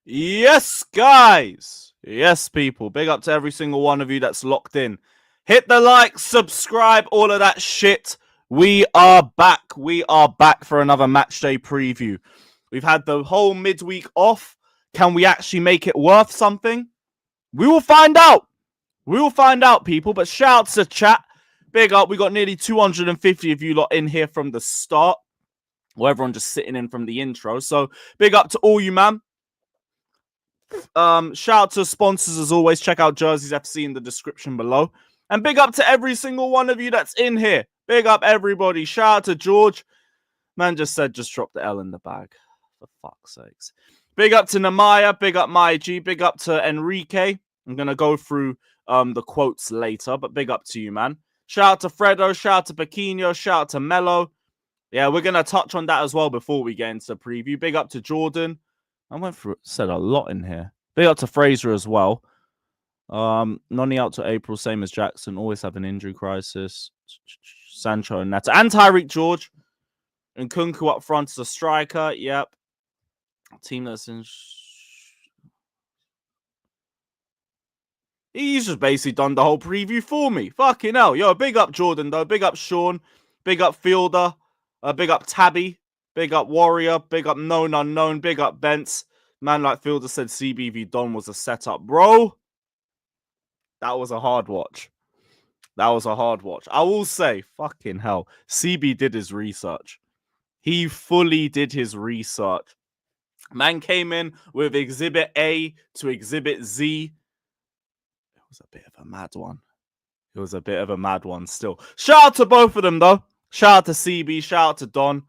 Yes, guys. Yes, people. Big up to every single one of you that's locked in. Hit the like, subscribe, all of that shit. We are back. We are back for another match day preview. We've had the whole midweek off. Can we actually make it worth something? We will find out. We will find out, people. But shout out to chat. Big up. We got nearly 250 of you lot in here from the start. Or everyone just sitting in from the intro. So big up to all you, man. Shout out to sponsors as always. Check out Jerseys FC in the description below. And big up to every single one of you that's in here. Big up everybody. Shout out to George. Man just said just drop the L in the bag. For fuck's sakes. Big up to Namaya. Big up my G. Big up to Enrique. I'm going to go through the quotes later. But big up to you, man. Shout out to Fredo. Shout out to Paquinho. Shout out to Mello. Yeah, we're going to touch on that as well before we get into the preview. Big up to Jordan. I said a lot in here. Big up to Fraser as well. Noni out to April, same as Jackson. Always have an injury crisis. Sancho and Nata. And Tyreek George. And Kunku up front as a striker. Yep. Team that's in... He's just basically done the whole preview for me. Fucking hell. Yo, big up Jordan, though. Big up Sean. Big up Fielder. Big up Tabby. Big up Warrior. Big up Known Unknown. Big up Bents. Man like Fielder said CBV Don was a setup. Bro, that was a hard watch. That was a hard watch. I will say, fucking hell, CB did his research. He fully did his research. Man came in with Exhibit A to Exhibit Z. It was a bit of a mad one. It was a bit of a mad one still. Shout out to both of them, though. Shout out to CB. Shout out to Don.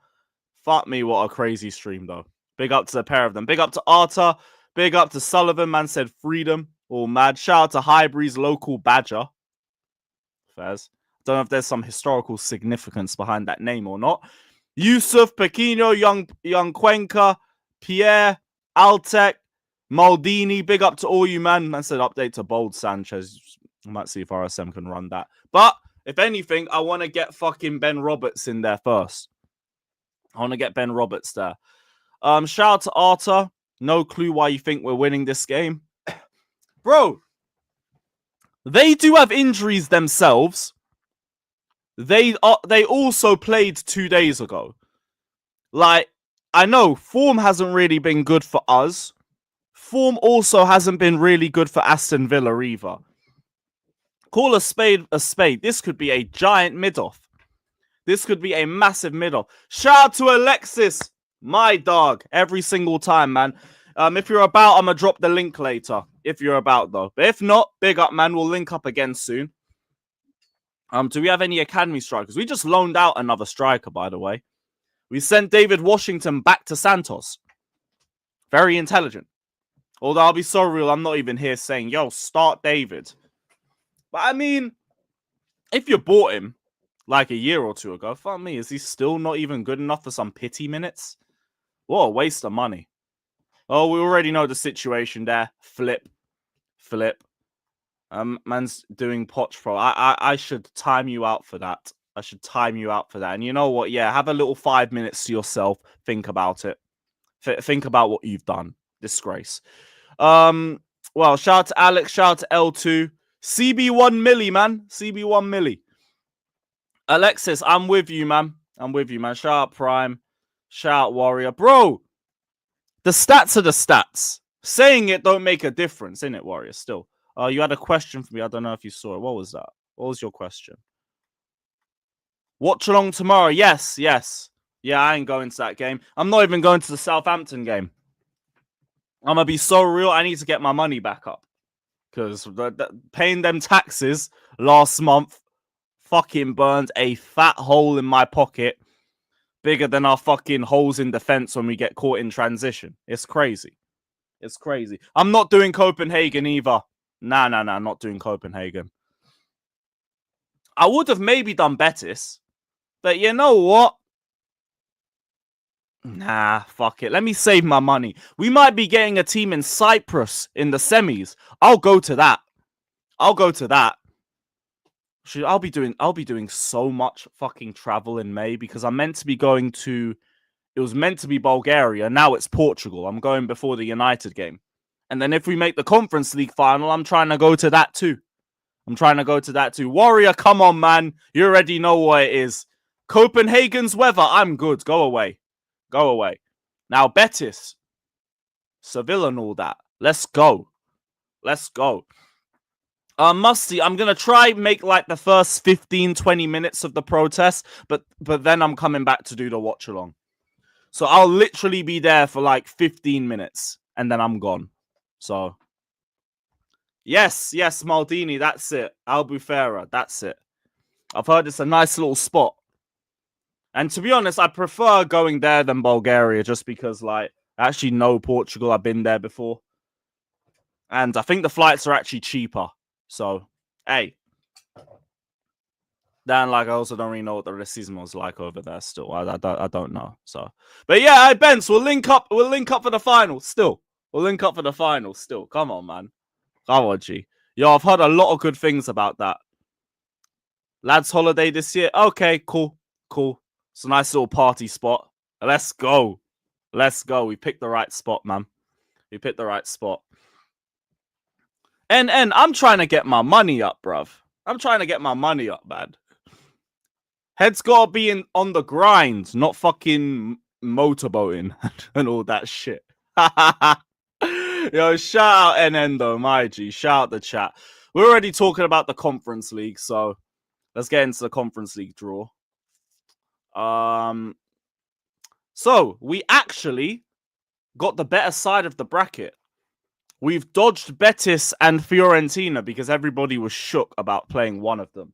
Fuck me, what a crazy stream, though. Big up to the pair of them. Big up to Arta. Big up to Sullivan. Man said freedom. All mad. Shout out to Highbury's local badger. Fairs. Don't know if there's some historical significance behind that name or not. Yusuf, Pequeno, young Cuenca, Pierre, Altec, Maldini. Big up to all you, man. Man said update to Bold Sanchez. I might see if RSM can run that. But if anything, I want to get fucking Ben Roberts in there first. I want to get Ben Roberts there. Shout out to Arta. No clue why you think we're winning this game. Bro, they do have injuries themselves. They also played 2 days ago. Like, I know form hasn't really been good for us. Form also hasn't been really good for Aston Villa either. Call a spade a spade. This could be a giant mid-off. This could be a massive mid-off. Shout out to Alexis. My dog, every single time, man. If you're about, I'm going to drop the link later. If you're about, though. But if not, big up, man. We'll link up again soon. Do we have any academy strikers? We just loaned out another striker, by the way. We sent David Washington back to Santos. Very intelligent. Although I'll be so real, I'm not even here saying, yo, start David. But I mean, if you bought him like a year or two ago, fuck me, is he still not even good enough for some pity minutes? What a waste of money. Oh, we already know the situation there. Flip. Man's doing Poch Pro. I should time you out for that. And you know what? Yeah, have a little 5 minutes to yourself. Think about it. Think about what you've done. Disgrace. Well, shout out to Alex. Shout out to L2. CB1 Milli, man. CB1 Milli. Alexis, I'm with you, man. Shout out Prime. Shout out Warrior. Bro, the stats are the stats. Saying it don't make a difference, innit, Warrior, still. You had a question for me. I don't know if you saw it. What was that? What was your question? Watch along tomorrow. Yes. Yeah, I ain't going to that game. I'm not even going to the Southampton game. I'm going to be so real. I need to get my money back up. Because paying them taxes last month fucking burned a fat hole in my pocket. Bigger than our fucking holes in defense when we get caught in transition. It's crazy. I'm not doing Copenhagen either. Nah, not doing Copenhagen. I would have maybe done Betis. But you know what? Nah, fuck it. Let me save my money. We might be getting a team in Cyprus in the semis. I'll go to that. I'll be doing so much fucking travel in May because I'm meant to be going to It was meant to be Bulgaria. Now it's Portugal. I'm going before the United game. And then if we make the Conference League final, I'm trying to go to that too. Warrior, come on, man. You already know what it is. Copenhagen's weather. I'm good. Go away. Now, Betis. Seville and all that. Let's go. Musty, I'm going to try make like the first 15, 20 minutes of the protest, but then I'm coming back to do the watch along. So I'll literally be there for like 15 minutes and then I'm gone. So, yes, Maldini, that's it. Albufeira, that's it. I've heard it's a nice little spot. And to be honest, I prefer going there than Bulgaria just because, like, I actually know Portugal. I've been there before. And I think the flights are actually cheaper. So, hey. Then, like, I also don't really know what the racism was like over there still. I don't know. So, but yeah, Benz, we'll link up for the final still. Come on, man. Come on, G. Yo, I've heard a lot of good things about that. Lads holiday this year. Okay, cool. It's a nice little party spot. Let's go. We picked the right spot, man. And I'm trying to get my money up, bruv. Man. Head's gotta be on the grind, not fucking motorboating and all that shit. Yo, shout out NN though, my G. Shout out the chat. We're already talking about the Conference League, so let's get into the Conference League draw. So we actually got the better side of the bracket. We've dodged Betis and Fiorentina because everybody was shook about playing one of them.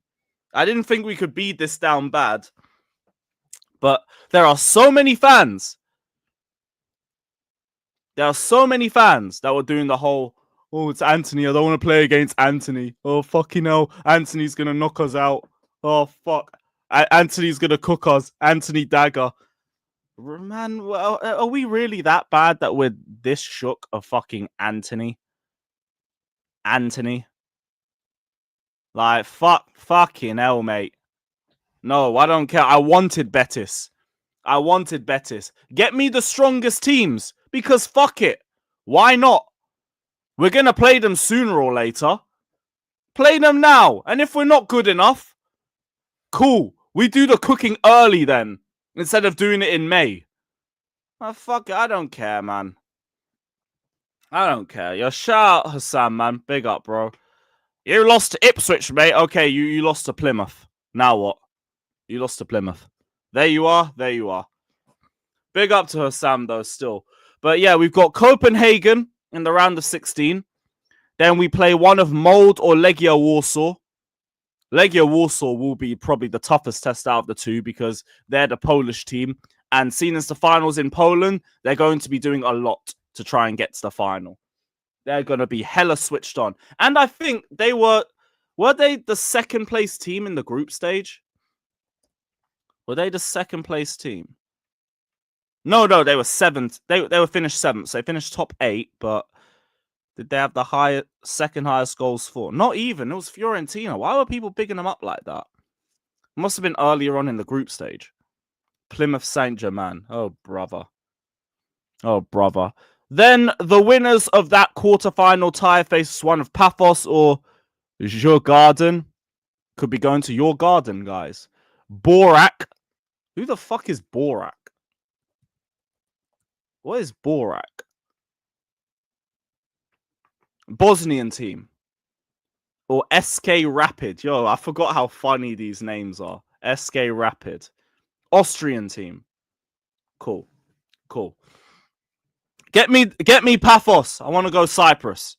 I didn't think we could beat this down bad, but there are so many fans. That were doing the whole, oh, it's Anthony. I don't want to play against Anthony. Oh, fucking hell. Anthony's going to knock us out. Oh, fuck. Anthony's going to cook us. Anthony Dagger. Man, well, are we really that bad that we're this shook of fucking Anthony? Like, fucking hell, mate. No, I don't care. I wanted Betis. Get me the strongest teams, because fuck it. Why not? We're going to play them sooner or later. Play them now. And if we're not good enough, cool. We do the cooking early then, instead of doing it in May. Oh, fuck it. I don't care, man. Yo, shout out Hassan, man. Big up, bro. You lost to Ipswich, mate. Okay, you lost to Plymouth. Now what? You lost to Plymouth. There you are. Big up to Hassan, though, still. But yeah, we've got Copenhagen in the round of 16. Then we play one of Mold or Legia Warsaw. Legia Warsaw will be probably the toughest test out of the two because they're the Polish team. And seeing as the finals in Poland, they're going to be doing a lot to try and get to the final. They're going to be hella switched on. And I think they were they the second place team in the group stage? Were they the second place team? No, they were seventh. They were finished seventh. So they finished top 8, but did they have the second highest goals for? Not even. It was Fiorentina. Why were people bigging them up like that? It must have been earlier on in the group stage. Plymouth Saint-Germain. Oh, brother. Then the winners of that quarterfinal tie faces one of Paphos or Djurgården. Could be going to your garden, guys. Borak. Who the fuck is Borak? What is Borak? Bosnian team. Or SK Rapid. Yo, I forgot how funny these names are. SK Rapid. Austrian team. Cool. Get me Paphos. I want to go Cyprus.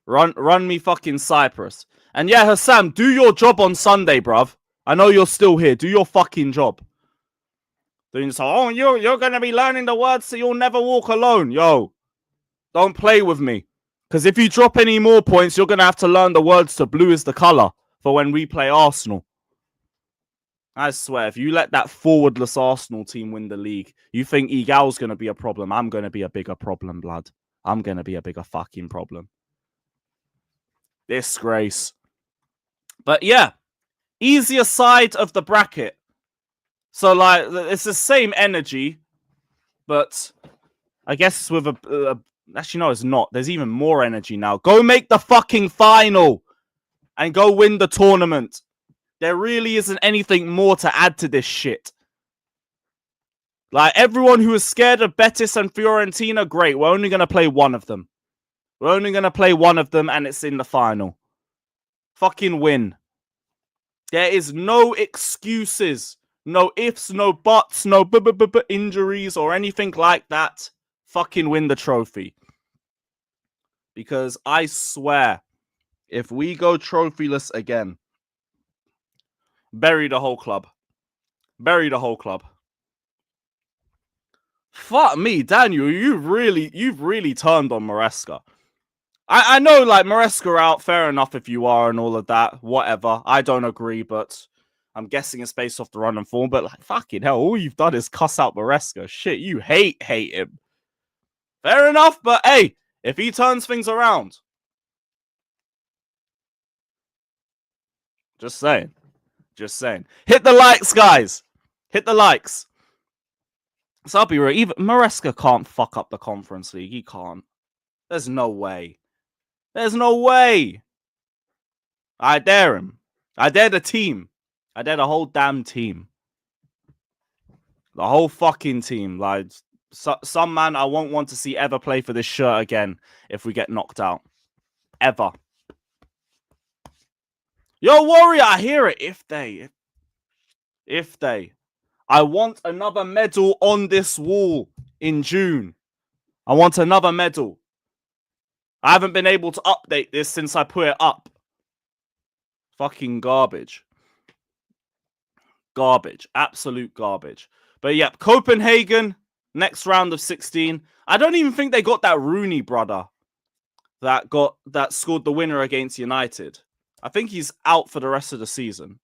Run me fucking Cyprus. And yeah, Hassam, do your job on Sunday, bruv. I know you're still here. Do your fucking job. Doing so, oh, you're going to be learning the words so you'll never walk alone. Yo, don't play with me. Because if you drop any more points, you're going to have to learn the words to blue is the colour for when we play Arsenal. I swear, if you let that forwardless Arsenal team win the league, you think Egal's going to be a problem. I'm going to be a bigger problem, blood. I'm going to be a bigger fucking problem. Disgrace. But yeah, easier side of the bracket. So, like, it's the same energy, but I guess with actually, no, it's not. There's even more energy now. Go make the fucking final and go win the tournament. There really isn't anything more to add to this shit. Like, everyone who is scared of Betis and Fiorentina, great. We're only going to play one of them. We're only going to play one of them, and it's in the final. Fucking win. There is no excuses. No ifs, no buts, no injuries or anything like that. Fucking win the trophy. Because I swear, if we go trophyless again, bury the whole club. Bury the whole club. Fuck me, Daniel, you've really turned on Maresca. I know, like, Maresca out, fair enough if you are and all of that, whatever. I don't agree, but I'm guessing it's based off the run and form. But, like, fucking hell, all you've done is cuss out Maresca. Shit, you hate him. Fair enough, but hey, if he turns things around. Just saying. Just saying. Hit the likes, guys. Hit the likes. So I'll be real. Even Maresca can't fuck up the Conference League. He can't. There's no way. There's no way. I dare him. I dare the team. I dare the whole damn team. The whole fucking team. Like, some man I won't want to see ever play for this shirt again if we get knocked out. Ever. Yo, Warrior, I hear it. If they. I want another medal on this wall in June. I want another medal. I haven't been able to update this since I put it up. Fucking garbage. Garbage. Absolute garbage. But yep, Copenhagen, next round of 16. I don't even think they got that Rooney brother that scored the winner against United. I think he's out for the rest of the season.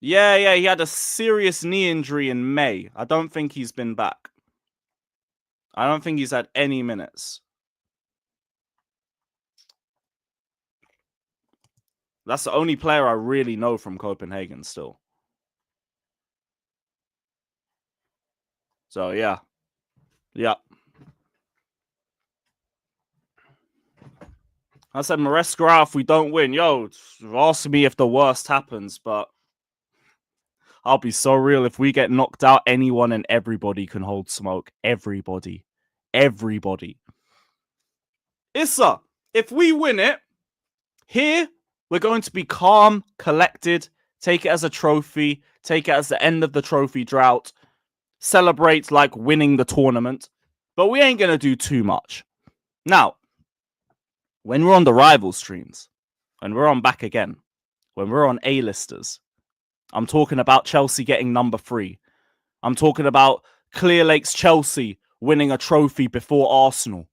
Yeah, he had a serious knee injury in May. I don't think he's been back. I don't think he's had any minutes. That's the only player I really know from Copenhagen still. So, yeah. Yeah. I said Maresca out if we don't win. Yo, ask me if the worst happens, but I'll be so real. If we get knocked out, anyone and everybody can hold smoke. Everybody. Issa, if we win it, here, we're going to be calm, collected, take it as a trophy, take it as the end of the trophy drought, celebrate like winning the tournament, but we ain't going to do too much. Now, when we're on the rival streams, when we're on Back Again, when we're on A-listers, I'm talking about Chelsea getting number 3. I'm talking about Clear Lake's Chelsea winning a trophy before Arsenal.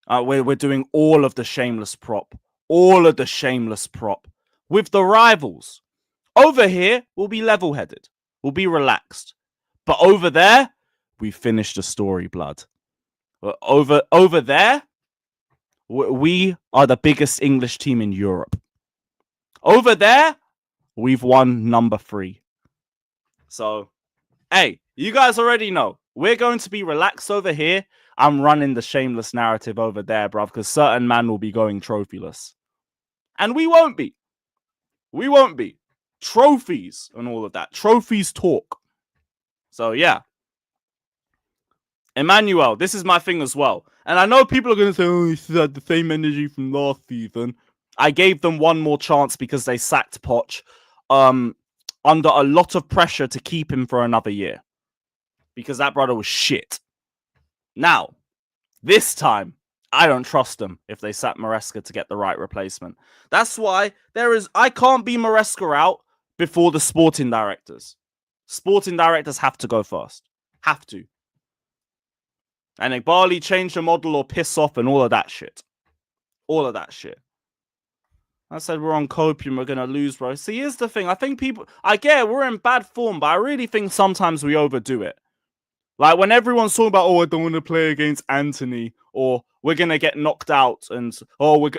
We're doing all of the shameless prop. All of the shameless prop. With the rivals. Over here, we'll be level-headed. We'll be relaxed. But over there, we finished the story, blood. Over there, we are the biggest English team in Europe. Over there, we've won number 3. So, hey, you guys already know. We're going to be relaxed over here. I'm running the shameless narrative over there, bruv, because certain man will be going trophyless. And we won't be. We won't be. Trophies and all of that. Trophies talk. So, yeah. Emmanuel, this is my thing as well. And I know people are going to say, oh, this had the same energy from last season. I gave them one more chance because they sacked Poch under a lot of pressure to keep him for another year. Because that brother was shit. Now, this time, I don't trust them if they sack Maresca to get the right replacement. That's why I can't be Maresca out before the sporting directors. Sporting directors have to go first. Have to. And Igbali change the model or piss off and all of that shit. All of that shit. I said we're on copium, we're going to lose, bro. See, here's the thing. I think I get we're in bad form, but I really think sometimes we overdo it. Like when everyone's talking about, oh, I don't want to play against Anthony, or we're gonna get knocked out, and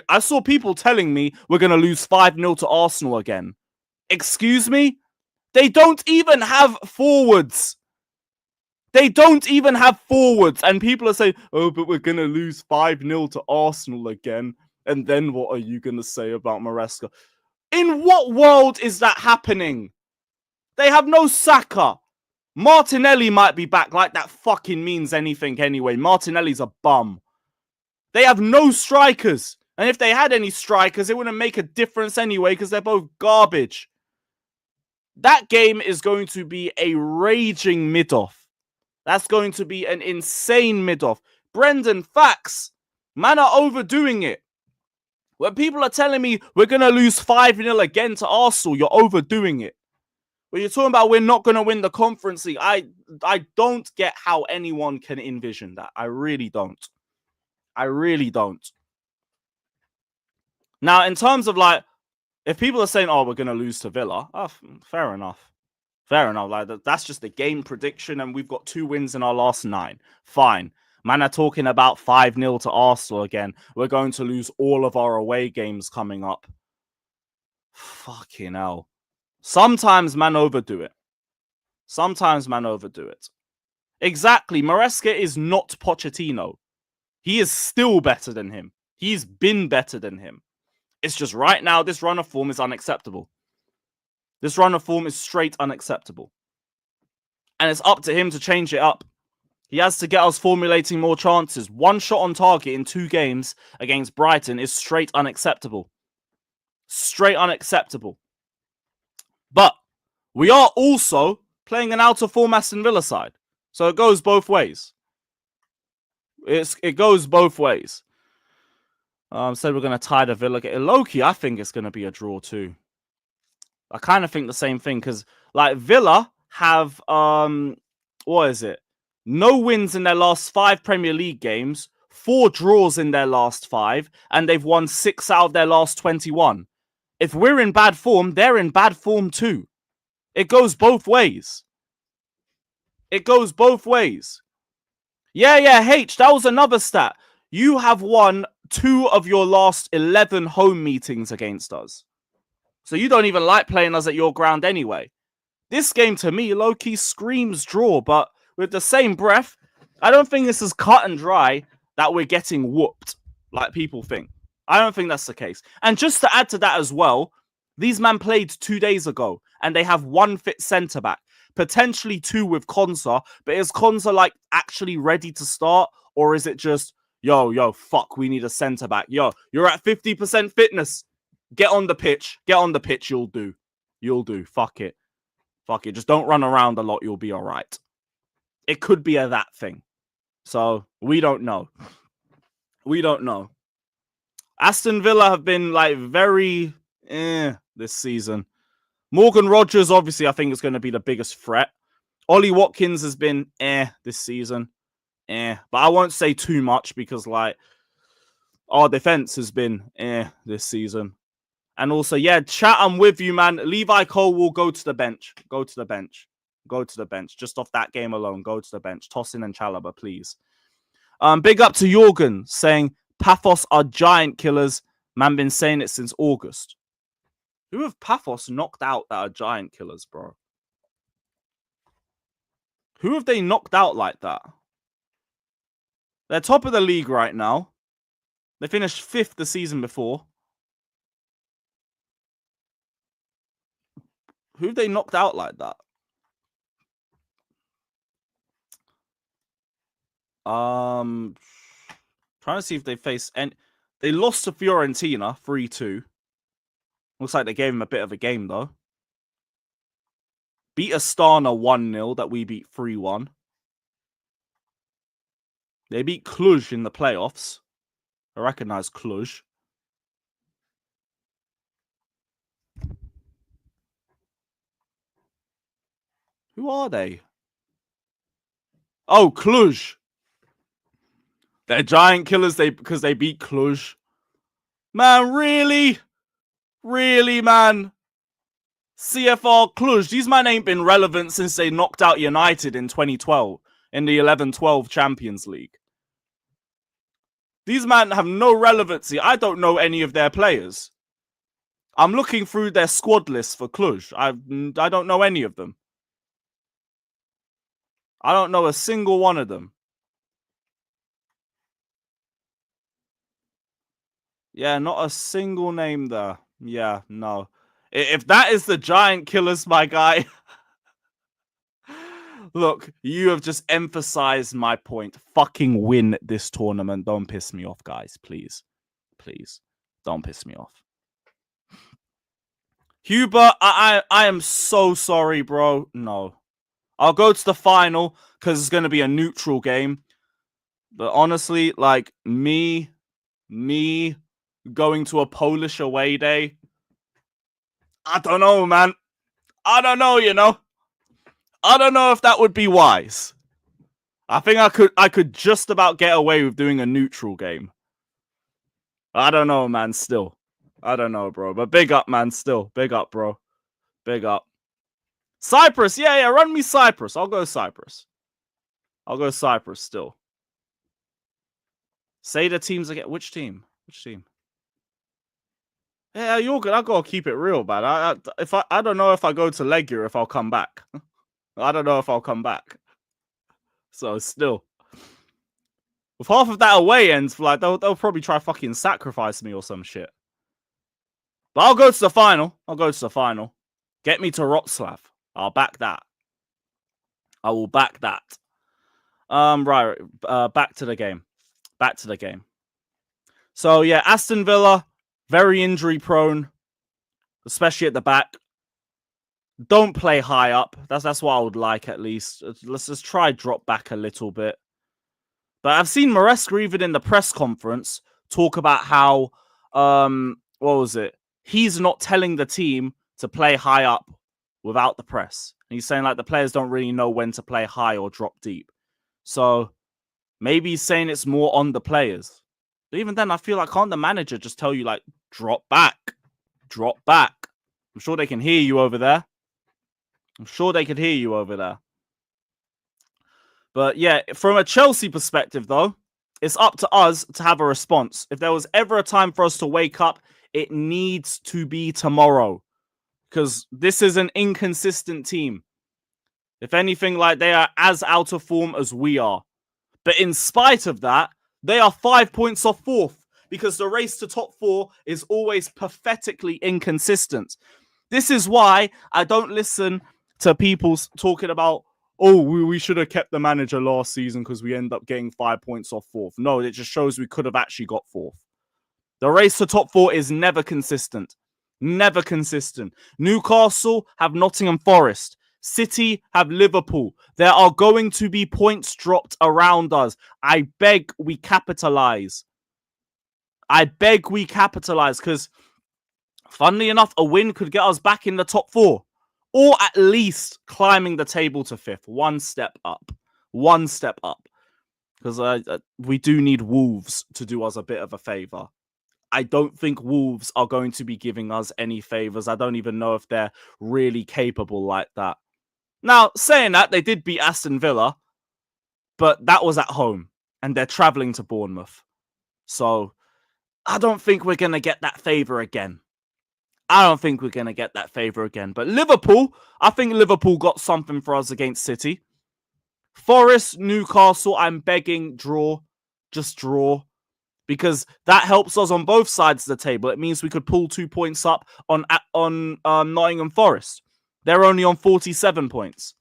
I saw people telling me we're gonna lose 5-0 to Arsenal again. Excuse me? They don't even have forwards. They don't even have forwards, and people are saying, oh, but we're gonna lose 5-0 to Arsenal again. And then what are you gonna say about Maresca? In what world is that happening? They have no Saka. Martinelli might be back, like that fucking means anything anyway. Martinelli's a bum. They have no strikers. And if they had any strikers, it wouldn't make a difference anyway because they're both garbage. That game is going to be a raging mid-off. That's going to be an insane mid-off. Brendan, facts. Man are overdoing it. When people are telling me we're going to lose 5-0 again to Arsenal, you're overdoing it. When you're talking about we're not going to win the Conference League, I don't get how anyone can envision that. I really don't. I really don't. Now, in terms of like, if people are saying, oh, we're going to lose to Villa, fair enough. Fair enough. Like that's just a game prediction, and we've got 2 wins in our last 9. Fine. Man are talking about 5-0 to Arsenal again. We're going to lose all of our away games coming up. Fucking hell. Sometimes man overdo it. Sometimes man overdo it. Exactly. Maresca is not Pochettino. He is still better than him. He's been better than him. It's just right now, this run of form is unacceptable. This run of form is straight unacceptable. And it's up to him to change it up. He has to get us formulating more chances. 1 shot on target in 2 games against Brighton is straight unacceptable. Straight unacceptable. But we are also playing an out-of-form Aston Villa side. So it goes both ways. It goes both ways. Said we're going to tie the Villa game. Low-key, I think it's going to be a draw too. I kind of think the same thing because, like, Villa have, what is it? No wins in their last 5 Premier League games, 4 draws in their last 5, and they've won 6 out of their last 21. If we're in bad form, they're in bad form too. It goes both ways. It goes both ways. Yeah, H, that was another stat. You have won 2 of your last 11 home meetings against us. So you don't even like playing us at your ground anyway. This game, to me, low-key screams draw, but with the same breath, I don't think this is cut and dry that we're getting whooped, like people think. I don't think that's the case. And just to add to that as well, these men played 2 days ago, and they have 1 fit centre-back, potentially 2 with Konsa, but is Konsa, like, actually ready to start, or is it just, yo, fuck, we need a centre-back. Yo, you're at 50% fitness. Get on the pitch. Get on the pitch. You'll do. You'll do. Fuck it. Fuck it. Just don't run around a lot. You'll be all right. It could be that thing. So, we don't know. We don't know. Aston Villa have been, like, very this season. Morgan Rogers, obviously, I think is going to be the biggest threat. Ollie Watkins has been this season. But I won't say too much because, like, our defense has been this season. And also, yeah, chat, I'm with you, man. Levi Cole will go to the bench. Go to the bench. Go to the bench. Just off that game alone, go to the bench. Tosin and Chalobah, please. Big up to Jorgen saying, Paphos are giant killers. Man been saying it since August. Who have Paphos knocked out that are giant killers, bro? Who have they knocked out like that? They're top of the league right now. They finished 5th the season before. Who have they knocked out like that? Trying to see if they face any. They lost to Fiorentina 3-2. Looks like they gave him a bit of a game though. Beat Astana 1-0 that we beat 3-1. They beat Cluj in the playoffs. I recognize Cluj. Who are they? Oh, Cluj. They're giant killers because they beat Cluj. Man, really? Really, man? CFR Cluj. These men ain't been relevant since they knocked out United in 2012. in the 11-12 Champions League. These men have no relevancy. I don't know any of their players. I'm looking through their squad list for Cluj. I don't know any of them. I don't know a single one of them. Yeah, not a single name there. Yeah, no. If that is the giant killers, my guy... Look, you have just emphasized my point. Fucking win this tournament. Don't piss me off, guys. Please. Please. Don't piss me off. Huber, I am so sorry, bro. No. I'll go to the final because it's going to be a neutral game. But honestly, like, me going to a Polish away day, I don't know, man. I don't know, you know. I don't know if that would be wise. I think I could just about get away with doing a neutral game. I don't know, man, still. I don't know, bro. But big up, man, still. Big up, bro. Big up. Cyprus, yeah, run me Cyprus. I'll go Cyprus. I'll go Cyprus still. Say the teams again. Which team? Which team? Yeah, you're good. I gotta keep it real, man. I don't know if I go to Legia if I'll come back. I don't know if I'll come back. So still, with half of that away ends, like they'll probably try fucking sacrifice me or some shit. But I'll go to the final. I'll go to the final. Get me to Wroclaw. I'll back that. I will back that. Right. Back to the game. Back to the game. So yeah, Aston Villa, very injury prone, especially at the back. Don't play high up. That's what I would like at least. Let's just try drop back a little bit. But I've seen Maresca even in the press conference talk about how what was it? He's not telling the team to play high up without the press. And he's saying like the players don't really know when to play high or drop deep. So maybe he's saying it's more on the players. But even then, I feel like can't the manager just tell you like drop back? Drop back. I'm sure they can hear you over there. I'm sure they could hear you over there. But yeah, from a Chelsea perspective, though, it's up to us to have a response. If there was ever a time for us to wake up, it needs to be tomorrow. Because this is an inconsistent team. If anything, like they are as out of form as we are. But in spite of that, they are 5 points off fourth. Because the race to top four is always pathetically inconsistent. This is why I don't listen to people talking about, oh, we should have kept the manager last season because we end up getting 5 points off fourth. No, it just shows we could have actually got fourth. The race to top four is never consistent. Never consistent. Newcastle have Nottingham Forest. City have Liverpool. There are going to be points dropped around us. I beg we capitalize. I beg we capitalize because, funnily enough, a win could get us back in the top four. Or at least climbing the table to fifth. One step up. One step up. Because we do need Wolves to do us a bit of a favour. I don't think Wolves are going to be giving us any favours. I don't even know if they're really capable like that. Now, saying that, they did beat Aston Villa. But that was at home. And they're travelling to Bournemouth. So, I don't think we're going to get that favour again. I don't think we're going to get that favour again. But Liverpool, I think Liverpool got something for us against City. Forest, Newcastle, I'm begging, draw. Just draw. Because that helps us on both sides of the table. It means we could pull 2 points up on Nottingham Forest. They're only on 47 points.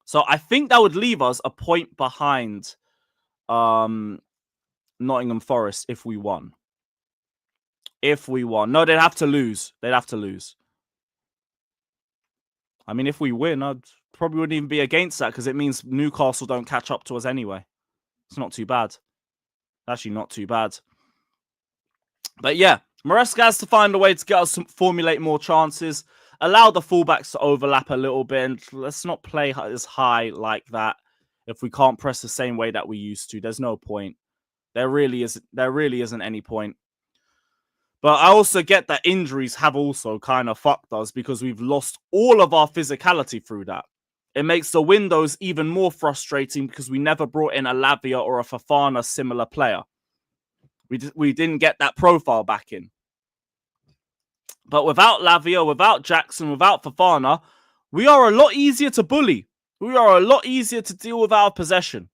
So I think that would leave us a point behind Nottingham Forest if we won. If we won. No, they'd have to lose. They'd have to lose. I mean, if we win, I probably wouldn't even be against that because it means Newcastle don't catch up to us anyway. It's not too bad. Actually, not too bad. But yeah, Maresca has to find a way to get us to formulate more chances. Allow the fullbacks to overlap a little bit. And let's not play as high like that if we can't press the same way that we used to. There's no point. There really isn't any point. But I also get that injuries have also kind of fucked us because we've lost all of our physicality through that. it makes the windows even more frustrating because we never brought in a Lavia or a Fofana similar player. We didn't get that profile back in. But without Lavia, without Jackson, without Fofana, we are a lot easier to bully. We are a lot easier to deal with our possession.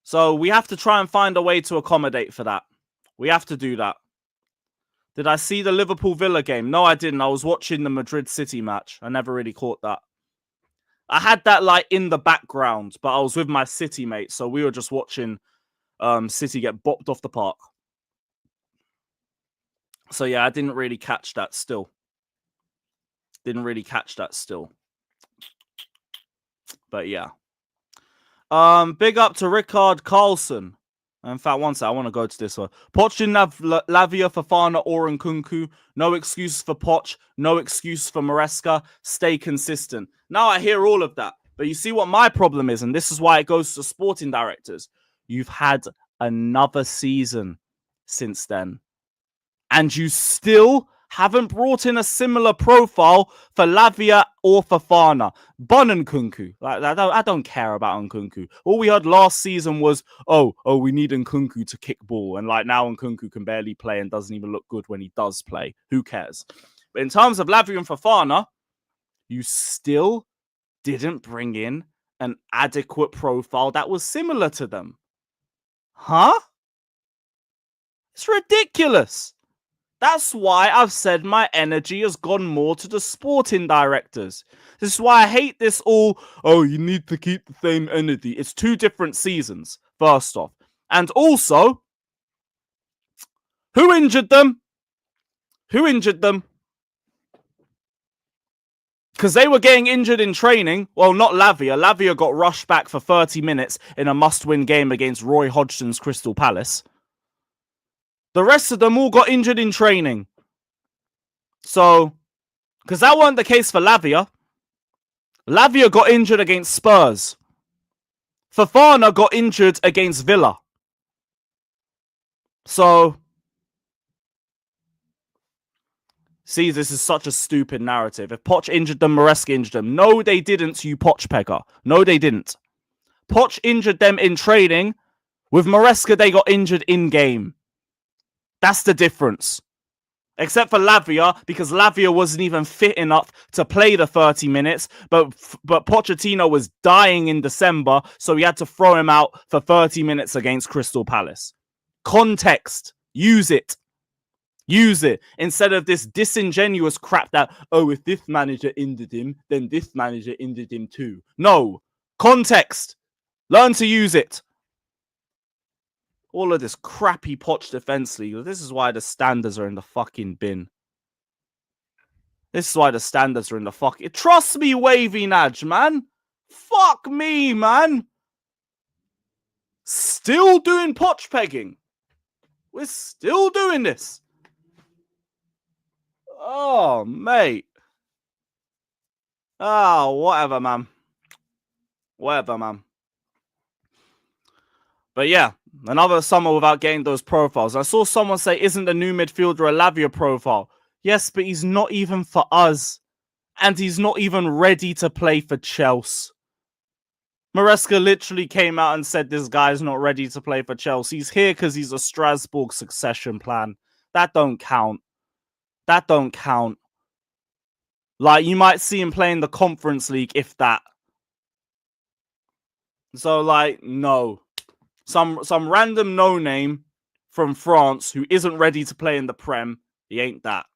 So we have to try and find a way to accommodate for that. We have to do that. Did I see the Liverpool-Villa game? No, I didn't. I was watching the Madrid City match. I never really caught that. I had that like in the background, but I was with my City mate, so we were just watching City get bopped off the park. So yeah, I didn't really catch that still. Didn't really catch that still. But yeah. Big up to Rickard Carlson. In fact, one sec, I want to go to this one. Poch didn't have Lavia, Fofana, or Nkunku. No excuse for Poch. No excuse for Maresca. Stay consistent. Now I hear all of that. But you see what my problem is, and this is why it goes to sporting directors. You've had another season since then. And you still haven't brought in a similar profile for Lavia or Fofana. Bun Nkunku. Like, I don't care about Nkunku. All we heard last season was, oh, we need Nkunku to kick ball. And like now Nkunku can barely play and doesn't even look good when he does play. Who cares? But in terms of Lavia and Fofana, you still didn't bring in an adequate profile that was similar to them. Huh? It's ridiculous. That's why I've said my energy has gone more to the sporting directors. This is why I hate this all, oh, you need to keep the same energy. It's 2 different seasons, first off. And also, who injured them? Who injured them? Because they were getting injured in training. Well, not Lavia. Lavia got rushed back for 30 minutes in a must-win game against Roy Hodgson's Crystal Palace. The rest of them all got injured in training. So, because that wasn't the case for Lavia. Lavia got injured against Spurs. Fofana got injured against Villa. So, see, this is such a stupid narrative. If Poch injured them, Maresca injured them. No, they didn't, you Poch pegger. No, they didn't. Poch injured them in training. With Maresca, they got injured in-game. That's the difference. Except for Lavia, because Lavia wasn't even fit enough to play the 30 minutes. But Pochettino was dying in December, so he had to throw him out for 30 minutes against Crystal Palace. Context. Use it. Use it. Instead of this disingenuous crap that, oh, if this manager injured him, then this manager injured him too. No. Context. Learn to use it. All of this crappy Poch defense league. This is why the standards are in the fucking bin. This is why the standards are in the fucking... Trust me, Wavy Nudge, man. Fuck me, man. Still doing Poch pegging. We're still doing this. Oh, mate. Oh, whatever, man. Whatever, man. But yeah, another summer without getting those profiles. I saw someone say, isn't the new midfielder a Lavia profile? Yes, but he's not even for us. And he's not even ready to play for Chelsea. Maresca literally came out and said this guy's not ready to play for Chelsea. He's here because he's a Strasbourg succession plan. That don't count. That don't count. Like, you might see him play in the Conference League, if that. So, like, no. Some random no-name from France who isn't ready to play in the Prem. He ain't that.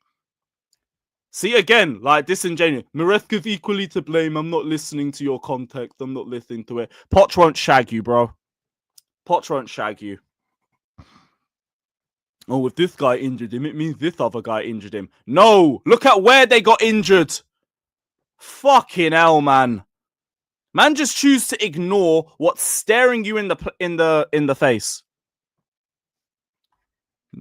See, again, like, disingenuous. Maresca's equally to blame. I'm not listening to your context. I'm not listening to it. Poch won't shag you, bro. Poch won't shag you. Oh, if this guy injured him, it means this other guy injured him. No! Look at where they got injured! Fucking hell, man. Man, just choose to ignore what's staring you in the face.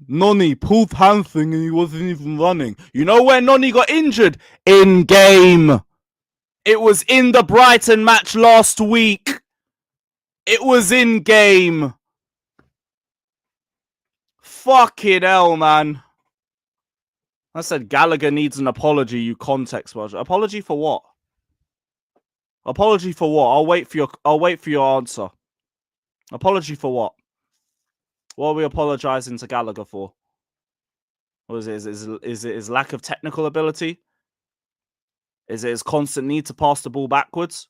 Noni pulled hamstring and he wasn't even running. You know where Noni got injured? In game. It was in the Brighton match last week. It was in game. Fucking hell, man. I said Gallagher needs an apology, you context watcher. Apology for what? Apology for what? I'll wait for your answer. Apology for what? What are we apologizing to Gallagher for? What is it? Is it his lack of technical ability? Is it his constant need to pass the ball backwards?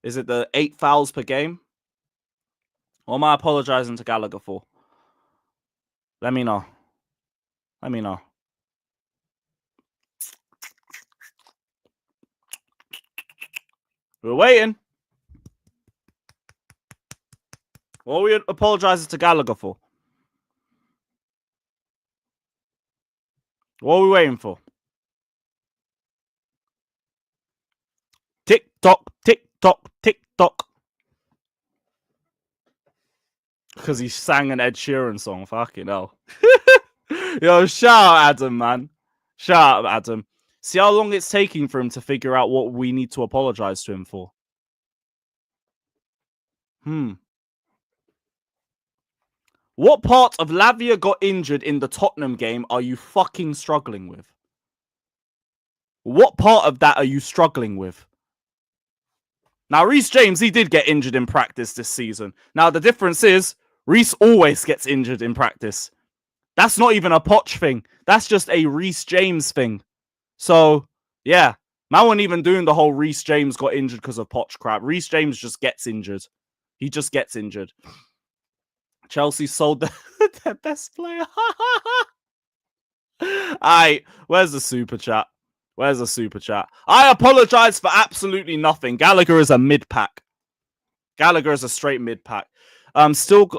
Is it the 8 fouls per game? What am I apologizing to Gallagher for? Let me know. Let me know. We're waiting. What are we apologizing to Gallagher for? What are we waiting for? Tick tock, tick tock, tick tock. Because he sang an Ed Sheeran song. Fucking hell. Yo, shout out Adam, man. Shout out Adam. See how long it's taking for him to figure out what we need to apologize to him for. What part of Lavia got injured in the Tottenham game are you fucking struggling with? What part of that are you struggling with? Now, Reece James, he did get injured in practice this season. Now, the difference is, Reece always gets injured in practice. That's not even a Poch thing. That's just a Reece James thing. So, yeah. Man wasn't even doing the whole Reece James got injured because of Poch crap. Reece James just gets injured. He just gets injured. Chelsea sold their best player. Aight, where's the super chat? Where's the super chat? I apologize for absolutely nothing. Gallagher is a mid-pack. Gallagher is a straight mid-pack. Still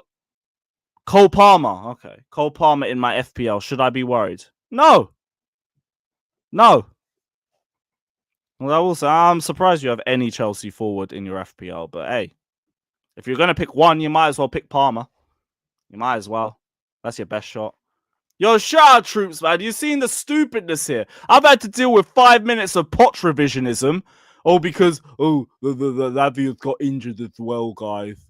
Cole Palmer. Okay. Cole Palmer in my FPL. Should I be worried? No. No. Well, I will say, I'm surprised you have any Chelsea forward in your FPL. But hey, if you're going to pick one, you might as well pick Palmer. You might as well. That's your best shot. Yo, shout out troops, man. You've seen the stupidness here. I've had to deal with 5 minutes of Poch revisionism. Oh, because, the Lavia's got injured as well, guys.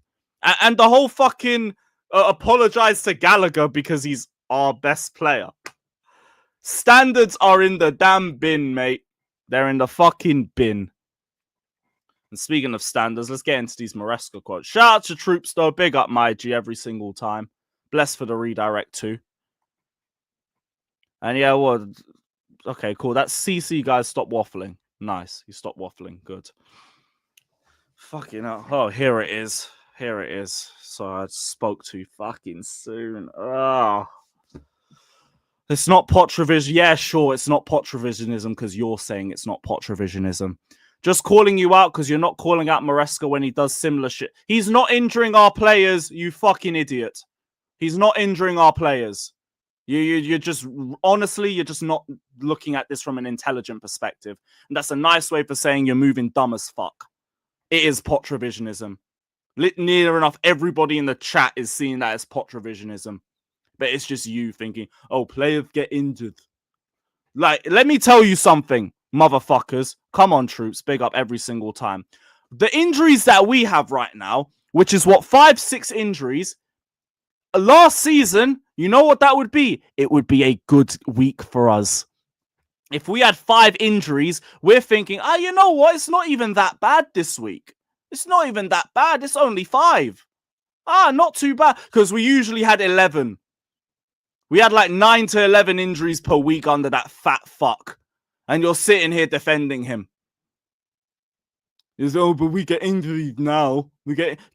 And the whole fucking apologize to Gallagher because he's our best player. Standards are in the damn bin, mate. They're in the fucking bin. And speaking of standards, let's get into these Maresca quotes. Shout out to troops, though. Big up my G every single time. Blessed for the redirect, too. And yeah, well, okay, cool. That's CC, guys. Stop waffling. Nice. You stopped waffling. Good. Fucking hell. Oh, here it is. Here it is. So I spoke too fucking soon. Oh. It's not Poch revision. Yeah, sure. It's not Poch revisionism because you're saying it's not Poch revisionism. Just calling you out because you're not calling out Maresca when he does similar shit. He's not injuring our players, you fucking idiot. He's not injuring our players. You're just, honestly, you're just not looking at this from an intelligent perspective. And that's a nice way for saying you're moving dumb as fuck. It is Poch revisionism. Near enough, everybody in the chat is seeing that as Poch revisionism. But it's just you thinking, oh, players get injured. Like, let me tell you something, motherfuckers. Come on, troops. Big up every single time. The injuries that we have right now, which is what, 5-6 injuries. Last season, you know what that would be? It would be a good week for us. If we had 5 injuries, we're thinking, you know what? It's not even that bad this week. It's not even that bad. It's only 5. Not too bad. Because we usually had 11. We had like 9 to 11 injuries per week under that fat fuck. And you're sitting here defending him. He's, but we get injuries now.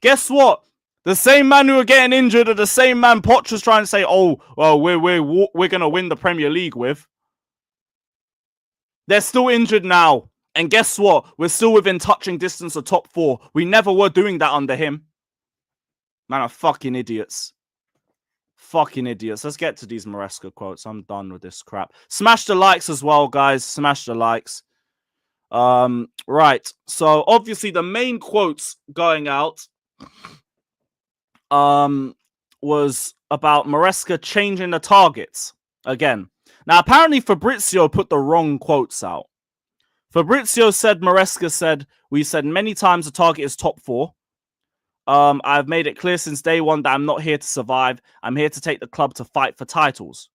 Guess what? The same man who are getting injured are the same man Poch was trying to say, oh, well, we're going to win the Premier League with. They're still injured now. And guess what? We're still within touching distance of top 4. We never were doing that under him. Man are fucking idiots. Fucking idiots. Let's get to these Maresca quotes. I'm done with this crap. Smash the likes as well, guys. Smash the likes. Right. So, obviously, the main quotes going out was about Maresca changing the targets again. Now, apparently Fabrizio put the wrong quotes out. Fabrizio said, Maresca said, we said many times the target is top 4. I've made it clear since day one that I'm not here to survive. I'm here to take the club to fight for titles.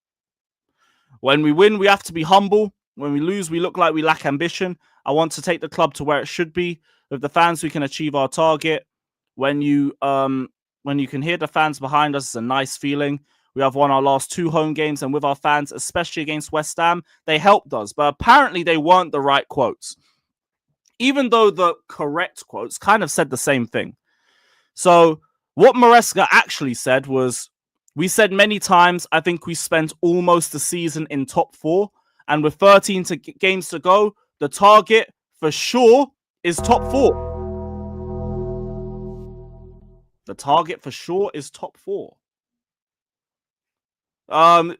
When we win, we have to be humble. When we lose, we look like we lack ambition. I want to take the club to where it should be. With the fans, we can achieve our target. When you can hear the fans behind us, it's a nice feeling. We have won our last 2 home games, and with our fans, especially against West Ham, they helped us. But apparently they weren't the right quotes. Even though the correct quotes kind of said the same thing. So what Maresca actually said was, we said many times, I think we spent almost the season in top 4. And with 13 games to go, the target for sure is top 4. The target for sure is top 4.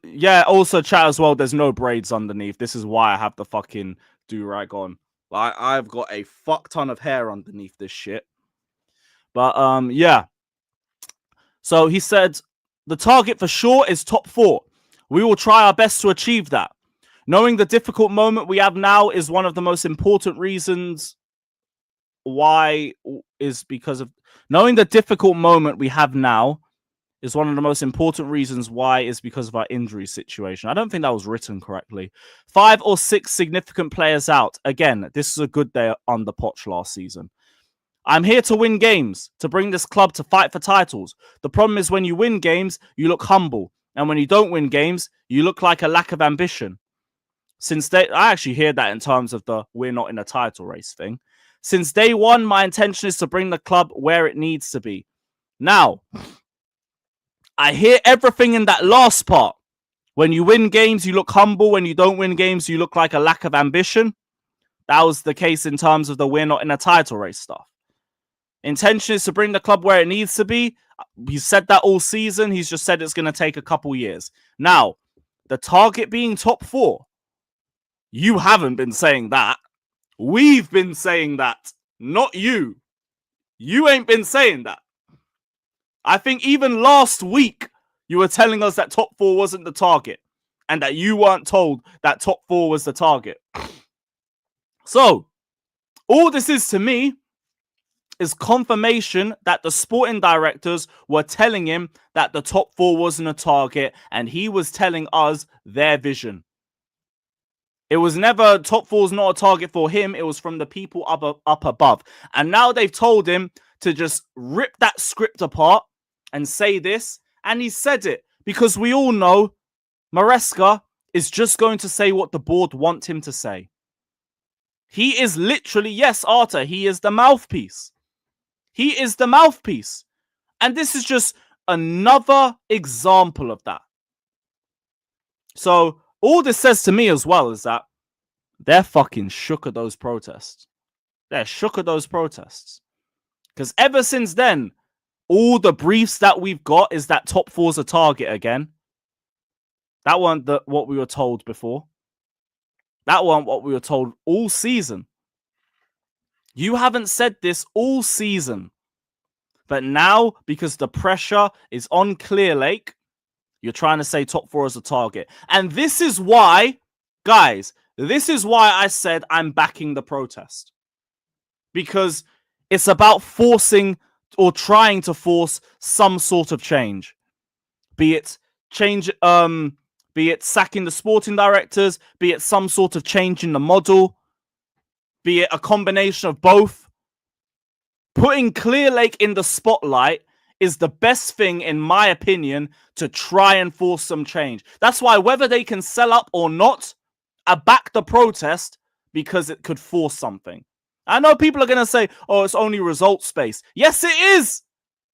Yeah, also chat as well, there's no braids underneath. This is why I have the fucking do-rag on. Like, I've got a fuck ton of hair underneath this shit. But yeah. So he said, the target for sure is top 4. We will try our best to achieve that. Knowing the difficult moment we have now is one of the most important reasons why is because of knowing the difficult moment we have now is one of the most important reasons why is because of our injury situation. I don't think that was written correctly. 5 or 6 significant players out. Again, this is a good day on the Poch last season. I'm here to win games, to bring this club to fight for titles. The problem is when you win games, you look humble. And when you don't win games, you look like a lack of ambition. I actually hear that in terms of the we're not in a title race thing. Since day one, my intention is to bring the club where it needs to be. Now, I hear everything in that last part. When you win games, you look humble. When you don't win games, you look like a lack of ambition. That was the case in terms of the we're not in a title race stuff. Intention is to bring the club where it needs to be. He said that all season. He's just said it's going to take a couple years. Now, the target being top 4. You haven't been saying that. We've been saying that. Not you. You ain't been saying that. I think even last week, you were telling us that top 4 wasn't the target. And that you weren't told that top 4 was the target. So, all this is to me is confirmation that the sporting directors were telling him that the top 4 wasn't a target. And he was telling us their vision. It was never top 4 is not a target for him. It was from the people up above. And now they've told him to just rip that script apart and say this. And he said it because we all know Maresca is just going to say what the board want him to say. He is literally, yes, Arta, he is the mouthpiece. He is the mouthpiece. And this is just another example of that. So all this says to me as well is that they're fucking shook at those protests. They're shook at those protests. Because ever since then, all the briefs that we've got is that top 4's a target again. That weren't what we were told before. That weren't what we were told all season. You haven't said this all season. But now, because the pressure is on Clear Lake, you're trying to say top 4 is a target. And this is why, guys, this is why I said I'm backing the protest. Because it's about forcing or trying to force some sort of change. Be it sacking the sporting directors, be it some sort of change in the model, be it a combination of both. Putting Clear Lake in the spotlight is the best thing, in my opinion, to try and force some change. That's why whether they can sell up or not, I back the protest because it could force something. I know people are going to say, oh, it's only results-based. Yes, it is.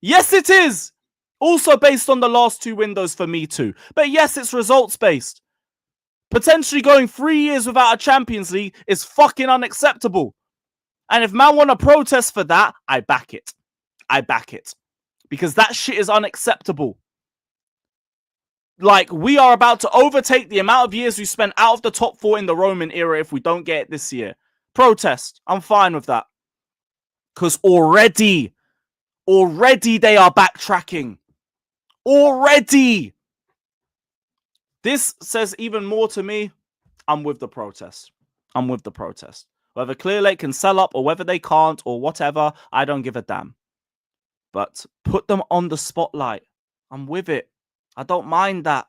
Yes, it is. Also based on the last 2 windows for me too. But yes, it's results-based. Potentially going 3 years without a Champions League is fucking unacceptable. And if man want to protest for that, I back it. I back it. Because that shit is unacceptable. Like, we are about to overtake the amount of years we spent out of the top 4 in the Roman era if we don't get it this year. Protest. I'm fine with that. Because already they are backtracking. Already. This says even more to me. I'm with the protest. I'm with the protest. Whether Clear Lake can sell up or whether they can't or whatever, I don't give a damn. But put them on the spotlight. I'm with it. I don't mind that.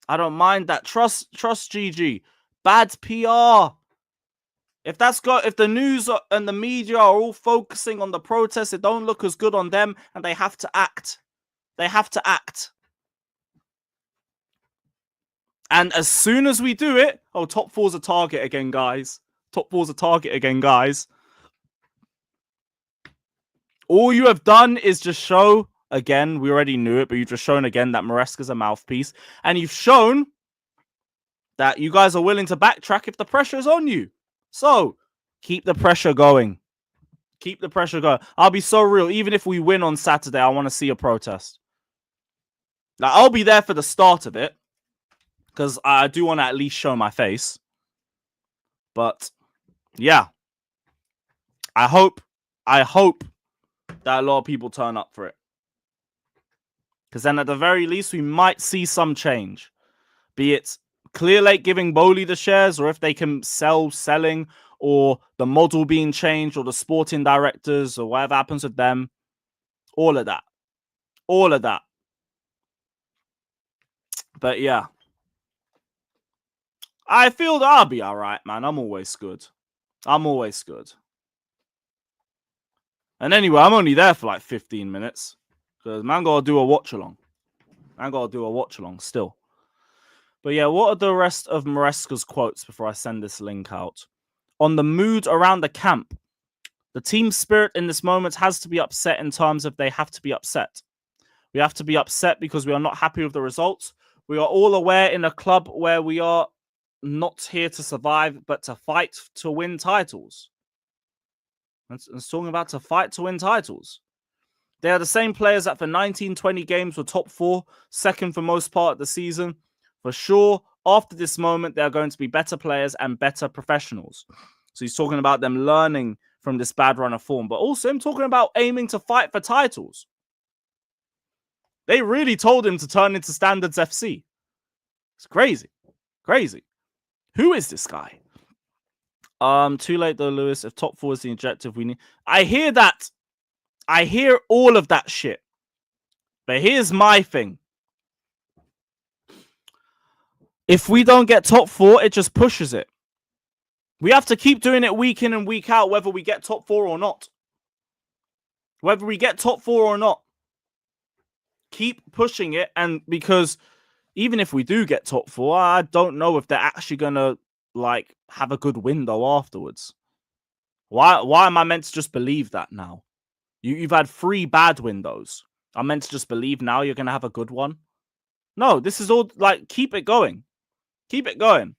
I don't mind that. Trust GG. Bad PR. If the news and the media are all focusing on the protests, it don't look as good on them, and they have to act. They have to act. And as soon as we do it, top four's a target again, guys. Top four's a target again, guys. All you have done is just show, again, we already knew it, but you've just shown again that Maresca's a mouthpiece. And you've shown that you guys are willing to backtrack if the pressure is on you. So, keep the pressure going. Keep the pressure going. I'll be so real. Even if we win on Saturday, I want to see a protest. Like, I'll be there for the start of it, because I do want to at least show my face. But, yeah. I hope that a lot of people turn up for it. Because then at the very least, we might see some change. Be it Clearlake giving Bowley the shares, or if they can selling, or the model being changed, or the sporting directors, or whatever happens with them. All of that. All of that. But yeah. I feel that I'll be alright, man. I'm always good. I'm always good. And anyway, I'm only there for like 15 minutes. Because man gotta do a watch along. Man gotta do a watch along still. But yeah, what are the rest of Maresca's quotes before I send this link out? On the mood around the camp. The team spirit in this moment has to be upset in terms of they have to be upset. We have to be upset because we are not happy with the results. We are all aware in a club where we are not here to survive, but to fight to win titles. It's talking about to fight to win titles. They are the same players that for 19-20 games were top four, second for most part of the season. For sure, after this moment, they are going to be better players and better professionals. So he's talking about them learning from this bad run of form, but also him talking about aiming to fight for titles. They really told him to turn into Standards FC. It's crazy. Crazy. Who is this guy? Too late though, Lewis. If top four is the objective, we need... I hear that. I hear all of that shit. But here's my thing. If we don't get top four, it just pushes it. We have to keep doing it week in and week out, whether we get top four or not. Whether we get top four or not. Keep pushing it, and because even if we do get top four, I don't know if they're actually gonna like have a good window afterwards. Why am I meant to just believe that now? You've had 3 bad windows. I'm meant to just believe now you're gonna have a good one? No, this is all like keep it going. Keep it going.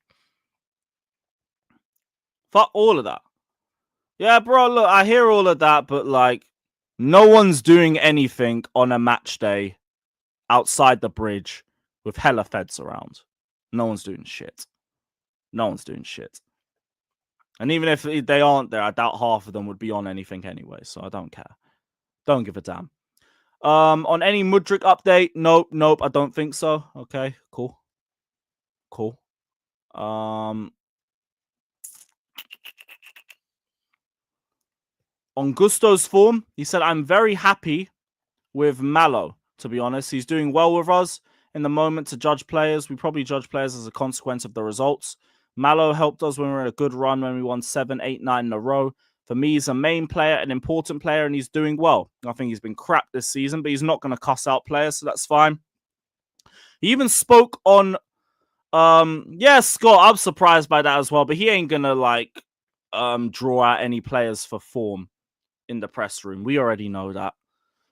Fuck all of that. Yeah, bro, look, I hear all of that, but like no one's doing anything on a match day outside the bridge with hella feds around. No one's doing shit. No one's doing shit. And even if they aren't there, I doubt half of them would be on anything anyway, so I don't care. Don't give a damn. On any Mudryk update? Nope, I don't think so. Okay, cool. On Gusto's form, he said, I'm very happy with Malo, to be honest. He's doing well with us in the moment to judge players. We probably judge players as a consequence of the results. Malo helped us when we were in a good run, when we won 7, 8, 9 in a row. For me, he's a main player, an important player, and he's doing well. I think he's been crap this season, but he's not going to cuss out players, so that's fine. He even spoke on... yeah, Scott, I'm surprised by that as well, but he ain't going to, like, draw out any players for form in the press room. We already know that.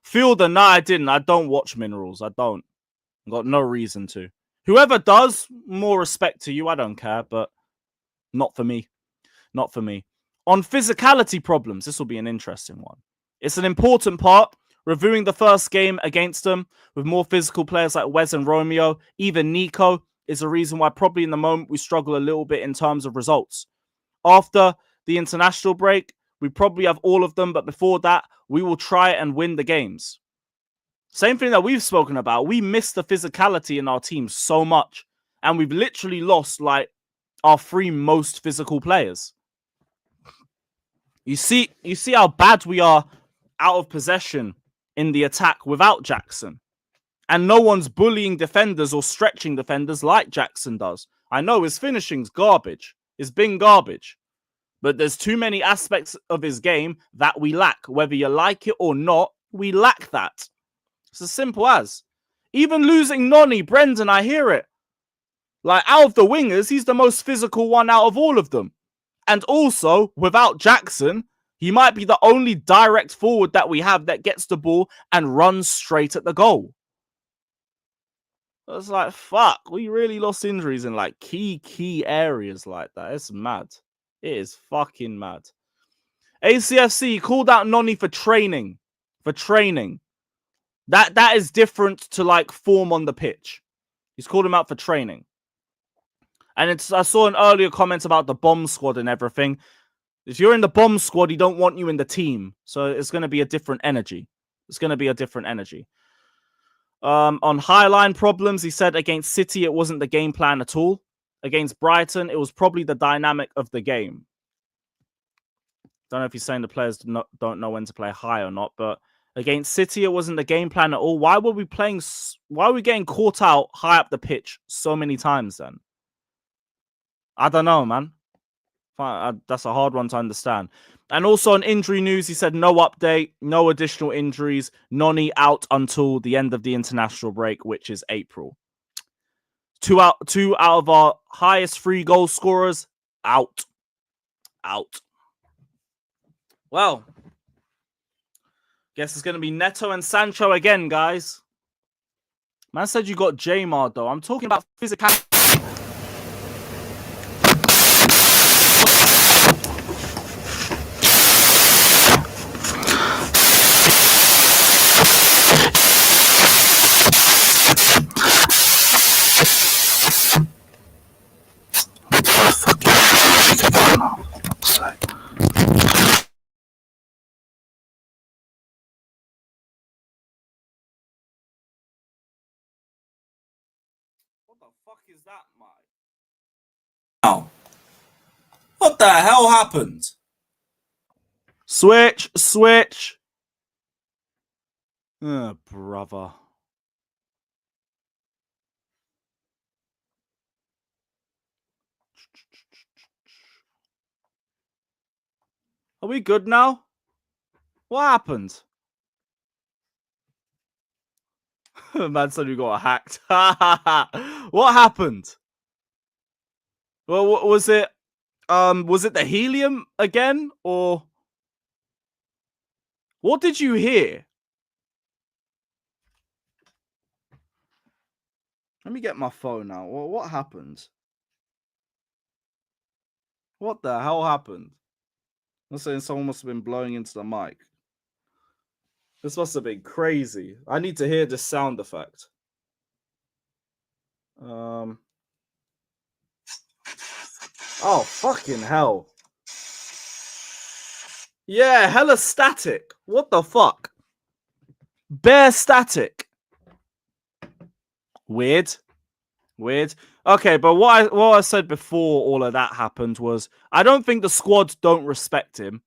Fielder, no, I didn't. I don't watch Minerals. I don't. I've got no reason to. Whoever does, more respect to you. I don't care, but not for me. Not for me. On physicality problems, this will be an interesting one. It's an important part. Reviewing the first game against them with more physical players like Wes and Romeo, even Nico, is a reason why probably in the moment we struggle a little bit in terms of results. After the international break, we probably have all of them, but before that, we will try and win the games. Same thing that we've spoken about. We miss the physicality in our team so much, and we've literally lost like our 3 most physical players. You see how bad we are out of possession in the attack without Jackson. And no one's bullying defenders or stretching defenders like Jackson does. I know his finishing's garbage. It's been garbage. But there's too many aspects of his game that we lack. Whether you like it or not, we lack that. It's as simple as. Even losing Noni, Brendan, I hear it. Like, out of the wingers, he's the most physical one out of all of them. And also, without Jackson, he might be the only direct forward that we have that gets the ball and runs straight at the goal. It's like, fuck, we really lost injuries in like key areas like that. It's mad. It is fucking mad. ACFC called out Noni for training. That is different to like form on the pitch. He's called him out for training. And I saw an earlier comment about the bomb squad and everything. If you're in the bomb squad, he don't want you in the team. So it's going to be a different energy. On highline problems, he said against City, it wasn't the game plan at all. Against Brighton, it was probably the dynamic of the game. Don't know if he's saying the players don't know when to play high or not, but against City, it wasn't the game plan at all. Why are we getting caught out high up the pitch so many times then? I don't know, man. That's a hard one to understand. And also on injury news, he said no update, no additional injuries. Noni out until the end of the international break, which is April. Two out of our highest 3 goal scorers out. Well, guess it's going to be Neto and Sancho again, guys. Man said you got Jamar, though. I'm talking about physicality. What the fuck is that, Mike? Now, what the hell happened? Switch. Oh, brother. Are we good now? What happened? Man said we got hacked. What happened? Well, was it the helium again, or what did you hear? Let me get my phone now. What happened? What the hell happened? I'm saying someone must have been blowing into the mic. This must have been crazy. I need to hear this sound effect. Oh, fucking hell. Yeah, hella static. What the fuck? Bare static. Weird. Okay, but what I said before all of that happened was I don't think the squad don't respect him.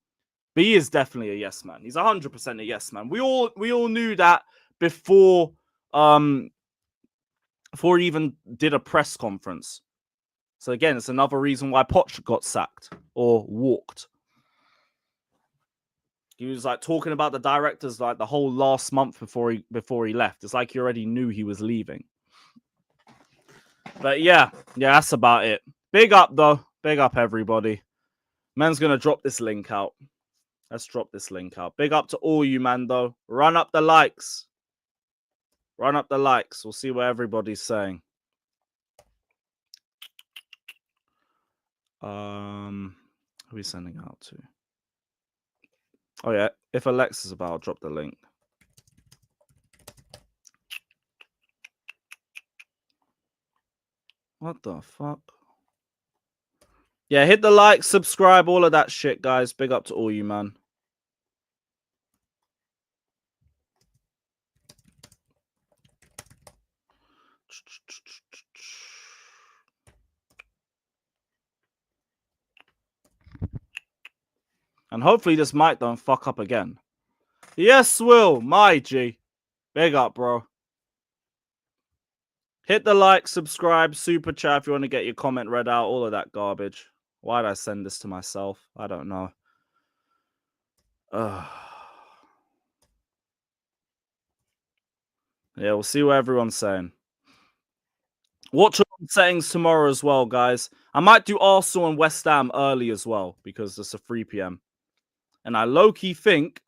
But he is definitely a yes man. He's 100% a yes man. We all knew that before he even did a press conference. So again, it's another reason why Poch got sacked or walked. He was like talking about the directors like the whole last month before he left. It's like he already knew he was leaving. But yeah, that's about it. Big up though. Big up everybody. Man's gonna drop this link out. Let's drop this link out. Big up to all you, man, though. Run up the likes. We'll see what everybody's saying. Who are we sending out to? Oh, yeah. If Alexa's about, I'll drop the link. What the fuck? Yeah, hit the like, subscribe, all of that shit, guys. Big up to all you, man. And hopefully this mic don't fuck up again. Yes, Will. My G. Big up, bro. Hit the like, subscribe, super chat if you want to get your comment read out, all of that garbage. Why did I send this to myself? I don't know. Yeah, we'll see what everyone's saying. Watch on settings tomorrow as well, guys. I might do Arsenal and West Ham early as well because it's a 3 p.m. And I low-key think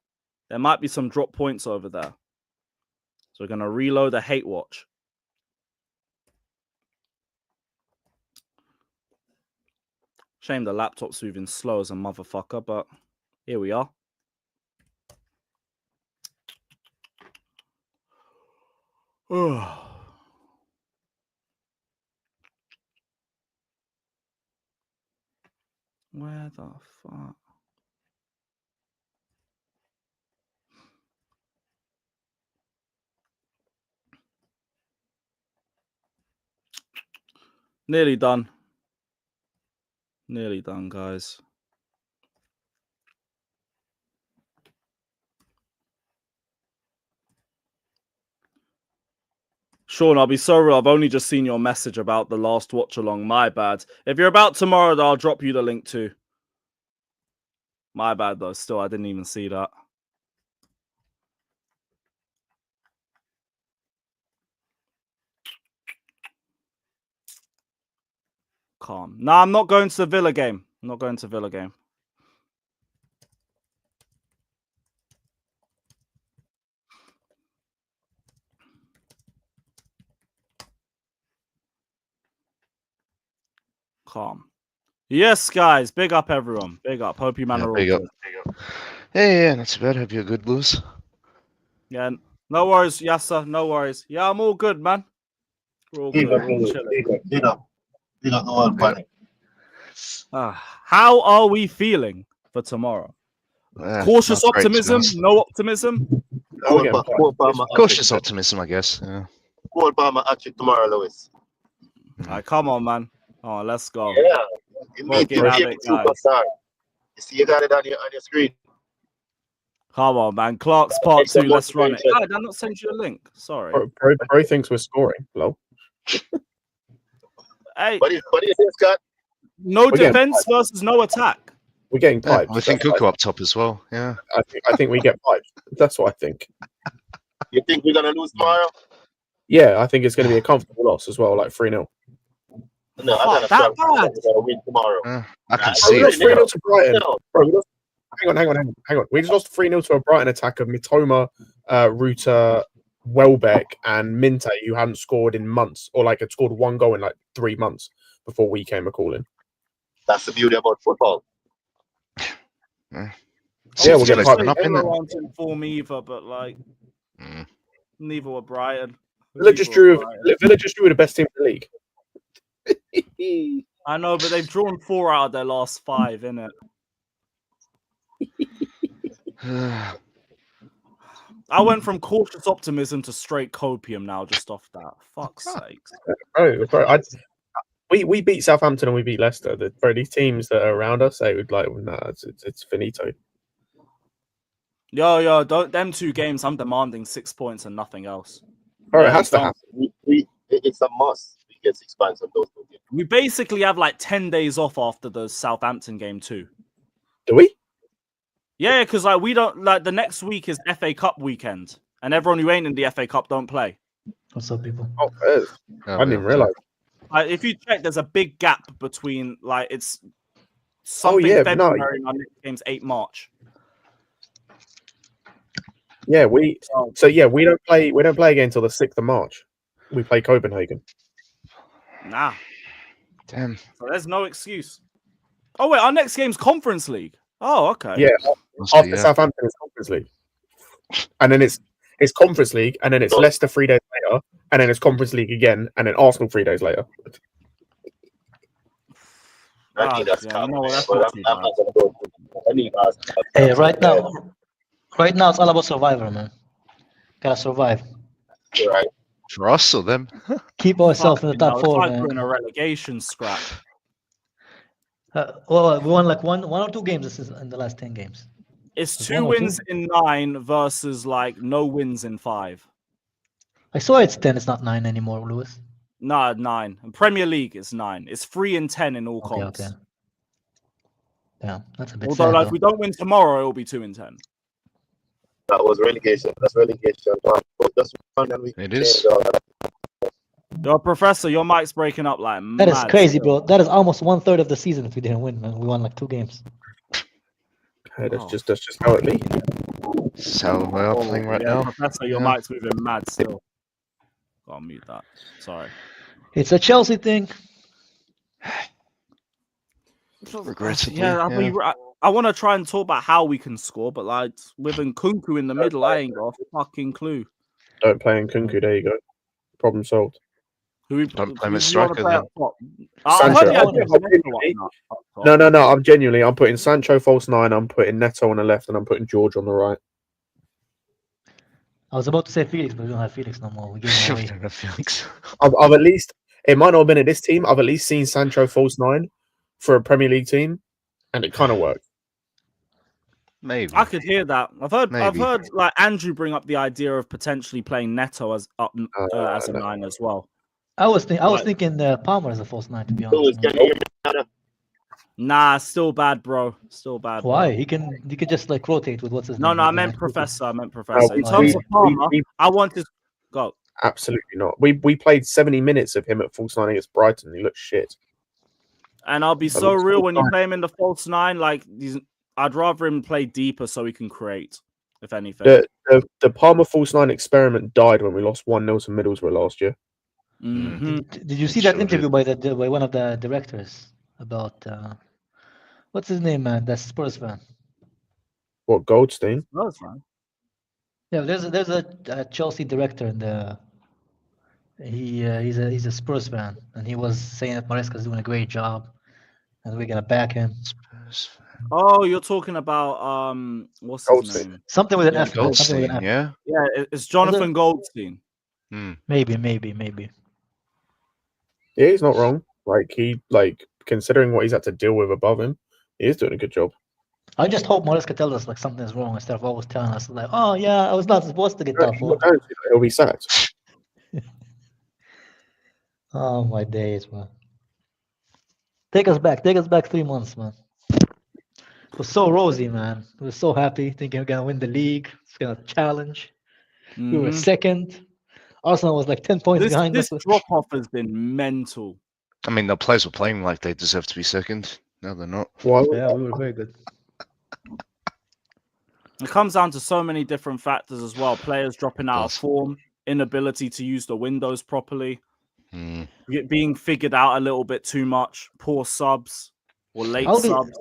there might be some drop points over there. So we're going to reload a hate watch. Shame the laptop's moving slow as a motherfucker, but here we are. Where the fuck? Nearly done. Nearly done, guys. Sean, I'll be so real. I've only just seen your message about the last watch along. My bad. If you're about tomorrow, I'll drop you the link too. My bad, though. Still, I didn't even see that. Calm. Nah, I'm not going to the Villa game. I'm not going to Villa game. Calm. Yes, guys. Big up, everyone. Big up. Hope you man are all good. Yeah, not too bad. Hope you're good, Blues. Yeah, no worries, Yasser. No worries. Yeah, I'm all good, man. We're all good. We're all chilling. How are we feeling for tomorrow? Cautious optimism? No optimism? Cautious optimism, I guess. Yeah. Cole Palmer hat-trick tomorrow, Lewis. All right, come on, man. Oh, let's go. Yeah. Superstar. You see, you got it on your screen. Come on, man. Clark's part 2. Let's run it. Did I not send you a link? Sorry. Bro thinks we're scoring. Hello. Hey. What do you think, Scott? No defense versus no attack. We're getting piped. I think Cuckoo up top as well. Yeah. I think we get piped. That's what I think. You think we're gonna lose tomorrow? Yeah, I think it's going to be a comfortable loss as well, like 3-0. No, I'm not sure we're gonna win tomorrow. I can see it. 3-0 to Brighton. No. Bro, hang on. We just lost 3-0 to a Brighton attack of Mitoma, Ruta, Welbeck, and Minte, who hadn't scored in months, or like had scored 1 goal in like 3 months before we came a calling. That's the beauty about football. Yeah, we'll get piped up in there. Everyone to inform either, but like neither were Brighton. Villa just drew with the best team in the league. I know, but they've drawn 4 out of their last 5, innit? I went from cautious optimism to straight copium now, just off that. Fuck's sakes. Bro, we beat Southampton and we beat Leicester. Bro, these teams that are around us, they would like, nah, it's finito. Yo, don't them 2 games. I'm demanding 6 points and nothing else. Bro, it has to happen. It's a must. We get 6 points on those 2 games. We basically have like 10 days off after the Southampton game too. Do we? Yeah, because like we don't like the next week is FA Cup weekend, and everyone who ain't in the FA Cup don't play. What's up, people? I didn't even realize. If you check, there's a big gap between like it's something February and our next game's 8 March. Yeah, we don't play again until the 6th of March. We play Copenhagen. Nah. Damn. So there's no excuse. Oh wait, our next game's Conference League. Oh, okay. Yeah. After Southampton is Conference League. And then it's Conference League, and then it's Leicester 3 days later, and then it's Conference League again, and then Arsenal 3 days later. I think that's Hey, right now it's all about survivor, man. Gotta survive. Right. For us or them? Keep ourselves in the top 4, like man. we're in a relegation scrap. Well, we won like one or 2 games in the last 10 games. It's 2 wins in 9 versus like no wins in 5. I saw it's 10. It's not 9 anymore, Lewis. No, 9. In Premier League, it's 9. It's 3 and 10 in all comps. Okay. Yeah, that's a bit Although, sad. like, if we don't win tomorrow, it'll be 2-10. That was relegation. That's relegation. Just one and we It is. Yo, Professor, your mic's breaking up like That is mad crazy, still. bro. That is almost 1/3 of the season if we didn't win, man. We won like 2 games. Hey, that's Oh. just how it be. This is how we are playing right Yeah, now. Professor, your Yeah. mic's moving mad still. Gotta mute that. Sorry. It's a Chelsea thing. Regrettably, I want to try and talk about how we can score, but like with Nkunku in the middle, I ain't got a fucking clue. Don't play in Kunku. There you go. Problem solved. Don't play him as who you wanna striker play then. up top? Sancho. I heard he had I'm Neto genuinely- up top. No. I'm putting Sancho false 9. I'm putting Neto on the left, and I'm putting George on the right. I was about to say Felix, but we don't have Felix no more. We gave him away. Felix. I've at least, it might not have been at this team. I've at least seen Sancho false 9 for a Premier League team, and it kind of worked. Maybe. I could hear that. I've Maybe. heard like Andrew bring up the idea of potentially playing Neto as as a No. 9 as well. I was Right. thinking Palmer as a false 9, to be Who is honest. can you hear me now? Nah, still bad, bro. Still bad. Why? Bro. He can just like rotate with what's his No, name. I like, meant Nkunku. Professor. In terms we- of Palmer, I want to go. Absolutely not. We played 70 minutes of him at false 9 against Brighton. He looked shit. And I'll be That so looks real full when you time. play him in the false 9. Like I'd rather him play deeper so he can create, if anything. The Palmer false 9 experiment died when we lost 1-0 to Middlesbrough last year. Mhm. Did you see It that sure interview by one of the directors about what's his name, man? That Spurs fan. What, Goldstein? That's fine. Yeah, there's a Chelsea director in the. He's a Spurs fan, and he was saying that Maresca's doing a great job, and we're gonna back him. Oh, you're talking about what's his Goldstein. name? Something with an Yeah, F. man, something with Goldstein, an F. yeah. Yeah, it's Jonathan Goldstein. Maybe. Yeah, he's not wrong. Considering what he's had to deal with above him, he is doing a good job. I just hope Maresca tells us like something's wrong instead of always telling us like, oh yeah, I was not supposed to get No, that he's for. not going to. He'll be sacked. Oh my days, man. Take us back 3 months, man. It was so rosy, man. We were so happy, thinking we're gonna win the league. It's gonna challenge. We were Mhm. second. Arsenal was like 10 points behind This us. drop off has been mental. I mean, the players were playing like they deserve to be second. No, they're not. Why? Yeah, we were very good. It comes down to so many different factors as well. Players dropping out of Does. form, inability to use the windows properly, Hmm. being figured out a little bit too much, poor subs or late subs.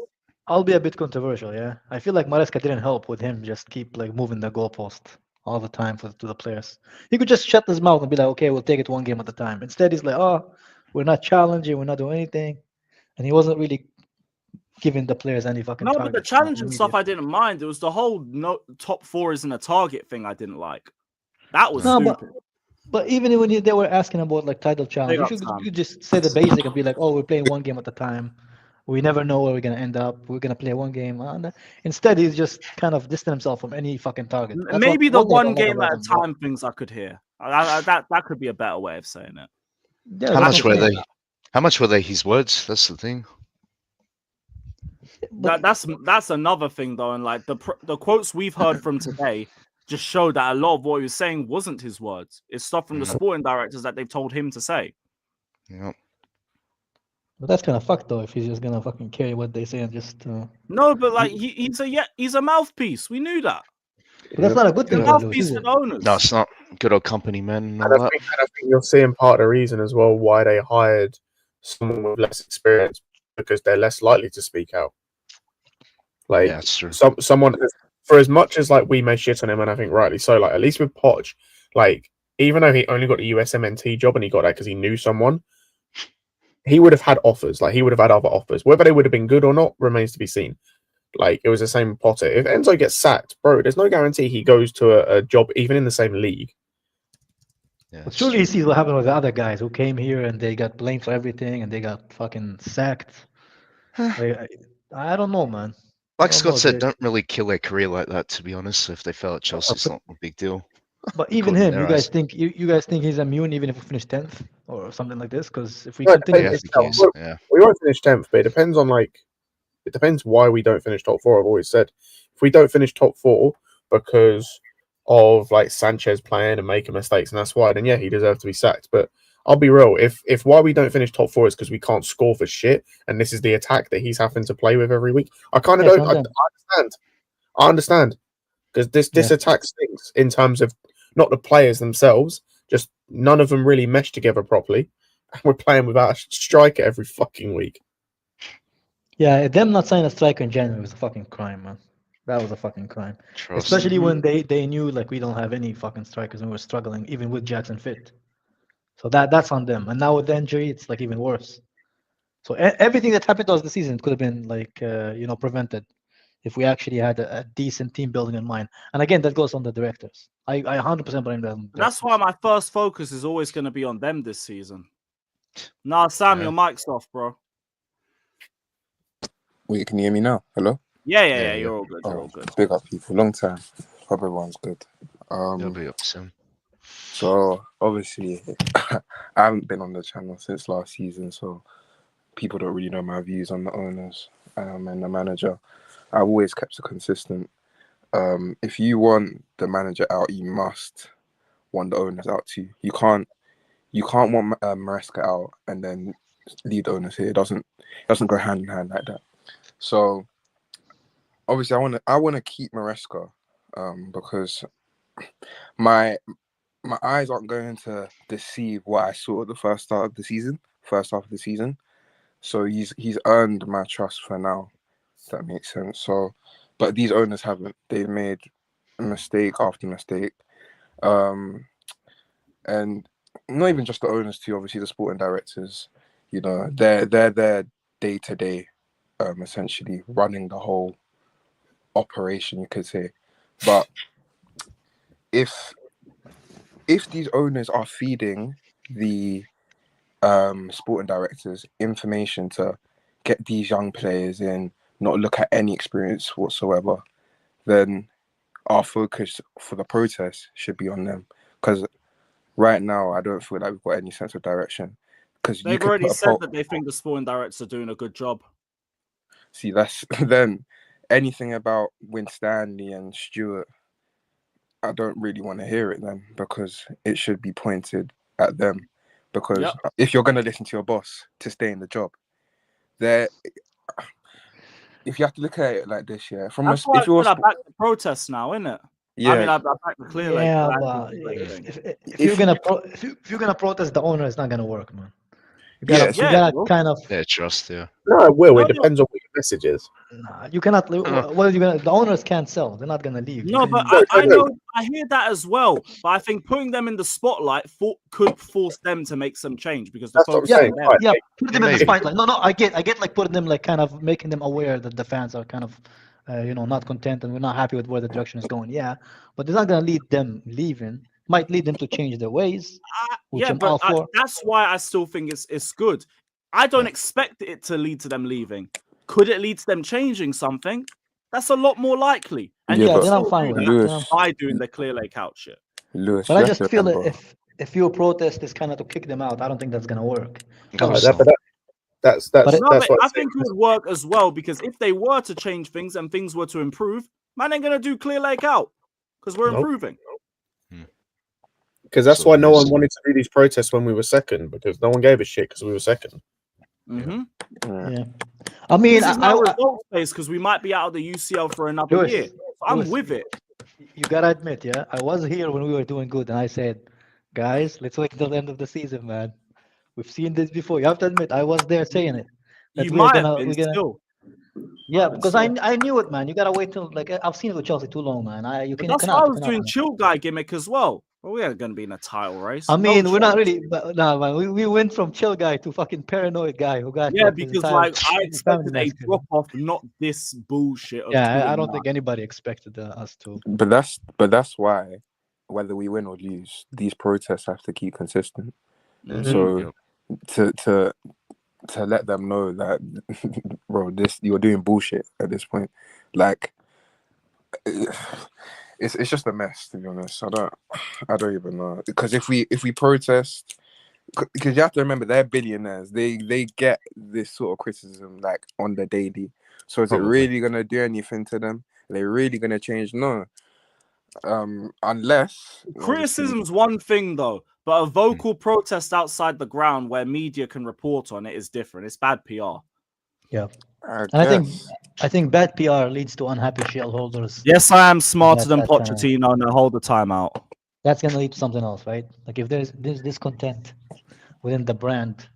I'll be a bit controversial, yeah. I feel like Maresca didn't help with him just keep like moving the goalpost all the time to the players. He could just shut his mouth and be like, okay, we'll take it one game at a time. Instead, he's like, oh, we're not challenging, we're not doing anything. And he wasn't really giving the players any fucking No, but the targets, challenging stuff immediate. I didn't mind. It was the whole top 4 isn't a target thing I didn't like. That was No, stupid. but even when they were asking about like title challenge, Big you up, should Sam. you just say the basic and be like, oh, we're playing one game at a time. We never know where we're gonna end up. We're gonna play one game. And instead, he's just kind of distant himself from any fucking target. That's Maybe what the I don't one like game about at a him, bro. time things I could hear. That could be a better way of saying it. Yeah, How that's much what I'm were saying. they? How much were they his words? That's the thing. But That's another thing though, and like the quotes we've heard from today just show that a lot of what he was saying wasn't his words. It's stuff from the sporting directors that they've told him to say. Yep. But that's kind of fucked though. If he's just gonna fucking carry what they say and just. No, but like he's a mouthpiece. We knew that. But that's not a good He's thing, a though, Lewis, mouthpiece is for it? the owners. No, it's not. Good old company man and all And I that. think you're seeing part of the reason as well why they hired someone with less experience, because they're less likely to speak out. Like, Yeah, that's true. someone, for as much as like we may shit on him, and I think rightly so, like at least with Poch, like even though he only got the USMNT job and he got that because he knew someone, he would have had offers. Like he would have had other offers. Whether they would have been good or not remains to be seen. Like it was the same with Potter. If Enzo gets sacked, bro, there's no guarantee he goes to a job even in the same league. Yeah, But that's surely true. he sees what happened with the other guys who came here and they got blamed for everything and they got fucking sacked. I don't know, man. Like don't Scott know, said, dude. don't really kill their career like that. To be honest, if they fail at Chelsea, it's not a big deal. But even According to him, their you guys eyes. think you guys think he's immune even if we finish 10th or something like this? Because if we No, it continue Yeah, I this, think he is. Yeah. We won't finish 10th, but it depends on like It depends why we don't finish top four. I've always said if we don't finish top four because of like Sanchez playing and making mistakes, and that's why, then yeah, he deserves to be sacked. But I'll be real, if why we don't finish top four is because we can't score for shit, and this is the attack that he's having to play with every week, I kind of Yes, don't. on I them. understand. I understand because this Yeah. attack stinks in terms of not the players themselves, just none of them really mesh together properly. And we're playing without a striker every fucking week. Yeah, them not signing a striker in January was a fucking crime, man. That was a fucking crime. Trust. Especially when they knew like we don't have any fucking strikers and we were struggling even with Jackson fit. So that's on them. And now with the injury, it's like even worse. So everything that happened to us this season could have been like prevented if we actually had a decent team building in mind. And again, that goes on the directors. I 100% blame them. That's why my first focus is always going to be on them this season. Nah, Sam, Yeah. your mic's off, bro. Wait, can you hear me now? Hello? Yeah, you're all good. You're all good. Big up, people. Long time. Hope everyone's good. It'll be up soon. So, obviously, I haven't been on the channel since last season, so people don't really know my views on the owners and the manager. I've always kept it consistent. If you want the manager out, you must want the owners out too. You can't want Maresca out and then leave the owners here. It doesn't go hand in hand like that. So obviously I want to keep Maresca because my eyes aren't going to deceive what I saw at the first half of the season. So he's earned my trust for now, if that makes sense. So, but these owners haven't. They've made mistake after mistake. And not even just the owners too, obviously the sporting directors, they're there day to day, essentially running the whole operation, you could say. But if these owners are feeding the sporting directors information to get these young players in, not look at any experience whatsoever, then our focus for the protest should be on them. Because right now, I don't feel like we've got any sense of direction. Because They've already said that they think the sporting directors are doing a good job. See, that's then anything about Winstanley and Stewart, I don't really want to hear it then, because it should be pointed at them. Because if you're going to listen to your boss to stay in the job, if you have to look at it like this, yeah, That's why I back the protests now, isn't it? Yeah, I mean, I back the clear. Yeah, but if you're gonna protest the owner, it's not gonna work, man. You gotta kind of. Yeah, trust. Yeah. No, it will. It depends on what your message is. Nah, you cannot. What are you gonna? The owners can't sell. They're not gonna leave. No, but I know. I hear that as well. But I think putting them in the spotlight could force them to make some change because the focus. Yeah, put them in the spotlight. No, I get like putting them like kind of making them aware that the fans are kind of, not content and we're not happy with where the direction is going. Yeah, but it's not gonna lead them leaving. Might lead them to change their ways. That's why I still think it's good. I don't expect it to lead to them leaving. Could it lead to them changing something? That's a lot more likely. And then I'm fine with it. By doing the clear lake out shit. Lewis, but I just feel that if your protest is kind of to kick them out, I don't think that's gonna work. That's what I think it would work as well, because if they were to change things and things were to improve, man ain't gonna do clear lake out because we're improving. Because that's why no one wanted to do these protests when we were second, because no one gave a shit because we were second. Yeah. I mean, this is now result based because we might be out of the UCL for another year. So I'm with it. You gotta admit, I was here when we were doing good, and I said, guys, let's wait till the end of the season, man. We've seen this before. You have to admit, I was there saying it. You might have been still. Yeah, because I knew it, man. You gotta wait till I've seen it with Chelsea too long, man. That's why I was doing chill guy gimmick as well. Well, we are going to be in a title race. I mean, we're not really, but no, man. We went from chill guy to fucking paranoid guy who got because I expected a drop off, not this bullshit. I don't think anybody expected us to. But that's why, whether we win or lose, these protests have to keep consistent. So to let them know that, bro, you're doing bullshit at this point. Like, it's just a mess, to be honest. I don't even know, because if we protest, because you have to remember they're billionaires. They get this sort of criticism like on the daily. So is Probably. it really gonna do anything to them? Are they really gonna change? No. Unless Criticism's one thing though, but a vocal protest outside the ground where media can report on it is different. It's bad PR. Yeah. I And guess. I think bad PR leads to unhappy shareholders. Yes, I am smarter than That kinda- Pochettino. No, hold the time out. That's gonna lead to something else, right? Like if there's discontent within the brand,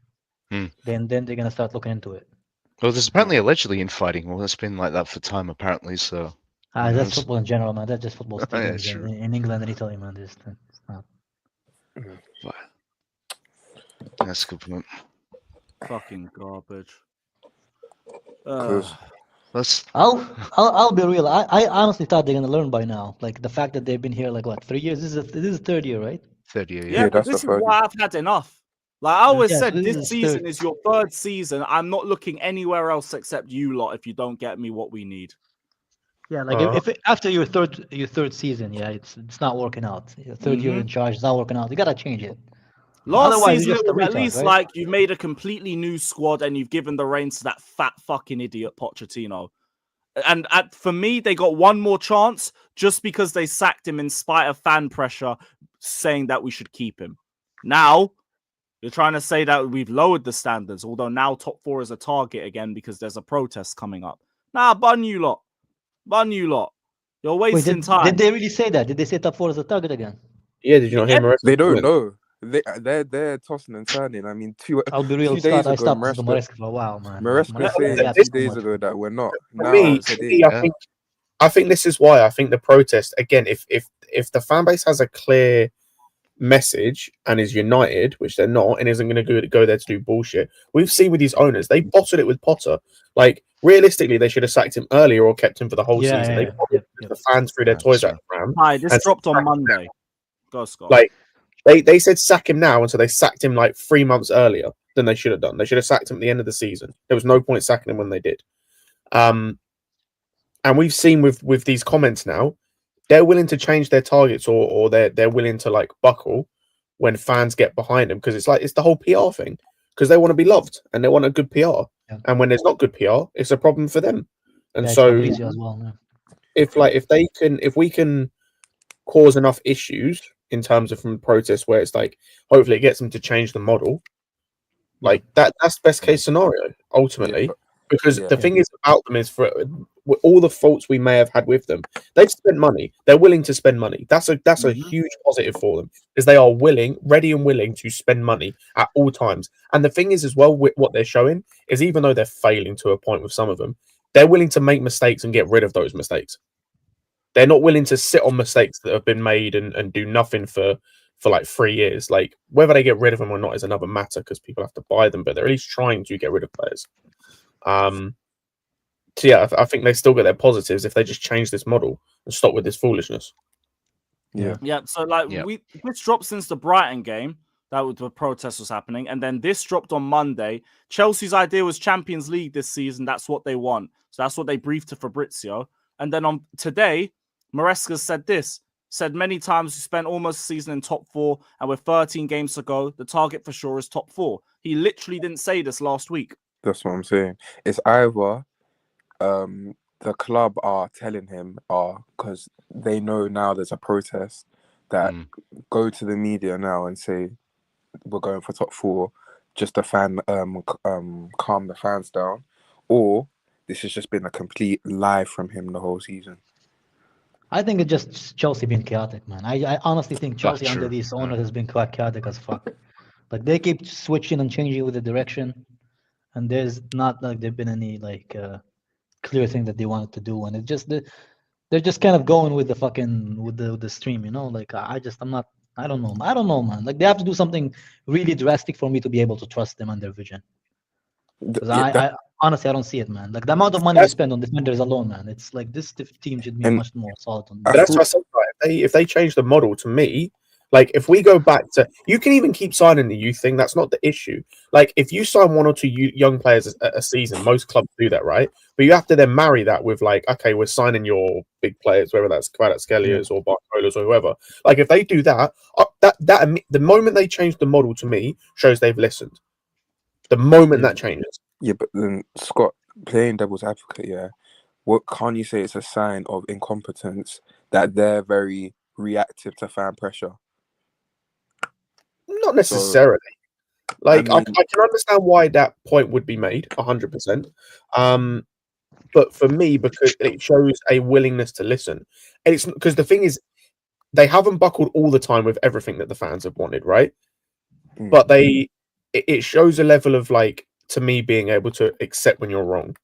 Hmm. then they're gonna start looking into it. Well, there's apparently allegedly infighting. Well, it's been like that for time, apparently. So That's knows? football in general, man. That's just football Yeah, stadiums sure. in England and Italy, man. It's not. That's a good point. Fucking garbage. 'Cause- Let's. I'll be real. I honestly thought they're gonna learn by now. Like the fact that they've been here like what 3 years. This is the third year, right? Third year, Yeah, Yeah, but that's this the is third why I've had enough. Like I always Yeah, said, so this this is season third. is your third season. I'm not looking anywhere else except you lot if you don't get me what we need. Yeah, like if after your third season, yeah, it's not working out. Your third year in charge, it's not working out. You gotta change it. Last Otherwise, season you're it just a was at retard, least right? like you've made a completely new squad and you've given the reins to that fat fucking idiot Pochettino. And for me, they got one more chance just because they sacked him in spite of fan pressure saying that we should keep him. Now, you're trying to say that we've lowered the standards, although now top 4 is a target again because there's a protest coming up. Nah, bun you lot. Bun you lot. You're Wait, wasting time. did they really say that? Did they say top 4 as a target again? Yeah, did you not hear Maresca? They don't know. They're tossing and turning. I mean, I'll be real, few Scott. days I ago, stopped listening to Maresca for a while, man. Like, Maresca saying yeah, 2 too days much. ago that we're not. For Now me, today. I think this is why I think the protest again. If the fan base has a clear message and is united, which they're not, and isn't going to go there to do bullshit. We've seen with these owners, they bottled it with Potter. Like realistically, they should have sacked him earlier or kept him for the whole season. They the fans threw their toys at the pram. Hi, this dropped on Monday. Go, Scott. Like they said sack him now, and so they sacked him like 3 months earlier than they should have done. They should have sacked him at the end of the season. There was no point sacking him when they did. And we've seen with these comments now, they're willing to change their targets or they're willing to like buckle when fans get behind them because it's the whole PR thing because they want to be loved and they want a good PR. Yeah. And when there's not good PR, it's a problem for them. And Yeah, so Fabrizio as well, if we can cause enough issues in terms of from protests where it's like hopefully it gets them to change the model, like that's best case scenario ultimately. Because the thing is about them is for all the faults we may have had with them, they've spent money. They're willing to spend money. That's a huge positive for them, is they are ready and willing to spend money at all times. And the thing is as well, with what they're showing is even though they're failing to a point with some of them, they're willing to make mistakes and get rid of those mistakes. They're not willing to sit on mistakes that have been made and do nothing for like 3 years. Like whether they get rid of them or not is another matter because people have to buy them, but they're at least trying to get rid of players. So yeah, I think they still get their positives if they just change this model and stop with this foolishness. Yeah. So like this dropped since the Brighton game that the protest was happening, and then this dropped on Monday. Chelsea's idea was Champions League this season. That's what they want. So that's what they briefed to Fabrizio. And then on today, Maresca said many times we spent almost a season in top 4, and with 13 games to go, the target for sure is top 4. He literally didn't say this last week. That's what I'm saying. It's either the club are telling him because they know now there's a protest that go to the media now and say we're going for top 4 just to calm the fans down, or this has just been a complete lie from him the whole season. I think it's just Chelsea being chaotic, man. I honestly think Chelsea under these owners has been quite chaotic as fuck. Like they keep switching and changing with the direction, and there's not like there've been any like clear thing that they wanted to do, and it's just they're just kind of going with the fucking with the stream, you know. Like I don't know, man. Like they have to do something really drastic for me to be able to trust them and their vision. Because I honestly I don't see it, man. Like the amount of money we spend on defenders alone, man. It's like this team should be much more solid. But that's what I said. Right? If they change the model, to me, Like, if we go back to, you can even keep signing the youth thing. That's not the issue. Like, if you sign 1 or 2 young players a season, most clubs do that, right? But you have to then marry that with, like, okay, we're signing your big players, whether that's Kvaratskhelia or Barcolas or whoever. Like, if they do that, the moment they change the model to me shows they've listened. The moment that changes. Yeah, but then Scott, playing devil's advocate, what can't you say it's a sign of incompetence that they're very reactive to fan pressure? Not necessarily. Like, I mean- can understand why that point would be made, 100%. But for me, because it shows a willingness to listen, and it's because the thing is, they haven't buckled all the time with everything that the fans have wanted, right? But it shows a level of, like, to me, being able to accept when you're wrong.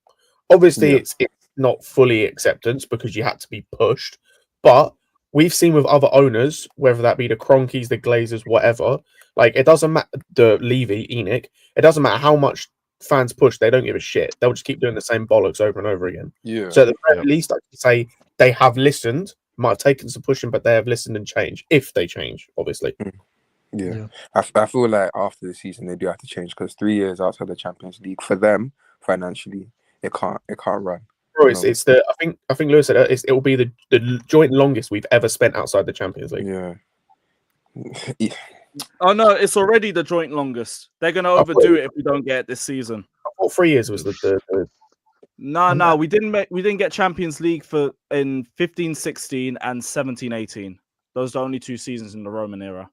Obviously, it's not fully acceptance because you had to be pushed, but we've seen with other owners, whether that be the Cronkies, the Glazers, whatever, like, it doesn't matter, the Levy, Enoch, it doesn't matter how much fans push, they don't give a shit. They'll just keep doing the same bollocks over and over again. Yeah. So at the very least, I can say they have listened, might have taken some pushing, but they have listened and changed, if they change, obviously. Yeah. I feel like after the season they do have to change because 3 years outside the Champions League for them financially it can't run. Bro, it's the I think Lewis said it will be the joint longest we've ever spent outside the Champions League. Yeah. Oh no, it's already the joint longest. They're gonna overdo it if we don't get it this season. I thought 3 years was the No, we didn't get Champions League in 15-16 and 17-18. Those are the only 2 seasons in the Roman era.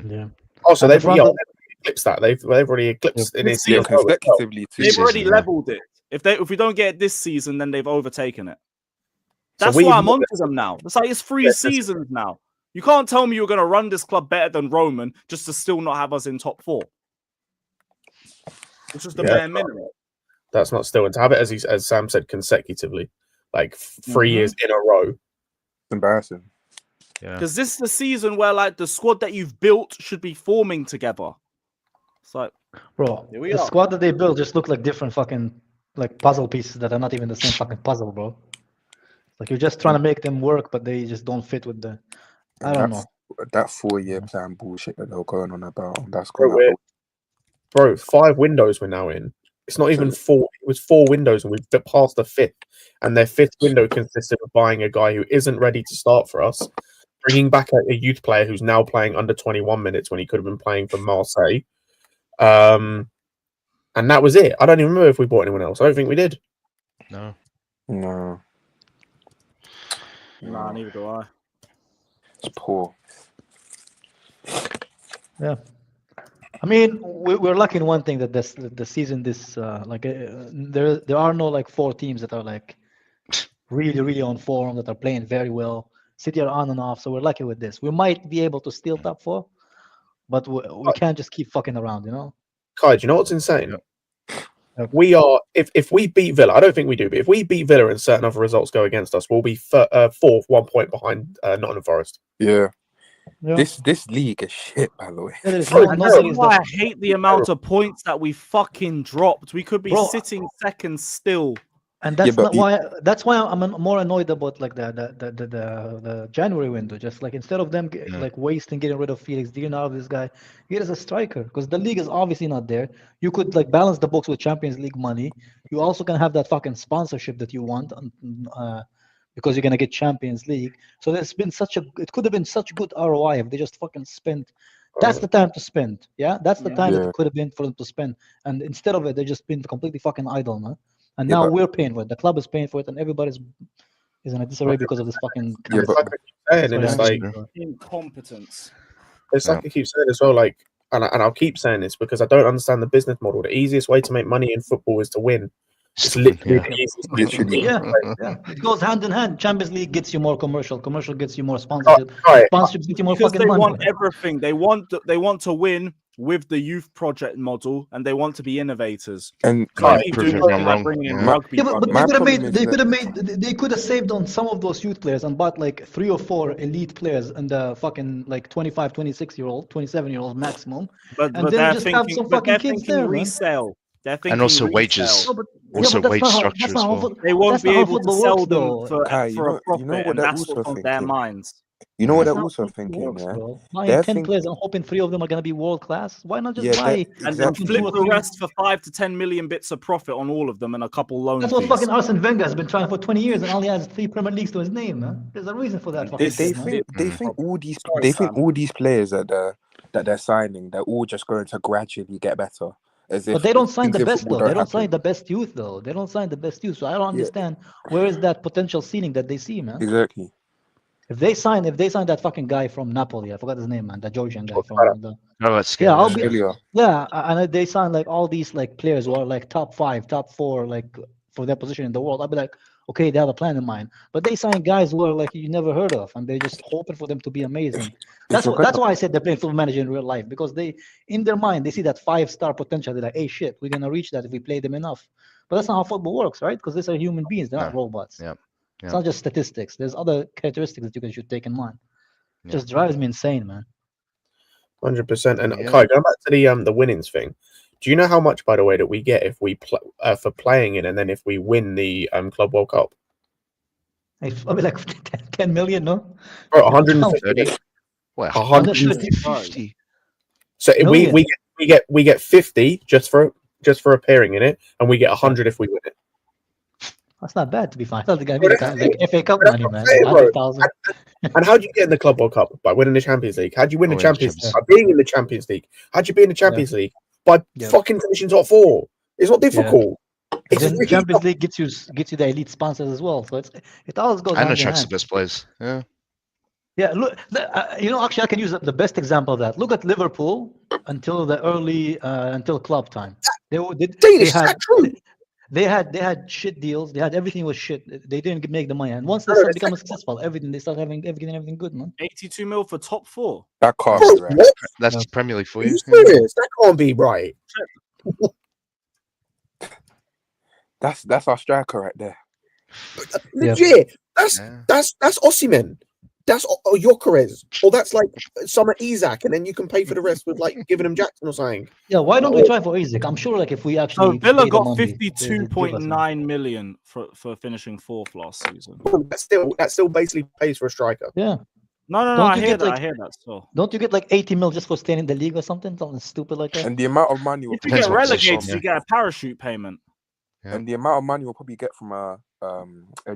Yeah. Oh, so they've eclipsed that. They've already eclipsed in its consecutively. They've already leveled it. If we don't get it this season, then they've overtaken it. That's So why I'm onto them now. It's like it's 3 seasons now. You can't tell me you're going to run this club better than Roman just to still not have us in top 4. It's just the bare minimum. That's not still. And to have it, as Sam said, consecutively, like 3 years in a row. It's embarrassing. Yeah. Because this is the season where, like, the squad that you've built should be forming together. It's like, bro, here we the are. squad that they built just look like different fucking like puzzle pieces that are not even the same fucking puzzle, bro. Like, you're just trying to make them work, but they just don't fit with the. I don't know. That 4-year plan bullshit that they were going on about. That's Bro, 5 windows we're now in. It's not even 4. It was 4 windows, and we've passed the 5th. And their 5th window consisted of buying a guy who isn't ready to start for us, bringing back a youth player who's now playing under 21 minutes when he could have been playing for Marseille. And that was it. I don't even remember if we bought anyone else. I don't think we did. No. No. Nah, neither do I. It's poor. Yeah. I mean, we're lucky in one thing that the season there are no like 4 teams that are like really on form, that are playing very well. City are on and off, so we're lucky with this. We might be able to steal top 4, but we can't just keep fucking around, you know. Kai, do you know what's insane? We are if we beat Villa, I don't think we do, but if we beat Villa and certain other results go against us, we'll be 4th, 1 point behind Nottingham Forest. Yeah. Yeah. This league is shit, by the way. That's why I hate the amount of points that we fucking dropped. We could be sitting second still. And that's that's why I'm more annoyed about like the January window. Just like instead of them like wasting getting rid of Felix, getting out of this guy, get as a striker, because the league is obviously not there. You could like balance the books with Champions League money. You also can have that fucking sponsorship that you want, because you're gonna get Champions League. So it could have been such good ROI if they just fucking spent. That's the time to spend. Yeah, that's the time that it could have been for them to spend. And instead of it, they just been completely fucking idle, man. And now we're paying for it. The club is paying for it, and everybody's in a disarray because of this fucking. It's like I keep saying, and it's like incompetence. It's like I keep saying as well, like, and I'll keep saying this because I don't understand the business model. The easiest way to make money in football is to win. It's literally the easiest way to win. Yeah. It goes hand in hand. Champions League gets you more commercial. Commercial gets you more sponsorship. Sponsorship gets you more fucking money. They want everything. They want to win with the youth project model, and they want to be innovators. And they could have saved on some of those youth players and bought like 3 or 4 elite players and the fucking like 25, 26-year-old, 27-year-old maximum. But then just have some fucking kids there, resale. And also wages. Wage structure as well. They won't be able to sell them for a profit, and that's what's on their minds. You know what That's they're not also how it thinking, works, yeah? bro. Buying They're 10 think, players and hoping 3 of them are gonna be world class. Why not just yeah, buy And exactly. flip 2 or the 3? rest for 5 to 10 million bits of profit on all of them and a couple loan That's what fees. fucking Arsene Wenger has been trying for 20 years and only has 3 Premier Leagues to his name, man. There's a reason for that fucking This They shit, man. think they Mm. think all these Sorry, they think Sam. all these players that they're signing, they're all just going to gradually get better. As if But they don't sign things the in best football though. They don't don't sign happen. the best youth though. They don't sign the best youth. So I don't Yeah, understand where is that potential ceiling that they see, man. exactly. If they sign that fucking guy from Napoli, I forgot his name, man, the Georgian guy Well, from the No, that's yeah, good. I'll be Australia. yeah, and they sign like all these like players who are like top 5, top 4, like for their position in the world. I'll be like, okay, they have a plan in mind. But they sign guys who are like you never heard of, and they're just hoping for them to be amazing. If you're gonna, That's why I said they're playing football manager in real life, because they in their mind they see that 5-star potential. They're like, hey shit, we're gonna reach that if we play them enough. But that's not how football works, right? Because these are human beings, they're not No. robots. Yeah. It's Yeah. not just statistics. There's other characteristics that you should take in mind. Yeah. Just drives me insane, man. 100%. And Yeah. Kai, going back to the winnings thing, do you know how much, by the way, that we get if we play for playing in, and then if we win the Club World Cup? It's probably like 10 million, no? Bro, 150. 30? Well, 150. 150. So if Million. we get 50 just for appearing in it, and we get 100 if we win it. That's not bad, to be fine. I thought they're gonna be like FA Cup That's money, what man. I'm saying, bro. 100,000. And how do you get in the Club World Cup? By winning the Champions League. How do you win the Oh, Champions yeah. League? By being in the Champions League. How do you be in the Champions League? By Yeah. fucking finishing top 4. It's not difficult. It's Then really Champions not. League gets you the elite sponsors as well. So it always goes And hand in attracts the hand. best players. Yeah. Yeah, look, actually, I can use the best example of that. Look at Liverpool until the early until club time. Danish, is that true? They had shit deals. They had everything was shit. They didn't make the money, and once they No, start that's becoming successful, they start having everything good, man. 82 mil for top 4. That can't Bro, be right. what? That's Yeah. Premier League for Are you. you Yeah. serious? That can't be right. That's our striker right there. Legit. Yeah. That's Osimhen. That's Gyökeres. Or that's like Summer Isak, and then you can pay for the rest with like giving him Jackson or something. Yeah, why don't Oh. we try for Isaac? I'm sure, like if we So actually Villa pay the got money, they'd give us him. 52.9 million for finishing 4th last season. That still basically pays for a striker. Yeah. No, Don't I you hear get, that. like- I hear that still. Don't you get like 80 mil just for staying in the league or something? Something stupid like that? And the amount of money we'll If you Depends get what position, relegated, yeah. you get a parachute payment. Yeah. and the amount of money we'll probably get from a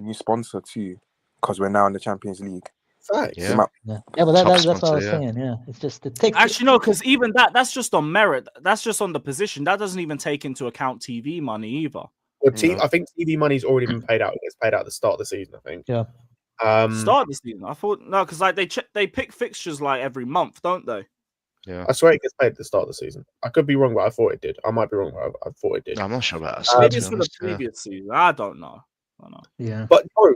new sponsor too, because we're now in the Champions League. Facts. Yeah. The amount- Yeah, but Top that's what I sponsor, was yeah. saying. Yeah, it's just it takes. Actually, no, because even that's just on merit. That's just on the position. That doesn't even take into account TV money either. Well, Yeah. I think TV money's already been paid out. It gets paid out at the start of the season, I think. Yeah. Start of the season. I thought no, because like they pick fixtures like every month, don't they? Yeah. I swear it gets paid at the start of the season. I could be wrong, but I thought it did. I might be wrong, but I thought it did. No, I'm not sure about that. Maybe to it's be for the honest. Yeah. previous season. I don't know. Yeah. But bro,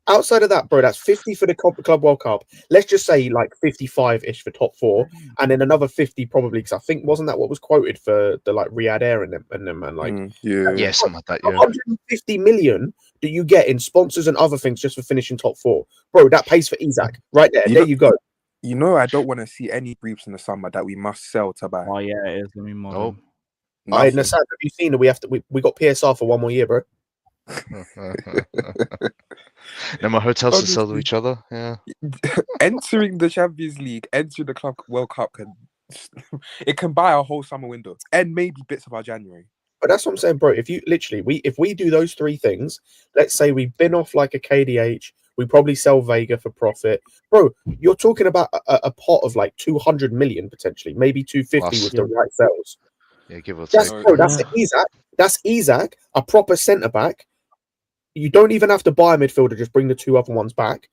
outside of that, bro, that's 50 for the Club World Cup. Let's just say like 55-ish for top 4, and then another 50 probably, because I think wasn't that what was quoted for the like Riyadh Air and them man, like yeah. Yeah, something like that. Yeah. 150 million that you get in sponsors and other things just for finishing top 4, bro. That pays for Isak right there. You There know- you go. You know, I don't want to see any briefs in the summer that we must sell to buy. Oh yeah, it is. Let me model. Oh. I Nothing. Nassad, have you seen that we got PSR for 1 more year, bro? No more hotels to sell to Honestly. each other. Yeah. Entering the Champions League, entering the Club World Cup can buy our whole summer window and maybe bits of our January. But that's what I'm saying, bro. If we do those 3 things, let's say we bin off like a KDH, we probably sell Vega for profit, bro. You're talking about a pot of like 200 million potentially, maybe 250 Plus. with the right sales. Yeah, give or That's take. bro. That's Isak. That's Isak, a proper centre back. You don't even have to buy a midfielder; just bring the 2 other ones back.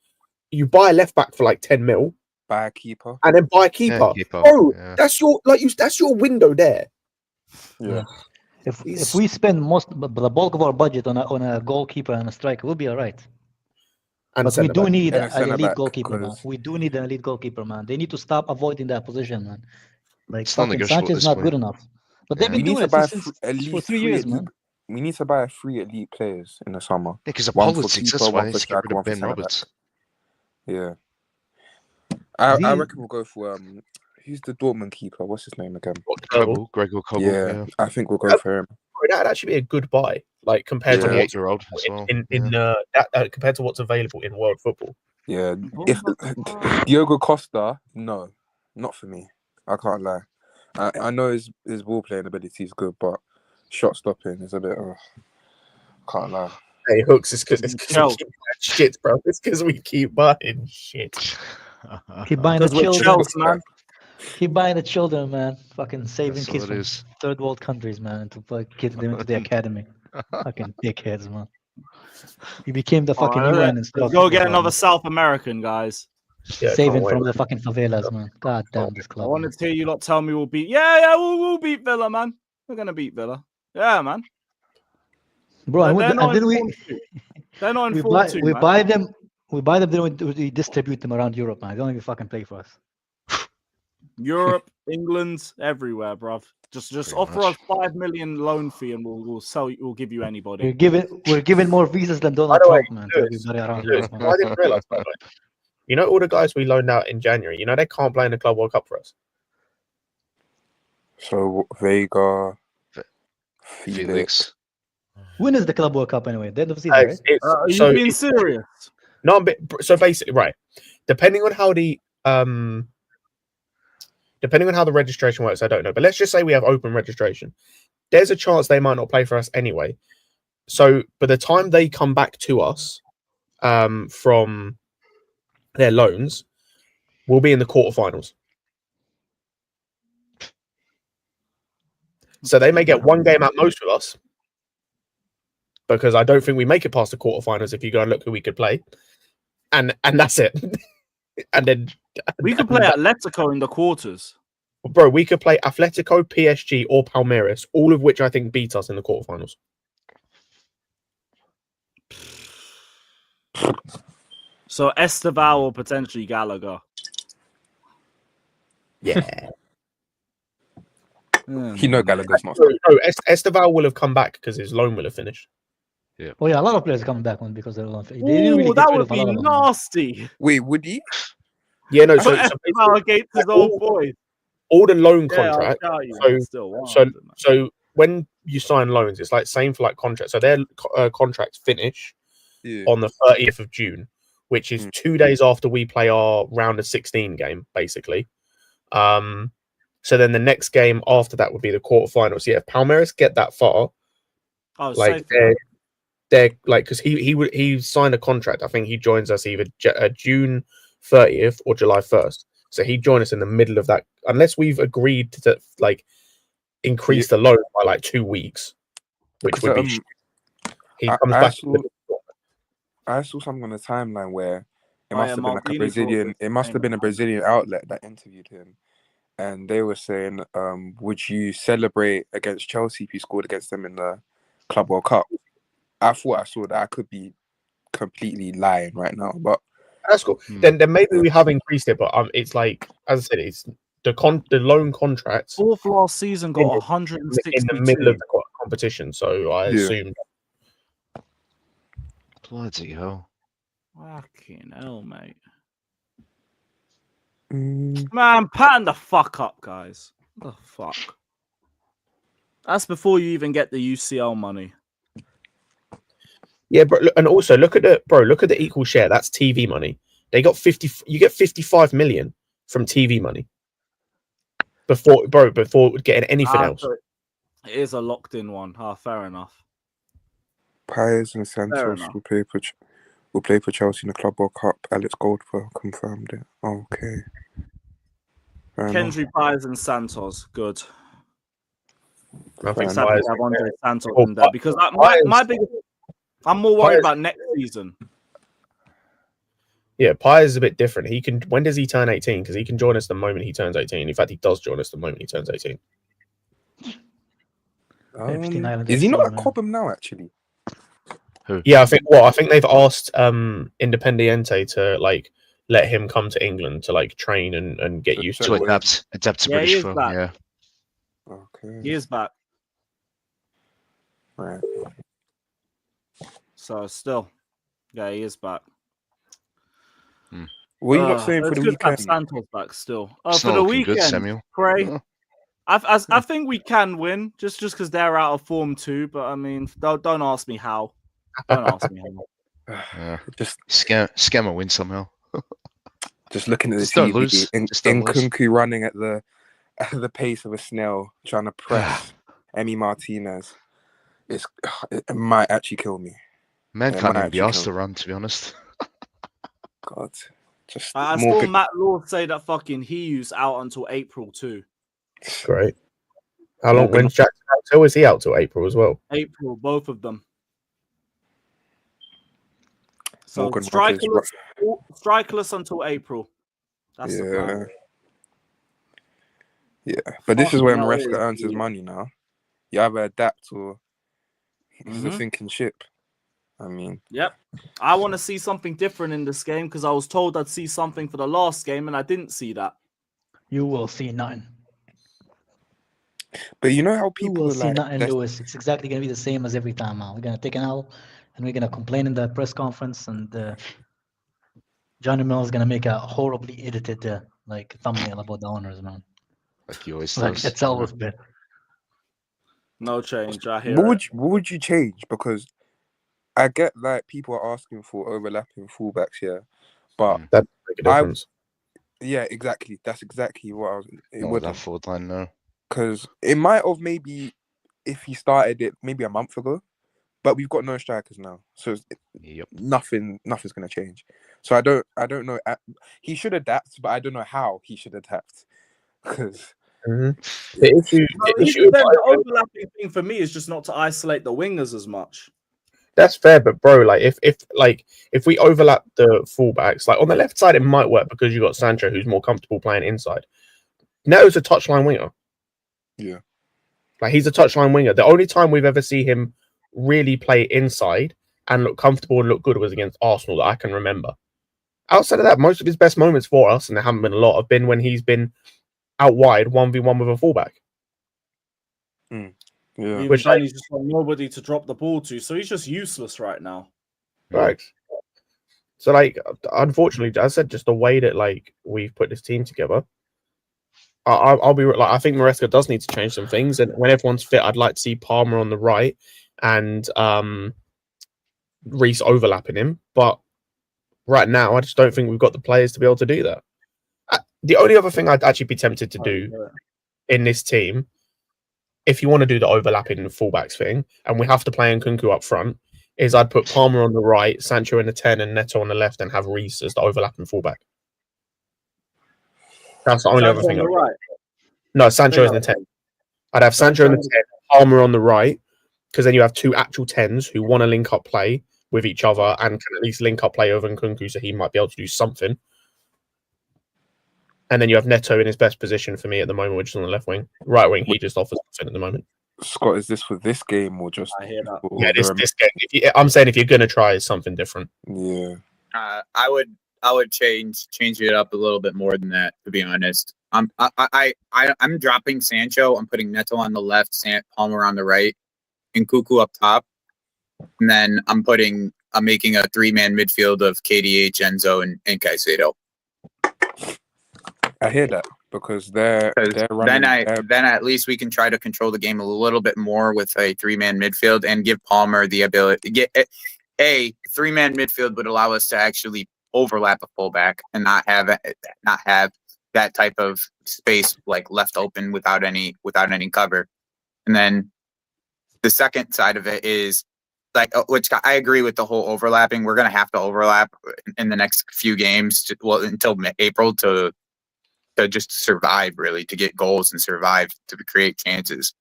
You buy a left back for like 10 mil, Buy a keeper. and then buy a keeper. Yeah, keeper. Bro, Yeah. that's your window there. Yeah. If we spend the bulk of our budget on a goalkeeper and a striker, we'll be all right. And But we do need And a an centre elite back, goalkeeper, man. 'cause- We do need an elite goalkeeper, man. They need to stop avoiding that position, man. Like It's fucking non-negotiable at Sanchez is this not point. good enough. But Yeah. they've We been need doing to it buy since at for least 3 years, elite. man. We need to buy 3 elite players in the summer. Yeah, because the One for politics. keeper, That's why one they for need to get rid striker, one of for Ben centre back. Roberts. Yeah. I The- reckon we'll go for who's the Dortmund keeper? What's his name again? Gregor Kobel. Yeah, Yeah. I think we'll go for him. Bro, that'd actually be a good buy, like compared to Yeah. what's 28-year-old as well. in Yeah. compared to what's available in world football. Yeah, if Diogo Costa, no, not for me. I can't lie. I know his ball playing ability is good, but shot stopping is a bit. Can't lie. Hey, Hooks, it's because we Chel- keep buying shit, bro. It's because we keep buying shit. Keep buying the Because we're children. Chelsea, man. Keep buying the children, man. Fucking saving That's kids all it from is. third world countries, man, to get them into the academy. Fucking dickheads, man. We became the fucking Alright, UN instead let's of go get FIFA, another man. South American, guys. Yeah, Saving can't wait. from the fucking favelas, man. God damn this I club. wanted Man. to hear you lot tell me we'll beat. Yeah, we'll beat Villa, man. We're gonna beat Villa. Yeah, man. Bro, and, They're not then in form too. They're not in we form buy too, we man. buy them. We buy them. Then we distribute them around Europe, man. They don't even fucking play for us. Europe, England, everywhere, bruv. Just Pretty offer much. us 5 million loan fee, and we'll sell. We'll give you anybody. We're giving more visas than By Donald the way, Trump, man, to Lewis, everybody around Lewis, Europe. Man. I didn't realize, by the way. You know, all the guys we loaned out in January, you know, they can't play in the Club World Cup for us. So Vega, Felix. Felix. When is the Club World Cup anyway? The end of the season, right? Are you So being serious? no, I'm so basically, right. Depending on how the registration works, I don't know. But let's just say we have open registration. There's a chance they might not play for us anyway. So by the time they come back to us from their loans, we'll be in the quarterfinals. So they may get one game at most with us, because I don't think we make it past the quarterfinals if you go and look who we could play, and that's it. And then We could play Atletico in the quarters. bro, we could play Atletico, PSG, or Palmeiras, all of which I think beat us in the quarterfinals. So Esteval or potentially Gallagher. Yeah. You know Gallagher's not. No, Esteval will have come back because his loan will have finished. Oh yeah, a lot of players are coming back on because they're on. They didn't Ooh, really that get rid would of a be lot of them. Man. nasty. Wait, would he? Yeah, no. So Esteval against his old boys. all the loan Yeah, I'll contracts. shout you, so- man, still 100, man. So when you sign loans, it's like same for like contracts. So their contracts finish Yeah. on the 30th of June, which is 2 days after we play our round of 16 game, basically. So then the next game after that would be the quarterfinals. Yeah, if Palmeiras get that far, Oh, like safe. they're like, because he signed a contract. I think he joins us either June 30th or July 1st. So he'd join us in the middle of that, unless we've agreed to like increase the loan by like 2 weeks, which would be. He comes back. I saw something on the timeline where it Oh, must yeah, have been like a Maldini Brazilian. brought It must have been a Brazilian outlet that interviewed him, and they were saying, "Would you celebrate against Chelsea if you scored against them in the Club World Cup?" I thought I saw that. I could be completely lying right now, but That's cool. Then maybe we have increased it, but it's like, as I said, it's the loan contracts Fourth last season got in 162. the middle of the competition. So I assume. Bloody hell. Fucking hell, mate. mm, Man, pattern the fuck up, guys. What the fuck? That's before you even get the UCL money. Yeah, but and also look at the equal share. That's TV money. They got 50. You get 55 million from TV money before getting anything else. So it is a locked-in one. Fair enough. Pires and Santos enough. will play for Chelsea in the Club World Cup. Alex Goldberg confirmed it. Okay. Fair enough. Kendry Pires and Santos, good. I I'm think happy Pires- to have Andre Santos Oh, in there because my biggest. I'm more worried about next season. Yeah, Pires is a bit different. He can. When does he turn 18? Because he can join us the moment he turns 18. In fact, he does join us the moment he turns 18. Epstein Island Is he FC, not at man. Cobham now? Actually, Yeah, I think they've asked Independiente to like let him come to England to like train and get used To to it. adapt to Yeah, he British is football. back. Yeah. okay. He is back. Right. So still, yeah, he is back. What are you not saying for it's the good to have weekend? Santos back still. It's For not the looking weekend, good, Samuel. Cray. Oh. I think we can win just because they're out of form too. But I mean, don't ask me how. Don't ask me how. Yeah. Just Scammer win somehow. Just looking at the Just don't TV, lose. Just don't lose. Nkunku running at the pace of a snail, trying to press Emi Martinez. It might actually kill me. Man It can't might even be actually asked kill to me. run, to be honest. God, just I more saw good. Matt Lord say that fucking Hughes out until April too. Great. How long? Morgan- When's Jackson out till? Is he out till April as well? April, both of them. So Morgan Rogers, strikerless until April. That's the plan. Yeah. But this is where Fucking hell, Maresca earns his money now. You either adapt or he's a sinking ship. I mean, Yep. I want to see something different in this game because I was told I'd see something for the last game and I didn't see that. You will see nothing. but you know how You people will are see like, nothing, Lewis. It's exactly gonna be the same as every time now. We're gonna take an L, and we're gonna complain in the press conference, and Johnny Mills is gonna make a horribly edited thumbnail about the owners, man. Like he always Like does. it's always been. No change. I hear what it. would you change? Because I get like people are asking for overlapping fullbacks here, but That make a difference. yeah, exactly. That's exactly what I was. It Not with that wouldn't, forward line, no. because it might have maybe if he started it maybe a month ago, but we've got no strikers now, so Yep. nothing's gonna change. So I don't know. He should adapt, but I don't know how he should adapt because The issue, The overlapping thing for me is just not to isolate the wingers as much. that's fair, but bro, like if we overlap the fullbacks, like on the left side, it might work because you got Sancho who's more comfortable playing inside. Neto's a touchline winger. Yeah. Like he's a touchline winger. The only time we've ever seen him really play inside and look comfortable and look good was against Arsenal that I can remember. Outside of that, most of his best moments for us, and there haven't been a lot, have been when he's been out wide 1v1 with a fullback. Yeah. Which then he's just got nobody to drop the ball to, so he's just useless right now. Right. So, like, unfortunately, as I said, just the way that like we've put this team together, I'll be like, I think Maresca does need to change some things, and when everyone's fit, I'd like to see Palmer on the right and Reece overlapping him. But right now, I just don't think we've got the players to be able to do that. The only other thing I'd actually be tempted to do in this team, if you want to do the overlapping fullbacks thing, and we have to play Nkunku up front, is I'd put Palmer on the right, Sancho in the 10, and Neto on the left, and have Reece as the overlapping fullback. That's the only other thing. Right. No, Sancho is in the 10. I'd have Sancho in the 10, Palmer on the right, because then you have two actual 10s who want to link up play with each other and can at least link up play over Nkunku, so he might be able to do something. And then you have Neto in his best position for me at the moment, which is on the left wing. Right wing, he just offers nothing at the moment. Scott, is this for this game or just? I hear that. Yeah, this game. I'm saying if you're gonna try something different. Yeah. I would change it up a little bit more than that, to be honest. I'm dropping Sancho. I'm putting Neto on the left, Palmer on the right, and Nkunku up top. And then I'm making a 3-man midfield of KDH, Enzo, and Caicedo. I hear that because they're running. Then at least we can try to control the game a little bit more with a 3-man midfield and give Palmer the ability to get a 3-man midfield would allow us to actually overlap a fullback and not have that type of space like left open without any cover. And then the second side of it is like, which I agree with the whole overlapping. We're going to have to overlap in the next few games until April to just survive, really, to get goals and survive, to create chances.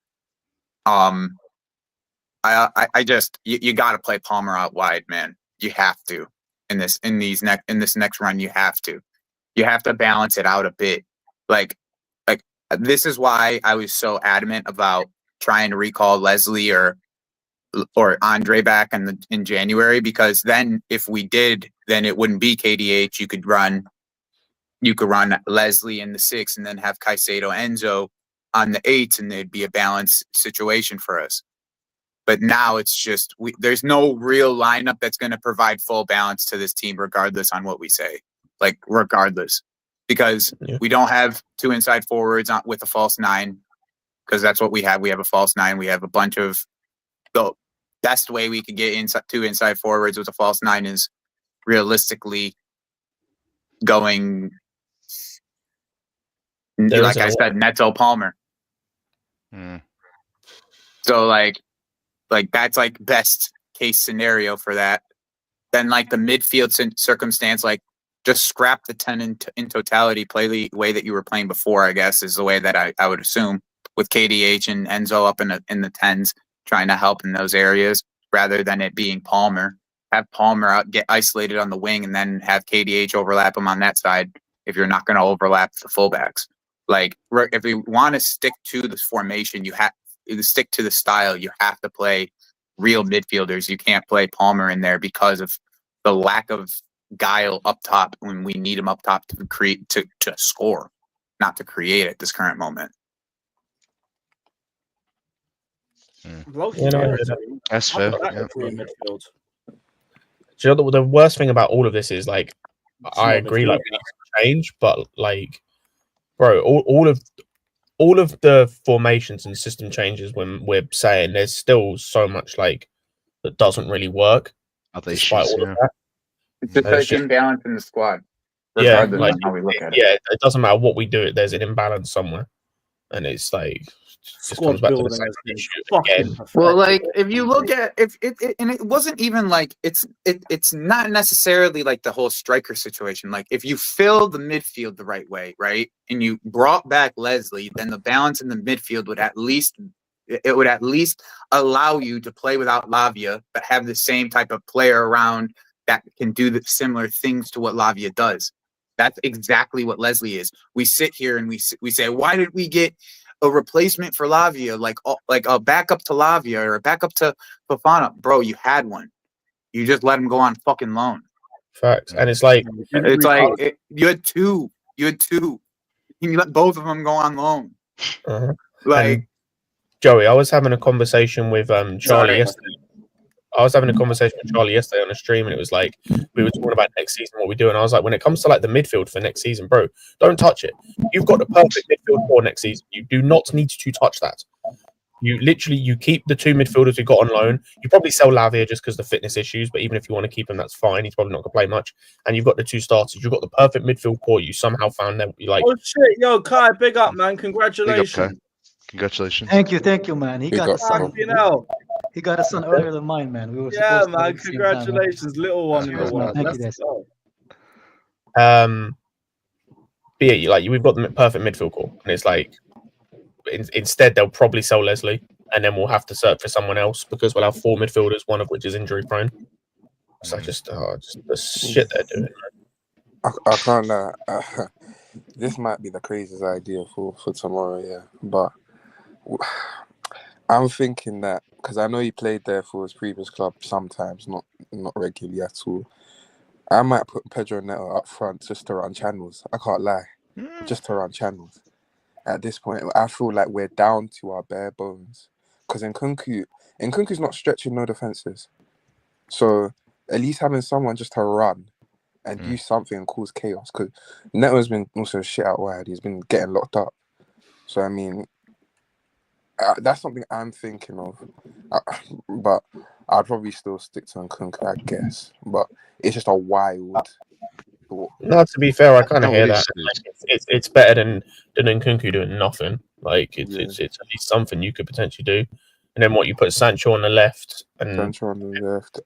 I just you got to play Palmer out wide, man. You have to in this next run. You have to balance it out a bit. Like this is why I was so adamant about trying to recall Leslie or Andre back in January, because then if we did, then it wouldn't be KDH. You could run Leslie in the 6 and then have Caicedo, Enzo on the 8, and it'd be a balanced situation for us. But now it's just there's no real lineup that's going to provide full balance to this team, regardless on what we say. Like regardless, because we don't have 2 inside forwards with a false 9, because that's what we have. We have a false 9. We have a bunch of the best way we could get 2 inside forwards with a false 9 is realistically going, There like isn't I a said, Neto Palmer. Mm. So like that's like best case scenario for that. Then like the midfield circumstance, like just scrap the 10 in totality, play the way that you were playing before, I guess, is the way that I would assume, with KDH and Enzo up in the 10s trying to help in those areas rather than it being Palmer. Have Palmer out, get isolated on the wing, and then have KDH overlap him on that side if you're not going to overlap the fullbacks. Like, if you want to stick to this formation, you have to stick to the style. You have to play real midfielders. You can't play Palmer in there because of the lack of guile up top when we need him up top to create to score, not to create at this current moment. Loki, You know, yeah, That's I fair. put that Yeah. in midfield. Do you know the worst thing about all of this is, like, I not agree, midfield. like, we need to change, but, like, bro, all of the formations and system changes, when we're saying there's still so much, like, that doesn't really work Other despite issues. all Yeah. of that. It's just And like it's just- imbalance in the squad, Yeah, regardless like, on how we look at it. yeah, it doesn't matter what we do, there's an imbalance somewhere, and it's like just comes Squad back to the building same has been issue fucking again. Well, pathetic. like if you look at if it and it wasn't even like it's not necessarily like the whole striker situation. Like if you fill the midfield the right way, right, and you brought back Leslie, then the balance in the midfield would at least allow you to play without Lavia, but have the same type of player around that can do the similar things to what Lavia does. That's exactly what Leslie is. We sit here and we say, why did we get a replacement for Lavia, like a backup to Lavia or a backup to Fofana? Bro, you had one. You just let him go on fucking loan. Facts, and it's like It's like you had two. You let both of them go on loan. Like, and Joey, I was having a conversation with Charlie yesterday. I was having a conversation with Charlie yesterday on a stream, and it was like we were talking about next season, what we do, and I was like, when it comes to like the midfield for next season, bro, don't touch it. You've got the perfect midfield for next season. You do not need to touch that. You keep the two midfielders we got on loan. You probably sell Lavia just because of the fitness issues, but even if you want to keep him, that's fine. He's probably not going to play much. And you've got the two starters. You've got the perfect midfield core. You somehow found that you like. Oh shit, yo, Kai, big up, man! Big up, Congratulations. Kai. Congratulations. Thank you, man. He Big got up, a son. bro. Hell. He got a son earlier than mine, man. We were Yeah, supposed to man! at the same time, man. Congratulations, little one. Cheers, man. Thank you, guys. But yeah, like we've got the perfect midfield core, and it's like instead they'll probably sell Leslie, and then we'll have to search for someone else because we'll have four midfielders, one of which is injury prone. So just the shit they're doing. I can't lie. This might be the craziest idea for tomorrow, yeah. But I'm thinking that because I know he played there for his previous club sometimes, not regularly at all. I might put Pedro Neto up front just to run channels. I can't lie, just to run channels. At this point, I feel like we're down to our bare bones. Because Nkunku's not stretching no defenses. So at least having someone just to run and do something and cause chaos. Because Neto's been also shit out wide. He's been getting locked up. So, I mean, that's something I'm thinking of. But I'd probably still stick to Nkunku, I guess. But it's just a wild thought. No, to be fair, I kind of Not hear really that. serious. It's better than Nkunku doing nothing. Like it's Yeah. it's at least something you could potentially do. And then what, you put Sancho on the left, and Sancho on the left,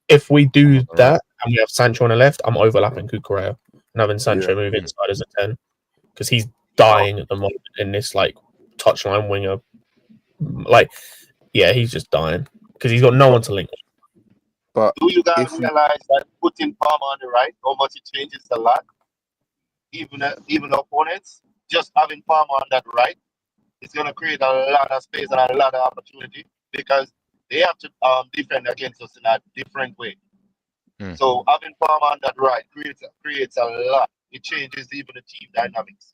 if we do that and we have Sancho on the left, I'm overlapping Cucurella and having Sancho move inside as a 10 because he's dying at the moment in this like touchline winger. Like, yeah, he's just dying because he's got no one to link. But Do you guys if we- realize that putting Palmer on the right, how much it changes a lot? Even opponents, just having Palmer on that right, it's going to create a lot of space and a lot of opportunity because they have to defend against us in a different way. So having Palmer on that right creates a lot. It changes even the team dynamics.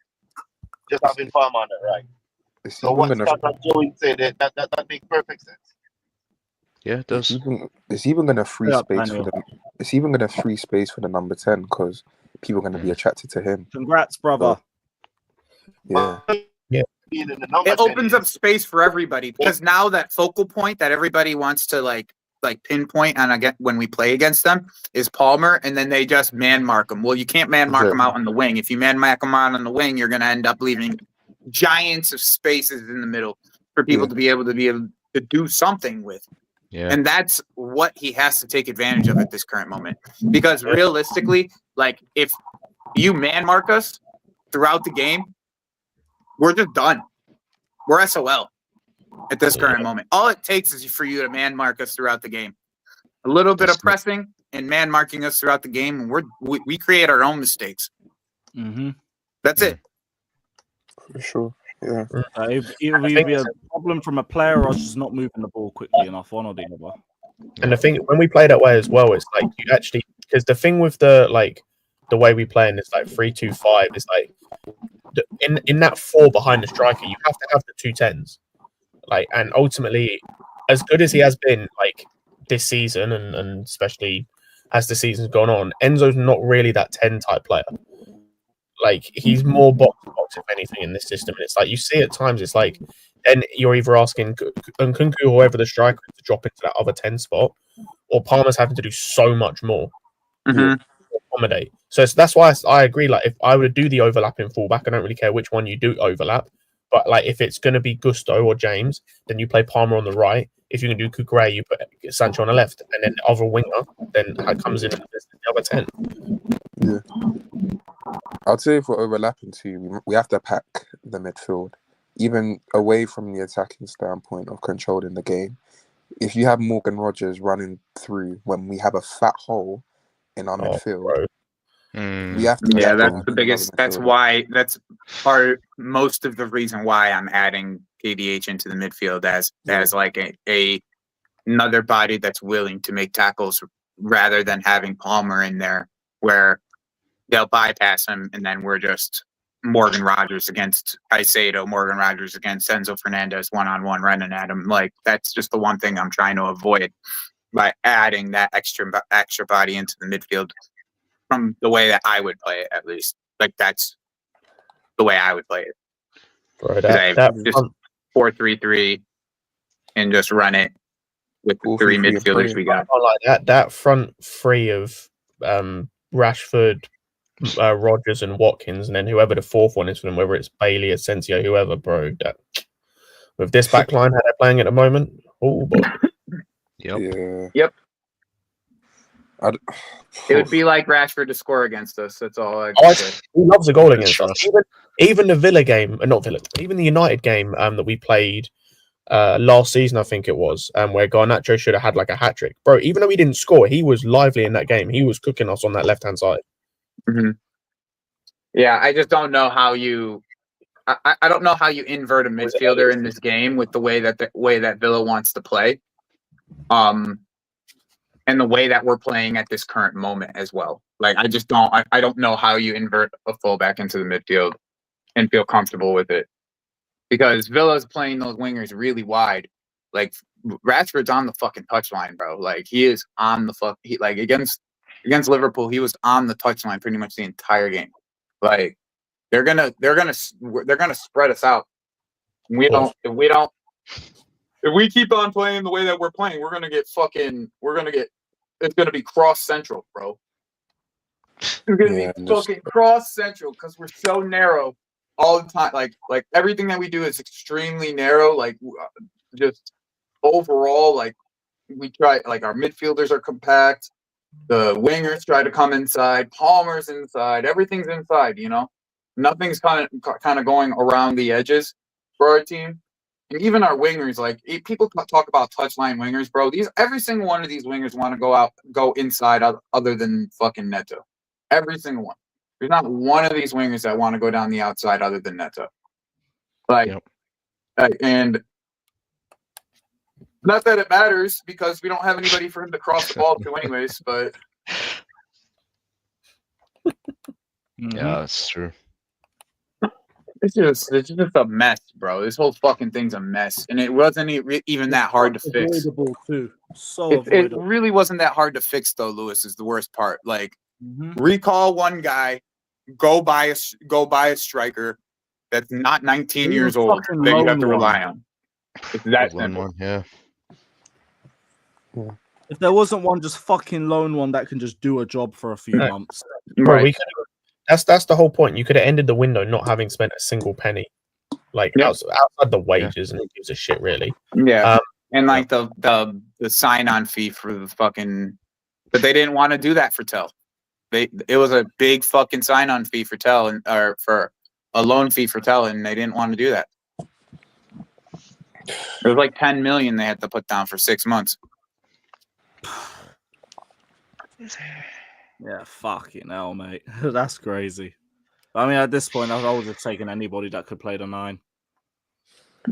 Just having Palmer on that right. it's So even what gonna Scott and Joey said, that makes perfect sense. Yeah, it does. it's even gonna free Yeah, space Daniel. for them. It's even gonna free space for the number 10 because people are gonna be attracted to him. Congrats, brother. Yeah. Being in the number it 10 opens is- up space for everybody because now that focal point that everybody wants to like like pinpoint on again when we play against them is Palmer, and then they just man mark him. Well, you can't man mark him out on the wing. If you man mark him out on the wing, you're going to end up leaving giants of spaces in the middle for people to be able to do something with. Yeah. And that's what he has to take advantage of at this current moment. Because realistically, like if you man mark us throughout the game, we're just done. We're SOL at this current moment. All it takes is for you to man mark us throughout the game. A little bit of pressing and man marking us throughout the game, and we create our own mistakes. Mm-hmm. That's it. For sure. Yeah. It'll either be a problem from a player or just not moving the ball quickly enough, one or the other. And the thing, when we play that way as well, it's like you actually, because the thing with the way we play in this like 3-2-5 is like in that 4 behind the striker, you have to have the 2 10s. Like, and ultimately, as good as he has been like this season, and especially as the season's gone on, Enzo's not really that 10 type player. Like, he's more box to box, if anything, in this system. And it's like you see at times, it's like then you're either asking Nkunku or whoever the striker is to drop into that other 10 spot, or Palmer's having to do so much more to accommodate. So that's why I agree. Like, if I were to do the overlapping fullback, I don't really care which one you do overlap. But like, if it's going to be Gusto or James, then you play Palmer on the right. If you can do Cucurella, you put Sancho on the left, and then the other winger then comes in the other 10. Yeah. I'd say if we're overlapping too, we have to pack the midfield, even away from the attacking standpoint of controlling the game. If you have Morgan Rogers running through when we have a fat hole in our midfield, we have to. Yeah, that's the biggest. That's why. That's most of the reason why I'm adding KDH into the midfield as like another body that's willing to make tackles rather than having Palmer in there where they'll bypass him and then we're just Morgan Rogers against Caicedo, Morgan Rogers against Enzo Fernandez one-on-one running at him. Like, that's just the one thing I'm trying to avoid by adding that extra body into the midfield from the way that I would play it, at least. Like, that's the way I would play it. Bro, that just 4-3-3 and just run it with the 3 midfielders we got. Like that front 3 of Rashford, Rogers and Watkins, and then whoever the 4th one is for them, whether it's Bailey, Asensio, whoever, bro. That with this back line how they're playing at the moment, oh boy. Yep. It would be like Rashford to score against us. That's all I can say. He loves a goal against us. Even the Villa game, not Villa, even the United game that we played last season, I think it was, where Garnacho should have had like a hat trick. Bro, even though he didn't score, he was lively in that game. He was cooking us on that left-hand side. Mm-hmm. Yeah, I just don't know how you. I don't know how you invert a midfielder in this game with the way that Villa wants to play, and the way that we're playing at this current moment as well. Like, I just don't. I don't know how you invert a fullback into the midfield and feel comfortable with it, because Villa's playing those wingers really wide. Like, Rashford's on the fucking touchline, bro. Like, he is on the like against Liverpool, he was on the touchline pretty much the entire game. Like, they're gonna spread us out. If we keep on playing the way that we're playing, it's gonna be cross central, bro. It's gonna be fucking cross central because we're so narrow all the time. Like everything that we do is extremely narrow. Like, just overall, like, we try, like, our midfielders are compact. The wingers try to come inside. Palmer's inside. Everything's inside, you know? Nothing's kind of going around the edges for our team. And even our wingers, like, people talk about touchline wingers, bro. Every single one of these wingers want to go inside other than fucking Neto. Every single one. There's not one of these wingers that want to go down the outside other than Neto. Like, and not that it matters because we don't have anybody for him to cross the ball to anyways, but yeah, that's true. It's just a mess, bro. This whole fucking thing's a mess, and it wasn't even that hard to fix. Too. It really wasn't that hard to fix, though. Lewis is the worst part. Like, recall one guy, go buy a striker that's not 19 years old that you have to rely on. It's that simple. Yeah. If there wasn't one, just fucking loan one that can just do a job for a few months. Bro, we could. That's the whole point. You could have ended the window not having spent a single penny, like outside the wages, and it gives a shit really. Yeah, and like the sign-on fee for the fucking, but they didn't want to do that for Tell. It was a big fucking sign-on fee for Tell, or for a loan fee for Tell, and they didn't want to do that. It was like 10 million they had to put down for 6 months. Yeah, fucking hell, mate. That's crazy. I mean, at this point, I would have taken anybody that could play the 9.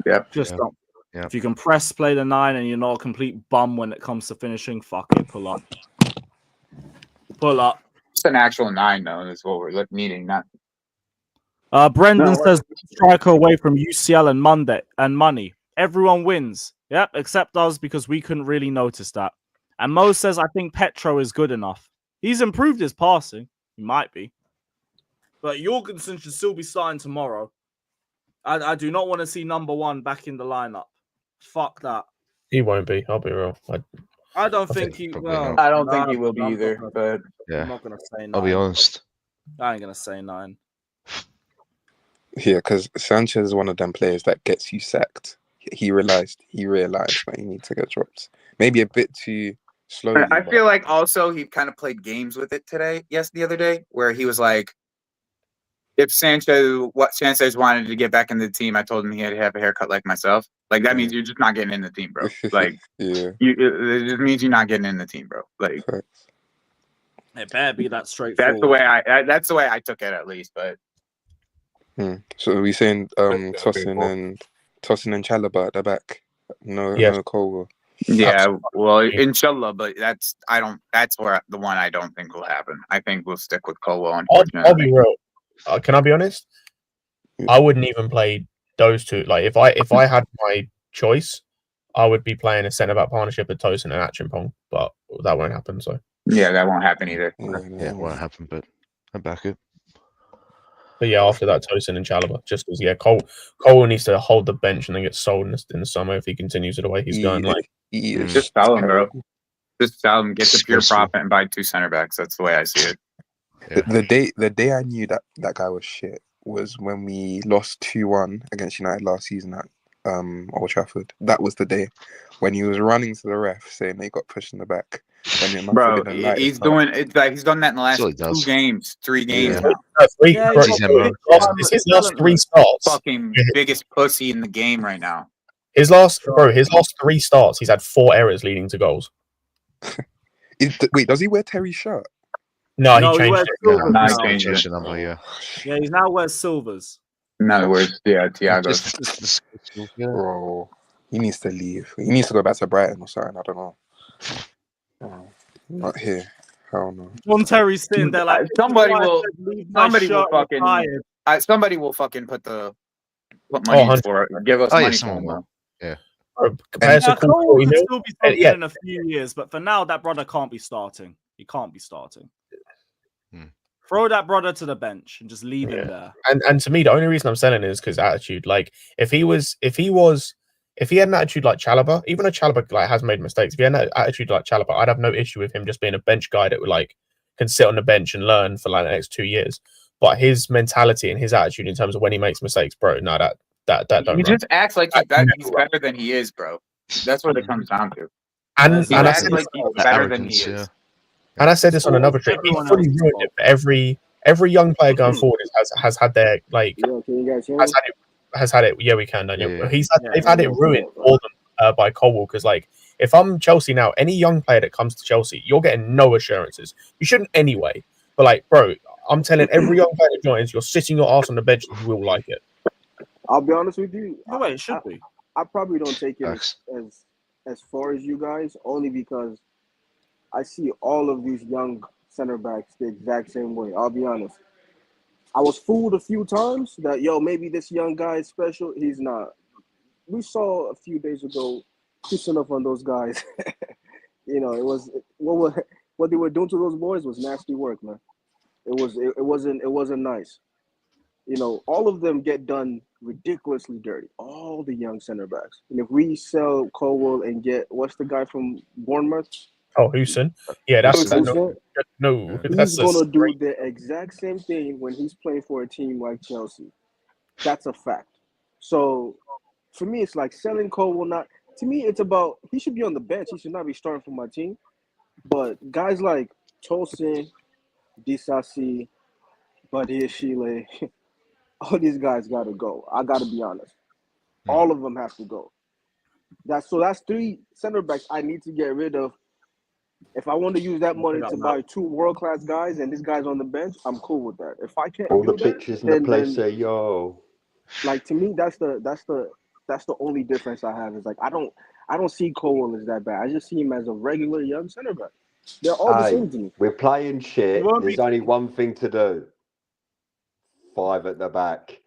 Yep. Just don't. Yeah. If you can press play the 9 and you're not a complete bum when it comes to finishing, fuck it, pull up. Pull up. It's an actual 9, though. That's what we're needing. Not. Brendan says striker away from UCL and money. Everyone wins. Yep, except us because we couldn't really notice that. And Mo says, I think Petro is good enough. He's improved his passing. He might be. But Jorgensen should still be starting tomorrow. I do not want to see number 1 back in the lineup. Fuck that. He won't be. I'll be real. I don't think he will. I don't think he will be either. But I'm not going to say 9. I'll be honest. I ain't going to say 9. Yeah, because Sanchez is one of them players that gets you sacked. He realized that he needs to get dropped. Maybe a bit too slowly. I feel like also he kind of played games with it the other day, where he was like, if Sanchez wanted to get back in the team, I told him he had to have a haircut like myself. Like, that means you're just not getting in the team, bro. Like, it just means you're not getting in the team, bro. Like, it better be that straightforward. That's the way I took it, at least. But so are we saying Tosin and Chalobah at the back? No Cole. Yeah, well, inshallah, but that's where the one I don't think will happen. I think we'll stick with Colwell. I'll be real. Can I be honest? I wouldn't even play those two. Like, if I had my choice, I would be playing a centre back partnership with Tosin and Achimpong, but that won't happen. So yeah, that won't happen either. Yeah, it won't happen. But I back it. But yeah, after that, Tosin and Chalobah, just because Cole needs to hold the bench and then get sold in the summer if he continues the way he's going. Like, just sell him, bro. Just sell him, get the pure profit, and buy 2 center backs. That's the way I see it. Yeah. The day I knew that guy was shit was when we lost 2-1 against United last season at Old Trafford. That was the day when he was running to the ref saying they got pushed in the back. Bro, he's doing it. Like, he's done that in the last 3 games. His last 3 starts. Fucking biggest pussy in the game right now. His last 3 starts, he's had 4 errors leading to goals. Wait, does he wear Terry's shirt? No, he changed it. He changed the number, yeah. Yeah, he now wears silvers. In other words, Thiago. Bro, he needs to leave. He needs to go back to Brighton or something. I don't know. Not here. Hell no. John Terry's sitting there like somebody will fucking put money for it. Give us money for him. Yeah. Cole will still be starting in a few years, but for now, that brother can't be starting. He can't be starting. Throw that brother to the bench and just leave him there. And to me, the only reason I'm selling it is because attitude. Like, if he had an attitude like Chalobah, even though Chalobah like has made mistakes, if he had an attitude like Chalobah, I'd have no issue with him just being a bench guy that would like can sit on the bench and learn for like the next 2 years. But his mentality and his attitude in terms of when he makes mistakes, bro, no, that don't. He just acts like he's better than he is, bro. That's what it comes down to. And I said like he's better than he is. And I said this on another stream. He's fully ruined it for every young player going forward has had their like has had it. Yeah, we can, Daniel. Yeah. They've had it ruined for them by Colwell because like if I'm Chelsea now, any young player that comes to Chelsea, you're getting no assurances. You shouldn't anyway. But like, bro, I'm telling every young player that joins, you're sitting your ass on the bench and you will like it. I'll be honest with you. No way, it should be. I probably don't take it as far as you guys, only because I see all of these young center backs the exact same way. I'll be honest. I was fooled a few times that, maybe this young guy is special. He's not. We saw a few days ago, pushing enough on those guys. It was what they were doing to those boys was nasty work, man. It wasn't nice. All of them get done ridiculously dirty. All the young center backs. And if we sell Colwell and get what's the guy from Bournemouth? Oh, Houston. Yeah, that's Houston, no. he's That's gonna do the exact same thing when he's playing for a team like Chelsea. That's a fact. So for me, it's like selling Cole will not. To me, it's about he should be on the bench. He should not be starting for my team. But guys like Tosin, Disasi, Badiashile, all these guys gotta go. I gotta be honest. All of them have to go. That's 3 center backs I need to get rid of. If I want to use that money to buy 2 world-class guys and this guy's on the bench, I'm cool with that. If I can't All do the that, bitches in the place say, yo. like to me, that's the only difference I have. Is like I don't see Cole as that bad. I just see him as a regular young center back. They're all the same to me. We're playing shit. won't There's be- only one thing to do. 5 at the back.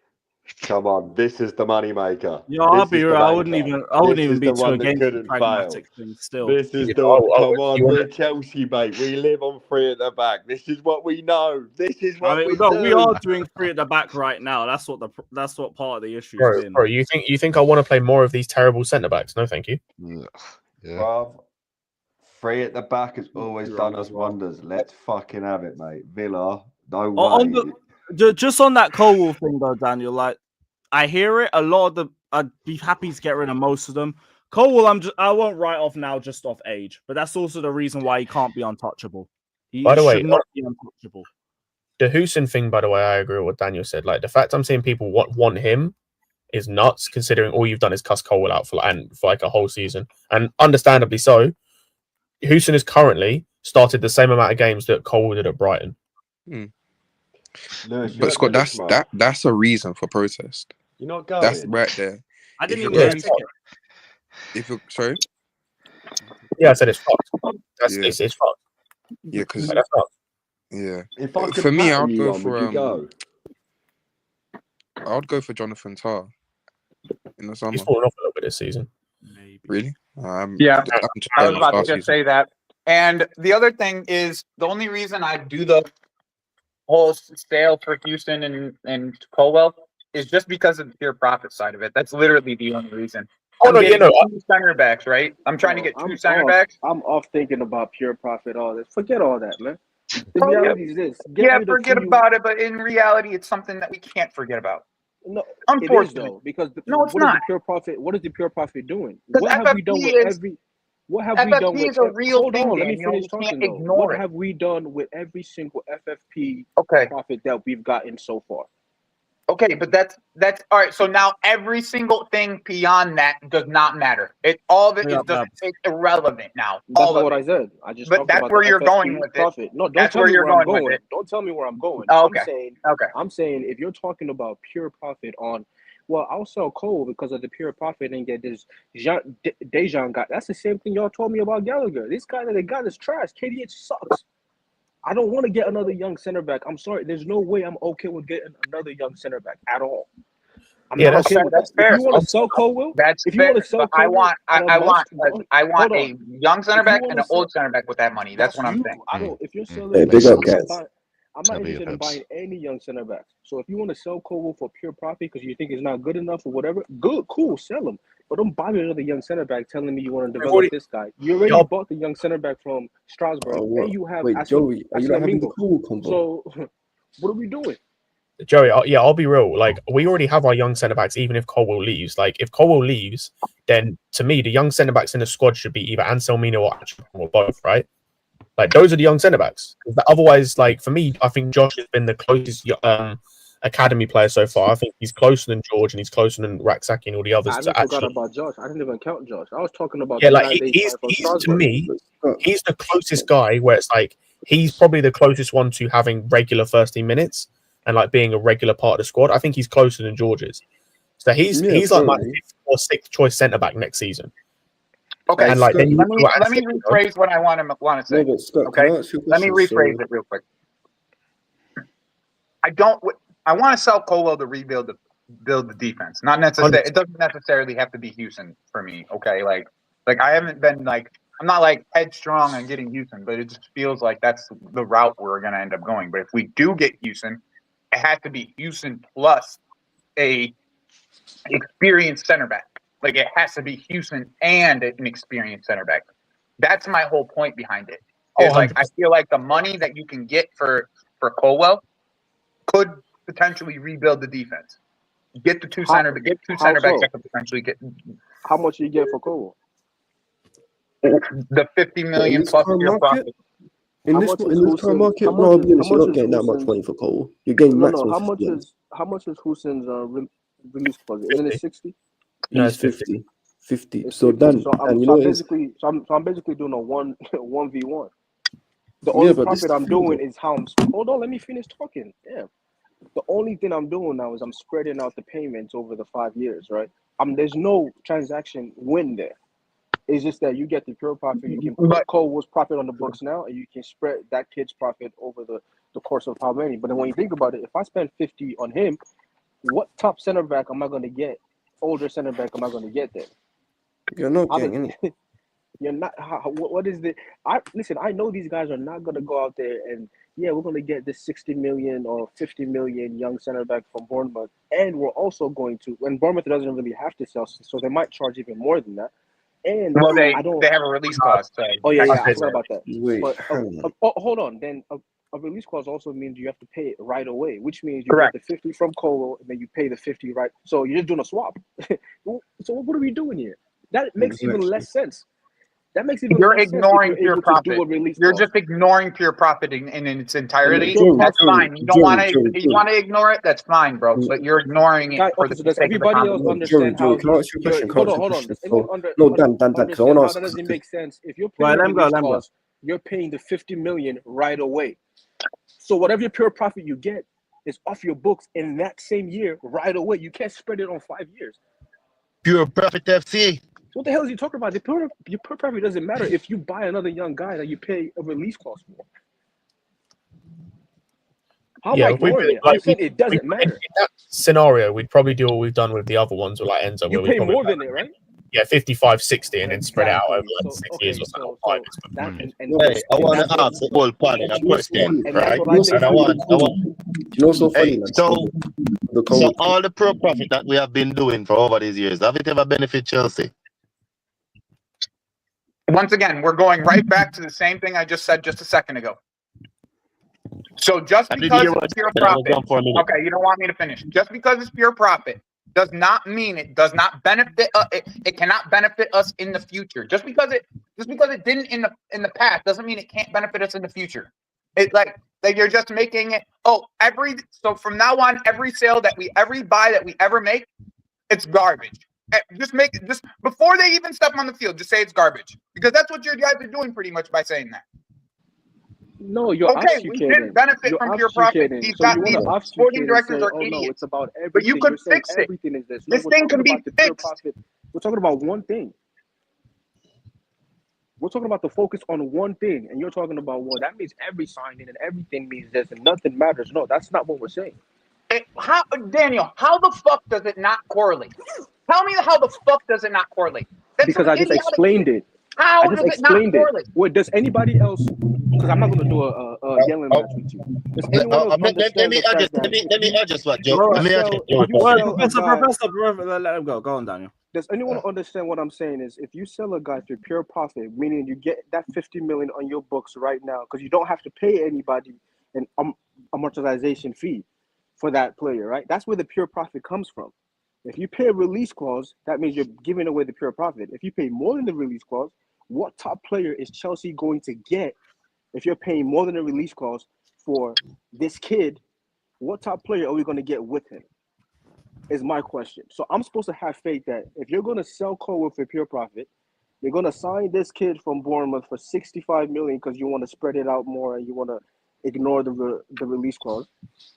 Come on, this is the money maker. Yeah, I'll This be is the real. I banker. wouldn't This even is be the too one that against the couldn't fail. pragmatic thing still. This is the come on. We're Chelsea, mate. We live on 3 at the back. This is what we know. This is what we do. We are doing 3 at the back right now. That's what part of the issue has been. Bro, you think I want to play more of these terrible centre backs? No, thank you. Yeah. Bruv, 3 at the back has always done us wonders. Let's fucking have it, mate. Villa, no way. Just on that Cole thing though, Daniel, like I hear it. A lot of them, I'd be happy to get rid of most of them. Cole, I won't write off now just off age, but that's also the reason why he can't be untouchable. He should not be untouchable. The Houston thing, by the way, I agree with what Daniel said. Like the fact I'm seeing people want him is nuts, considering all you've done is cuss Cole out for like a whole season, and understandably so. Houston has currently started the same amount of games that Cole did at Brighton. Lewis, But Scott, that's a reason for protest. You're not going. That's right there. I didn't If even you're notice going- it. If you're sorry, Yeah, I said it's fucked. It's fucked. yeah, because That's fucked. yeah. If I could For me, pattern I'd you go one, for would you go? I'd go for Jonathan Tah in the summer. He's fallen off a little bit this season. Maybe. Really? Yeah, I'm I was about to just say that. And the other thing is the only reason I do the whole sale for Houston and Colwell is just because of the pure profit side of it. That's literally the only reason. Oh, no, getting 2 center backs, right? I'm trying to get 2 center backs. I'm off thinking about pure profit. All this. Forget all that, man. The Oh, yeah. reality is this. Forget about it. But in reality, it's something that we can't forget about. No, unfortunately, it is though, because no, it's what not. Is the pure profit? What is the pure profit doing? Because What have we done with every? What have we done with? FFP is a real Hold thing, on, let me Daniel. finish You can't talking. Though. ignore What it. have we done with every single FFP Okay. profit that we've gotten so far? Okay, but that's all right. So now every single thing beyond that does not matter. All of it is just it's irrelevant now. That's not what I said. I just. But that's where you're going with profit. it. No, don't that's tell where me you're where I'm going with going. it. Don't tell me where I'm going. Oh, okay. I'm saying if you're talking about pure profit on, well, I'll sell Cole because of the pure profit and get this Dejan guy. That's the same thing y'all told me about Gallagher. This guy that they got is trash. KDH sucks. I don't want to get another young center back. I'm sorry. There's no way I'm okay with getting another young center back at all. I'm not okay with that. fair. If you want to sell Cole, if you want to sell Cole, I want a young center back and an old center back with that money. That's what I'm saying. I don't. If you're selling, big up, guys. I'm not interested in buying any young center backs. So if you want to sell Cole for pure profit because you think it's not good enough or whatever, good, cool, sell him. But don't buy me another young center back telling me you want to develop this guy. You already bought the young center back from Strasbourg, and you have Joey, are you not having the Cole combo? So what are we doing? Joey, I'll be real. Like, we already have our young centre backs, even if Colwell leaves. Like, if Colwell leaves, then to me, the young centre backs in the squad should be either Anselmino or both, right? Like, those are the young centre backs. Otherwise, like, for me, I think Josh has been the closest academy player so far. I think he's closer than George and he's closer than Raksaki and all the others. I forgot about Josh. I didn't even count Josh. I was talking about he's to me, he's the closest guy where it's like he's probably the closest one to having regular first team minutes and like being a regular part of the squad. I think he's closer than George is. So he's like my 5th or 6th choice centre back next season. Okay, and like, let me rephrase what I want to say. No, Scott, okay, let me rephrase it real quick. I want to sell Colwell to build the defense. Not necessarily. It doesn't necessarily have to be Houston for me. Okay, like I haven't been like I'm not like headstrong on getting Houston, but it just feels like that's the route we're gonna end up going. But if we do get Houston, it has to be Houston plus a experienced center back. Like it has to be Houston and an experienced center back. That's my whole point behind it. Is like I feel like the money that you can get for Colwell could potentially rebuild the defense. Get the two center backs that could potentially get. How much do you get for Colwell? The 50 million plus pure profit. In this current market, no, I'll be honest, you're not getting that much money for Cole. You're getting maximum. How much is Hussen's release clause? Isn't it 60? No, it's 50. 50. So then, I'm basically doing a 1v1. The only profit I'm doing is how I'm. Hold on, let me finish talking. Yeah. The only thing I'm doing now is I'm spreading out the payments over the 5 years, right? There's no transaction win there. It's just that you get the pure profit. You can put Colwell's profit on the books now, and you can spread that kid's profit over the course of how many. But then when you think about it, if I spend 50 on him, what top center back am I going to get? Older center back am I going to get there? You're not getting any. You're not. What is the? Listen. I know these guys are not going to go out there and we're going to get this 60 million or 50 million young center back from Bournemouth, and we're also going to. And Bournemouth doesn't really have to sell, so they might charge even more than that. And they have a release clause. So I forgot about that. Wait, but hold on. Then a release clause also means you have to pay it right away, which means you get the 50 from Colwell, and then you pay the 50 right. So you're just doing a swap. So what are we doing here? That makes even less sense. That makes even you're less ignoring sense pure profit. You're just ignoring pure profit in its entirety. That's fine. You don't want to ignore it. That's fine, bro. But you're ignoring it for the sake of the everybody else understand how? Can I ask you a question? Hold on. No, Dan. Because I want to ask. How does it make sense if you're paying release clause, you're paying the 50 million right away. So whatever your pure profit you get is off your books in that same year right away. You can't spread it on 5 years. Pure profit FC. What the hell is he talking about? Your pure profit doesn't matter if you buy another young guy that you pay a release cost for. How am I ignoring it? I'm saying it doesn't matter. In that scenario, we'd probably do what we've done with the other ones with like Enzo. You pay more than it, right? Yeah, 55, 60, and then spread it out over like 6 years or so. Hey, I want to ask the whole panel a question, right? And I want. You know, so funny. So all the pro profit that we have been doing for over these years, have it ever benefit Chelsea? Once again, we're going right back to the same thing I just said just a second ago. So just because it's pure profit, okay, you don't want me to finish. Just because it's pure profit does not mean it does not benefit. It cannot benefit us in the future. Just because it didn't in the past doesn't mean it can't benefit us in the future. It's like you're just making it. So from now on, every sale every buy that we ever make, it's garbage. Just before they even step on the field, just say it's garbage, because that's what your guys are doing pretty much by saying that. No, you're we didn't benefit from pure profit. These sporting directors are idiots. No, it's about everything. But you could fix it. Everything is this. This thing can be fixed. We're talking about one thing. We're talking about the focus on one thing, and you're talking about, well, that means every signing and everything means this and nothing matters. No, that's not what we're saying. Daniel, how the fuck does it not correlate? Tell me how the fuck does it not correlate? Because I just explained it. How does it not correlate? What does anybody else? Because I'm not going to do a yelling match with you. Let me adjust what Joe. Professor, let him go. Go on, Daniel. Does anyone understand what I'm saying? Is if you sell a guy for pure profit, meaning you get that 50 million on your books right now, because you don't have to pay anybody an amortization fee for that player, right? That's where the pure profit comes from. If you pay a release clause, that means you're giving away the pure profit. If you pay more than the release clause, what top player is Chelsea going to get if you're paying more than a release clause for this kid? What top player are we going to get with him is my question. So I'm supposed to have faith that if you're going to sell Colwell for pure profit, you're going to sign this kid from Bournemouth for 65 million because you want to spread it out more and you want to ignore the release clause.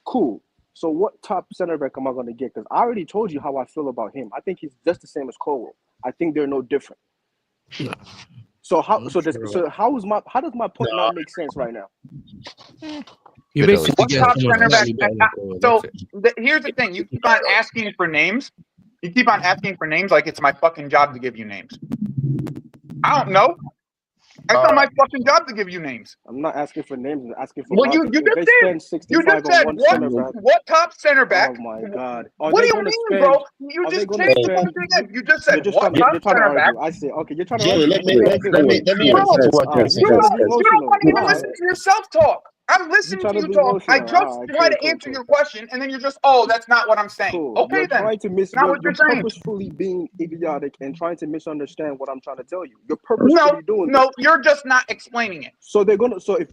Cool. So what top center back am I going to get? Because I already told you how I feel about him. I think he's just the same as Colwell. I think they're no different. So how does my point not make sense right now? You basically top center back. So here's the thing: you keep on asking for names. You keep on asking for names like it's my fucking job to give you names. I don't know. It's not my fucking job to give you names. I'm not asking for names. I'm asking for. Well, you just did. You just said what top center back? Oh my god! What do you mean, bro? You just changed the fucking thing. You just said what top center back? I say okay. You're trying to. Jerry, let me You don't want to even listen to yourself talk. I'm listening to you talk. I just try to answer your question, and then you're just, that's not what I'm saying. Cool. Okay, you're then. Trying to you're purposefully being idiotic and trying to misunderstand what I'm trying to tell you. You're purposefully doing this. No, you're just not explaining it. So they're gonna. So if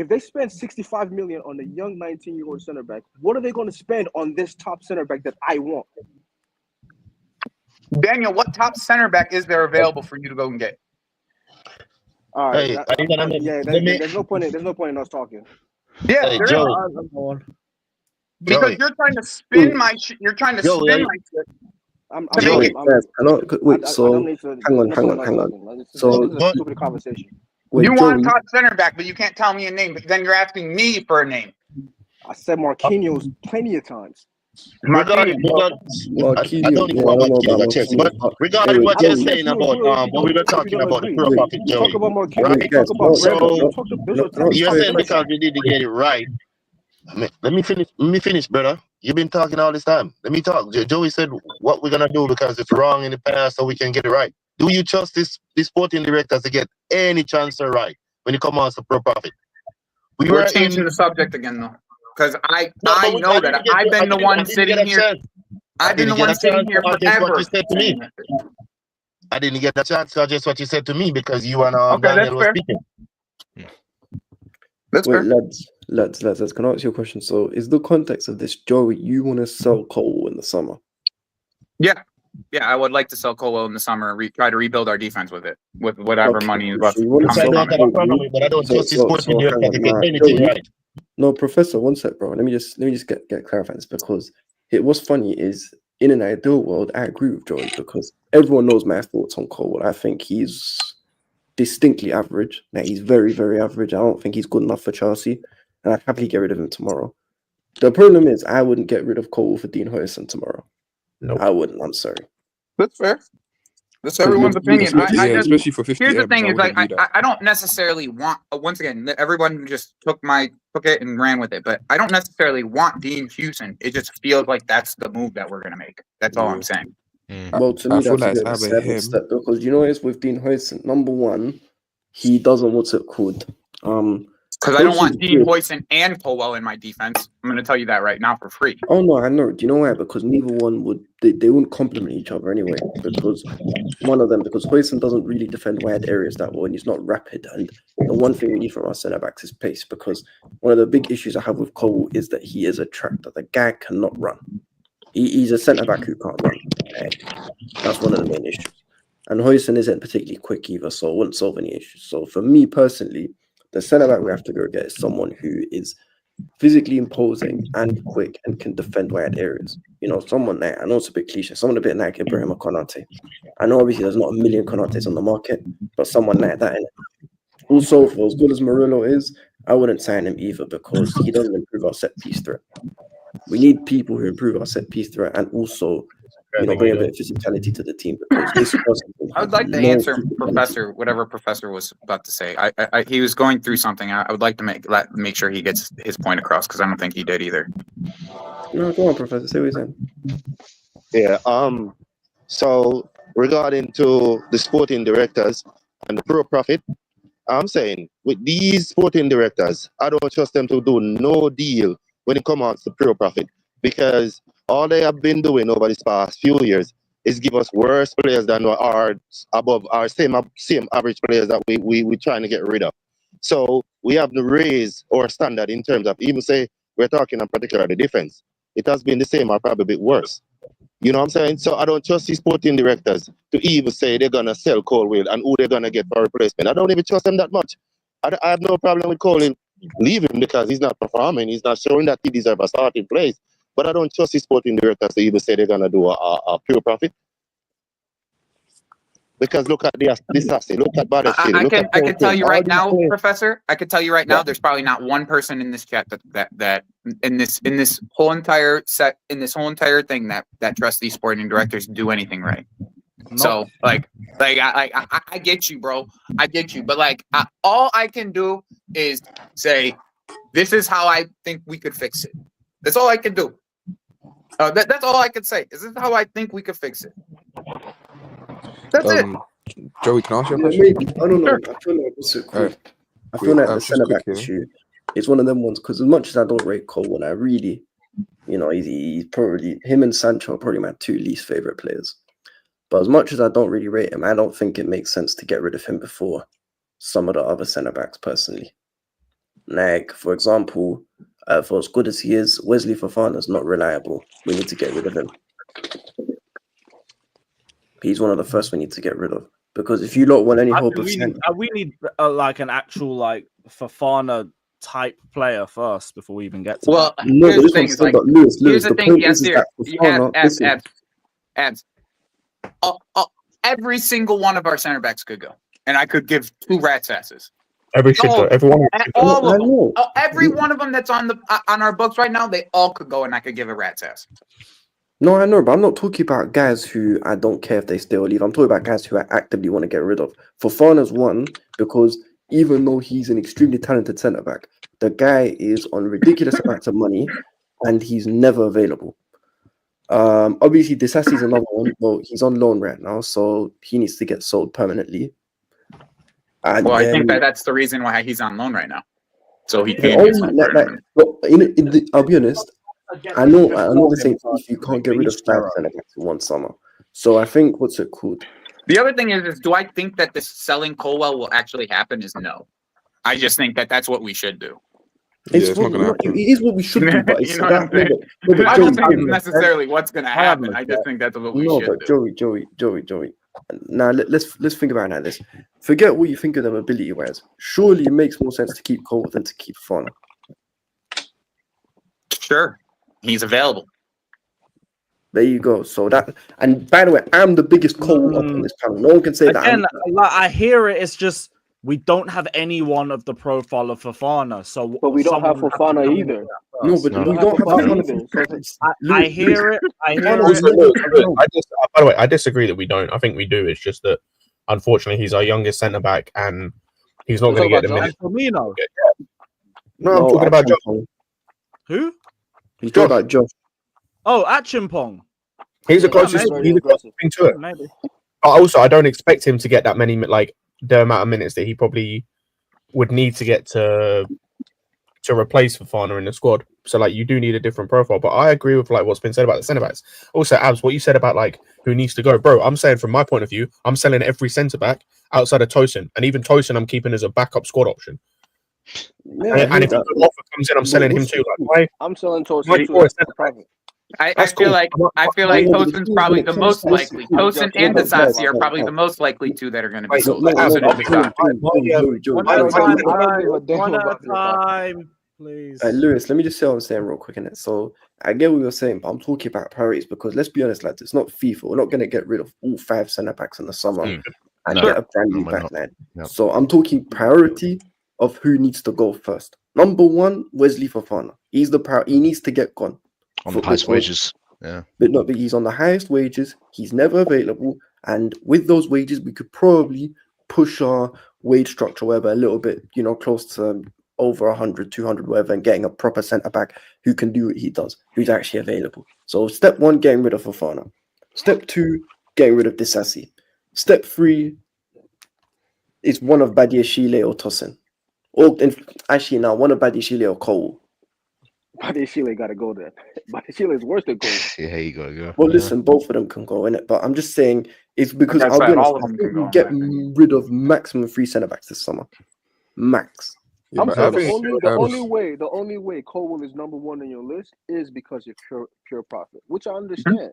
they spend $65 million on a young 19-year-old center back, what are they going to spend on this top center back that I want? Daniel, what top center back is there available for you to go and get? All right. There's no point in us talking. Yeah, there is. Because you're trying to spin my shit. You're trying to spin my shit. Hang on. So this is a stupid conversation. You want top center back, but you can't tell me a name. But then you're asking me for a name. I said Marquinhos plenty of times. Regarding what you're saying about what we were talking about the pro profit, Joey. Talk about Marquinhos. So you're saying because we didn't get it right. Let me finish, brother. You've been talking all this time. Let me talk. Joey said what we're gonna do because it's wrong in the past, so we can get it right. Do you trust this sporting directors to get any transfer right when it comes on to pro profit? We're changing the subject again, though. Because I know that I've been the one sitting here. I've been the one sitting here forever. What you said to me. I didn't get the chance to adjust what you said to me because you and Daniel were speaking. That's fair. Lads, can I ask you a question? So is the context of this, Joey, you want to sell Cole in the summer? Yeah, I would like to sell Cole in the summer and try to rebuild our defense with it, with whatever money is left. But I don't trust this sporting director to get anything right. No, Professor, one sec, bro. Let me just get clarified this, because what's funny is in an ideal world, I agree with Joey because everyone knows my thoughts on Cole. I think he's distinctly average. Now he's very, very average. I don't think he's good enough for Chelsea, and I'd happily get rid of him tomorrow. The problem is I wouldn't get rid of Cole for Dean Huijsen tomorrow. No, I wouldn't. I'm sorry. That's fair. That's everyone's opinion. Especially for 50. Here's the thing: is like I don't necessarily want. Once again, everyone just took it and ran with it, but I don't necessarily want Dean Huijsen. It just feels like that's the move that we're gonna make. That's all I'm saying. Well, to me, that's a step because you know it's with Dean Huijsen. Number one, he doesn't what's it called. Because I don't want Dean Huijsen and Colwell in my defense. I'm going to tell you that right now for free. Oh no, I know. Do you know why? Because neither one would they wouldn't complement each other anyway. Because Huijsen doesn't really defend wide areas that well, and he's not rapid. And the one thing we need from our centre backs is pace. Because one of the big issues I have with Cole is that he is a tractor. The guy cannot run. He's a centre back who can't run. That's one of the main issues. And Huijsen isn't particularly quick either, so it wouldn't solve any issues. So for me personally, the centre back we have to go get is someone who is physically imposing and quick and can defend wide areas. You know, someone there. I know it's a bit cliche. Someone a bit like Ibrahim Konate. I know obviously there's not a million Konates on the market, but someone like that. Also, for as good as Murillo is, I wouldn't sign him either because he doesn't improve our set piece threat. We need people who improve our set piece threat and also, you know, bring a bit of physicality to the team. Because this I would like to answer whatever Professor was about to say. He was going through something. I would like to make sure he gets his point across because I don't think he did either. No, go on, Professor. Say what you're saying. Yeah. So regarding to the sporting directors and the pro profit, I'm saying with these sporting directors, I don't trust them to do no deal when it comes to pro profit because all they have been doing over these past few years is give us worse players than are above our same average players that we're trying to get rid of. So we have to raise our standard in terms of even say we're talking in particular the defense. It has been the same or probably a bit worse. You know what I'm saying? So I don't trust these sporting directors to even say they're gonna sell Colwell and who they're gonna get for replacement. I don't even trust them that much. I have no problem with Colwell leaving because he's not performing. He's not showing that he deserves a starting place. But I don't trust the sporting directors to even say they're going to do a pure profit. Because look at this assay, look at Badefield. I can tell you right now, Professor. I can tell you right now, there's probably not one person in this chat that in this whole entire thing that trusts these sporting directors to do anything right. So I get you, bro. I get you, but all I can do is say, this is how I think we could fix it. That's all I can do. That's all I can say. This is how I think we could fix it. That's it. Joey, can I ask you a Yeah, question? maybe. I don't know. I feel like what's it called? I feel like the just centre back quickly. issue is one of them ones because as much as I don't rate Cole, and I really, he's probably him and Sancho are probably my two least favorite players. But as much as I don't really rate him, I don't think it makes sense to get rid of him before some of the other centre backs. Personally, like for example, for as good as he is, Wesley Fofana's not reliable. We need to get rid of him. He's one of the first we need to get rid of. Because if you don't want any hope of we need like an actual like Fofana type player first before we even get to well, that. No, here's but the thing. this one's but Lewis, Here's the the thing. point Yes, is dear. that You Fofana, have abs. Every single one of our center backs could go, and I could give two rat's asses. Every should go. Everyone. All of them. Every one of them that's on our books right now, they all could go, and I could give a rat's ass. No, I know, but I'm not talking about guys who I don't care if they stay or leave. I'm talking about guys who I actively want to get rid of. Fofana's one because even though he's an extremely talented centre back, the guy is on ridiculous amounts of money and he's never available. Obviously, Disasi's another one. Well, he's on loan right now, so he needs to get sold permanently. And I think that's the reason why he's on loan right now. So he can. I'll be honest. I know the same thing. You can't get rid of 5 centre backs in one summer. So I think what's it called? The other thing is do I think that this selling Colwell will actually happen? Is no. I just think that that's what we should do. It's not gonna happen. It is what we should do, but it's I don't think it's necessarily what's going to happen. I just think that's what we should do. Joey. Now let's think about it like this. Forget what you think of them ability-wise. Surely it makes more sense to keep Cole than to keep Fofana. Sure, he's available. There you go. So that, and by the way, I'm the biggest Cole up on this panel. No one can say that. Again, I hear it. It's just we don't have anyone of the profile of Fofana. So, but we don't have Fofana either. No, but we don't have Fofana either. I hear it. I hear it. By the way, I disagree that we don't. I think we do. It's just that unfortunately he's our youngest centre back, and he's not going to get the minutes. Firmino. No, I'm talking about Josh. Who? He's talking about Josh. Oh, Achimpong. He's the closest thing to it. Maybe. But also, I don't expect him to get that many, like the amount of minutes that he probably would need to get to replace Fofana in the squad. So, like, you do need a different profile. But I agree with like what's been said about the centre backs. Also, Abs, what you said about like who needs to go, bro. I'm saying from my point of view, I'm selling every centre back outside of Tosin, and even Tosin, I'm keeping as a backup squad option. Yeah, and if an offer comes in, I'm selling him too. Like, I'm selling Tosin too. I feel like Tosin's probably the most likely. Tosin and Disasi are probably the most likely two that are going to be sold. One at a time, please. Lewis, let me just say what I'm saying real quick in it. So I get what you're saying, but I'm talking about priorities because let's be honest, lads, it's not FIFA. We're not going to get rid of all 5 centre backs in the summer and get a brand new backline. So I'm talking priority of who needs to go first. Number 1, Wesley Fofana. He's the priority. He needs to get gone. On the highest wages, yeah. But he's on the highest wages. He's never available. And with those wages, we could probably push our wage structure, whatever, a little bit, close to over 100, 200, whatever, and getting a proper centre-back who can do what he does, who's actually available. So step 1, getting rid of Fofana. Step 2, getting rid of Disasi. Step 3 is one of Badiashile or Tosin. Or actually now, one of Badiashile or Cole. Badiashile got to go there. Badiashile is worse than Cole. Yeah, you got to go. Well, listen, both of them can go in it, but I'm just saying it's because I'll be honest, I think we get rid of maximum 3 centre backs this summer. Max. I'm saying the only way Cole is number 1 on your list is because of pure profit, which I understand.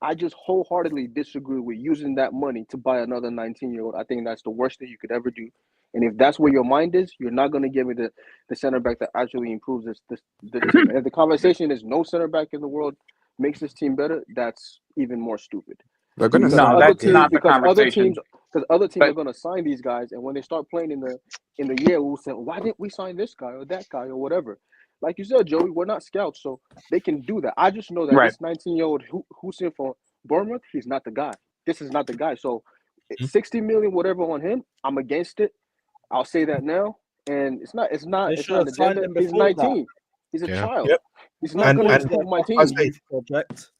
I just wholeheartedly disagree with using that money to buy another 19-year-old. I think that's the worst thing you could ever do. And if that's where your mind is, you're not going to give me the center back that actually improves this team. And if the conversation is no center back in the world makes this team better, that's even more stupid. They're going to that's not the conversation. Because other teams are going to sign these guys, and when they start playing in the year, we'll say, why didn't we sign this guy or that guy or whatever? Like you said, Joey, we're not scouts, so they can do that. I just know that this 19-year-old who's in for Bournemouth, he's not the guy. this is not the guy. So 60 million, whatever on him, I'm against it. I'll say that now. And it's not They it's should not have an signed agenda. him He's before 19. He's a child. Yep. He's not going to improve my team. Project.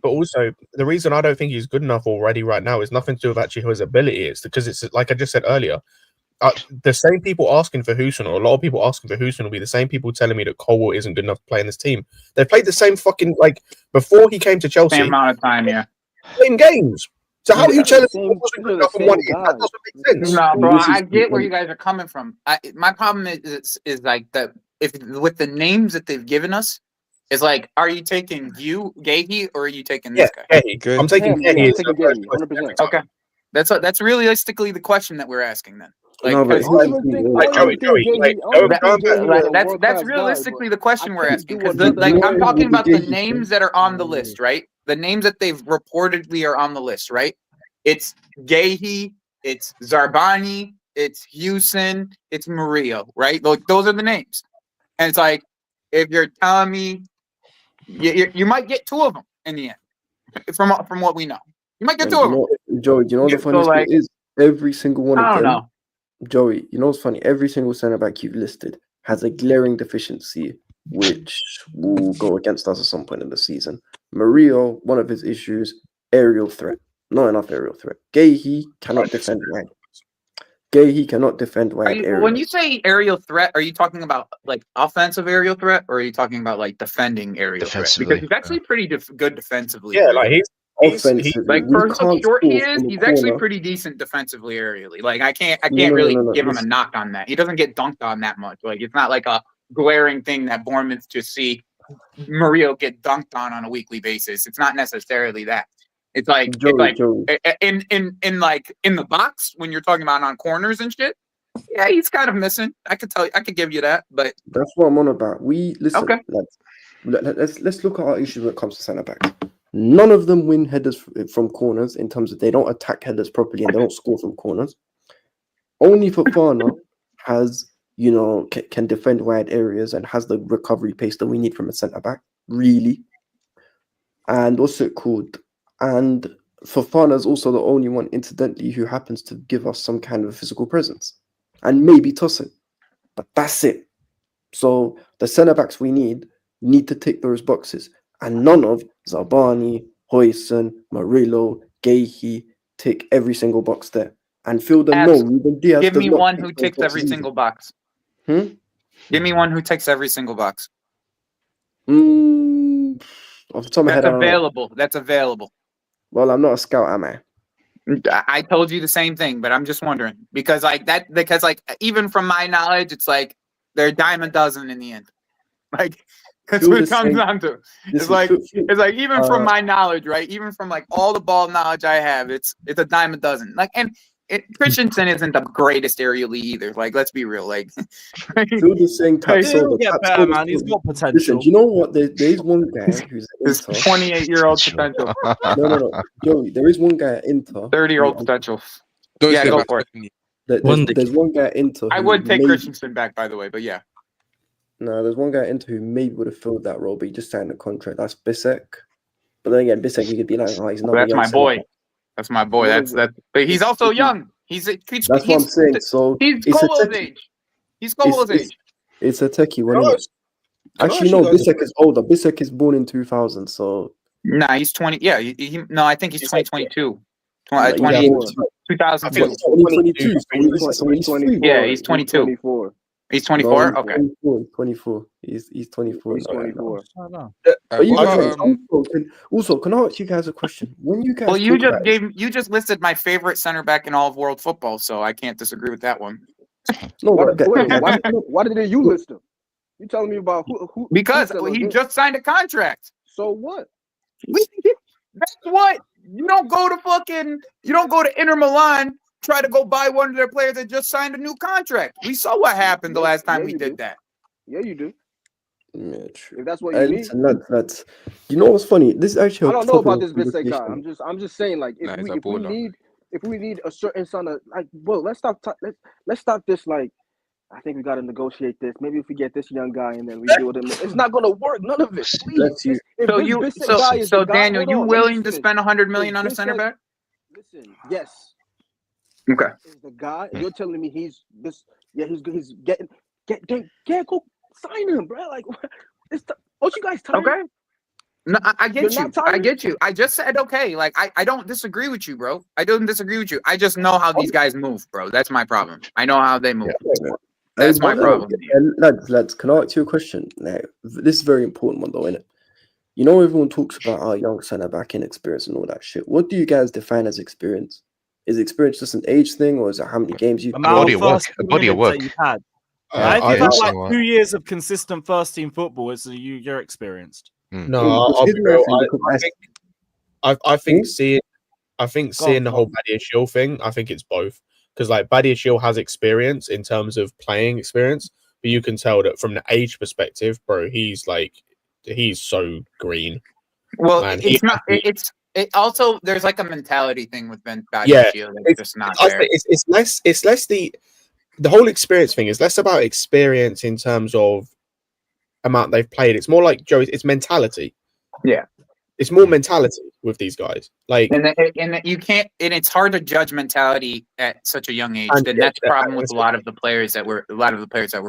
But also, the reason I don't think he's good enough already right now is nothing to do with actually his ability. It's because it's like I just said earlier. The same people asking for Houston, or a lot of people asking for Houston, will be the same people telling me that Colwell isn't good enough to play in this team. They played the same fucking before he came to Chelsea. Same amount of time, yeah. Same games. So how are you telling me he wasn't good enough in 1 year? That doesn't make sense. No, bro, I get where you guys are coming from. My problem is like that. If with the names that they've given us, is like, are you taking Gahey, or are you taking this guy? Gahey. I'm taking Gahey. 100%. Okay, that's realistically the question that we're asking then. Like, No, but that's realistically the question we're asking, because like I'm talking about the names that are on the list, right? The names that they've reportedly are on the list, right? It's Gahey, it's Zarbani, it's Houston, it's Murillo, right? Like, those are the names. And it's like, if you're telling me you might get two of them in the end, from what we know, you might get two of them. Joey, you know what the funniest thing is? Every single one of them. Know. Joey, you know what's funny? Every single centre back you've listed has a glaring deficiency, which will go against us at some point in the season. Murillo, one of his issues, aerial threat. Not enough aerial threat. Gahey cannot defend wide. Gahey cannot defend wide area. When you say aerial threat, are you talking about like offensive aerial threat, or are you talking about like defending aerial threat? Because he's actually pretty good defensively. Yeah, like he's like for how short he is, he's actually pretty decent defensively aerially. Like I can't really give him a knock on that. He doesn't get dunked on that much. Like it's not like a glaring thing that Bournemouth just see Murillo get dunked on a weekly basis. It's not necessarily that. It's like in the box when you're talking about on corners and shit. Yeah, he's kind of missing. I could give you that, but that's what I'm on about. Let's look at our issues when it comes to centre backs. None of them win headers from corners in terms of they don't attack headers properly and they don't score from corners. Only Fofana has, can defend wide areas and has the recovery pace that we need from a centre back, really. And what's it called? And Fofana is also the only one, incidentally, who happens to give us some kind of physical presence. And maybe Tosin. But that's it. So the centre-backs we need to tick those boxes. And none of Zarbani, Huijsen, Murillo, Gahey tick every single box there. And Phil them no, Ruben Diaz. Give me one who ticks every single box. Give me one who ticks every single box. Off the top of my head, That's available. Well, I'm not a scout, am I? I told you the same thing, but I'm just wondering because even from my knowledge, it's like they're a dime a dozen in the end. Like that's what it comes down to. It's like even from my knowledge, right? Even from like all the ball knowledge I have, it's a dime a dozen. Like Christensen isn't the greatest aerially either. Like, let's be real. Like, Phil is saying man. He's got potential. Listen, do you know what? There's one guy who's his 28-year-old potential. No, Joey. There is one guy at Inter. 30-year-old potential. Go for it. There's one guy at Inter. I would take Christensen back, by the way, but yeah. No, there's one guy at Inter who maybe would have filled that role, but he just signed a contract. That's Bissek. But then again, Bissek, you could be like, oh, he's not. That's my boy. That's my boy. That's that. But he's also young. That's what I'm saying. So he's Colwell's age. He's Colwell's age. It's a techie one. Actually, no. Bissek is older. Bissek is born in 2000. So nah, he's 20. Yeah, I think he's 2022. 2002. 2022. Yeah, he's 22. He's 24. Okay. 24. He's 24. He's 24. Also, can I ask you guys a question? When you guys you just listed my favorite center back in all of world football, so I can't disagree with that one. No, why did you list him? You telling me about who? Because he just signed a contract. So what? That's what. You don't go to Inter Milan. Try to go buy one of their players that just signed a new contract. We saw what happened the last time we did that. Yeah, you do. Yeah, true. If that's what you need. That's you know what's funny? This is actually I don't know about this Bissek guy. I'm just saying, like, if we need a certain son of like, well, let's stop this. Like, I think we got to negotiate this. Maybe if we get this young guy and then we build him, it's not gonna work. None of it. Please. So Daniel, you willing to spend $100 million on a center back? Listen, yes. Okay. Is the guy you're telling me he's this? Yeah, he's getting go sign him, bro. Like, aren't you guys tired? Okay. No, I You're get you. not tired? I get you. I just said okay. Like I don't disagree with you, bro. I don't disagree with you. I just know how these guys move, bro. That's my problem. I know how they move. That's my problem. Lads, can I ask you a question? Now, this is a very important one, though, isn't it? You know, everyone talks about our young centre back inexperience and all that shit. What do you guys define as experience? Is experience just an age thing, or is it how many games you've Amount played? of first team minutes that you've had. If you've had like 2 years of consistent first team football, you're experienced. No, I'll be real. I think seeing the whole Badiashile thing, I think it's both. Because like Badiashile has experience in terms of playing experience, but you can tell that from the age perspective, bro, he's so green. Well, Man, it's also there's like a mentality thing with Ben Badiashile yeah, that's just not there. It's less the whole experience thing is less about experience in terms of amount they've played. It's more like Joe. It's mentality. Yeah, it's more mentality with these guys. Like, and you can't, and it's hard to judge mentality at such a young age. And that's the problem with a lot of the players that we're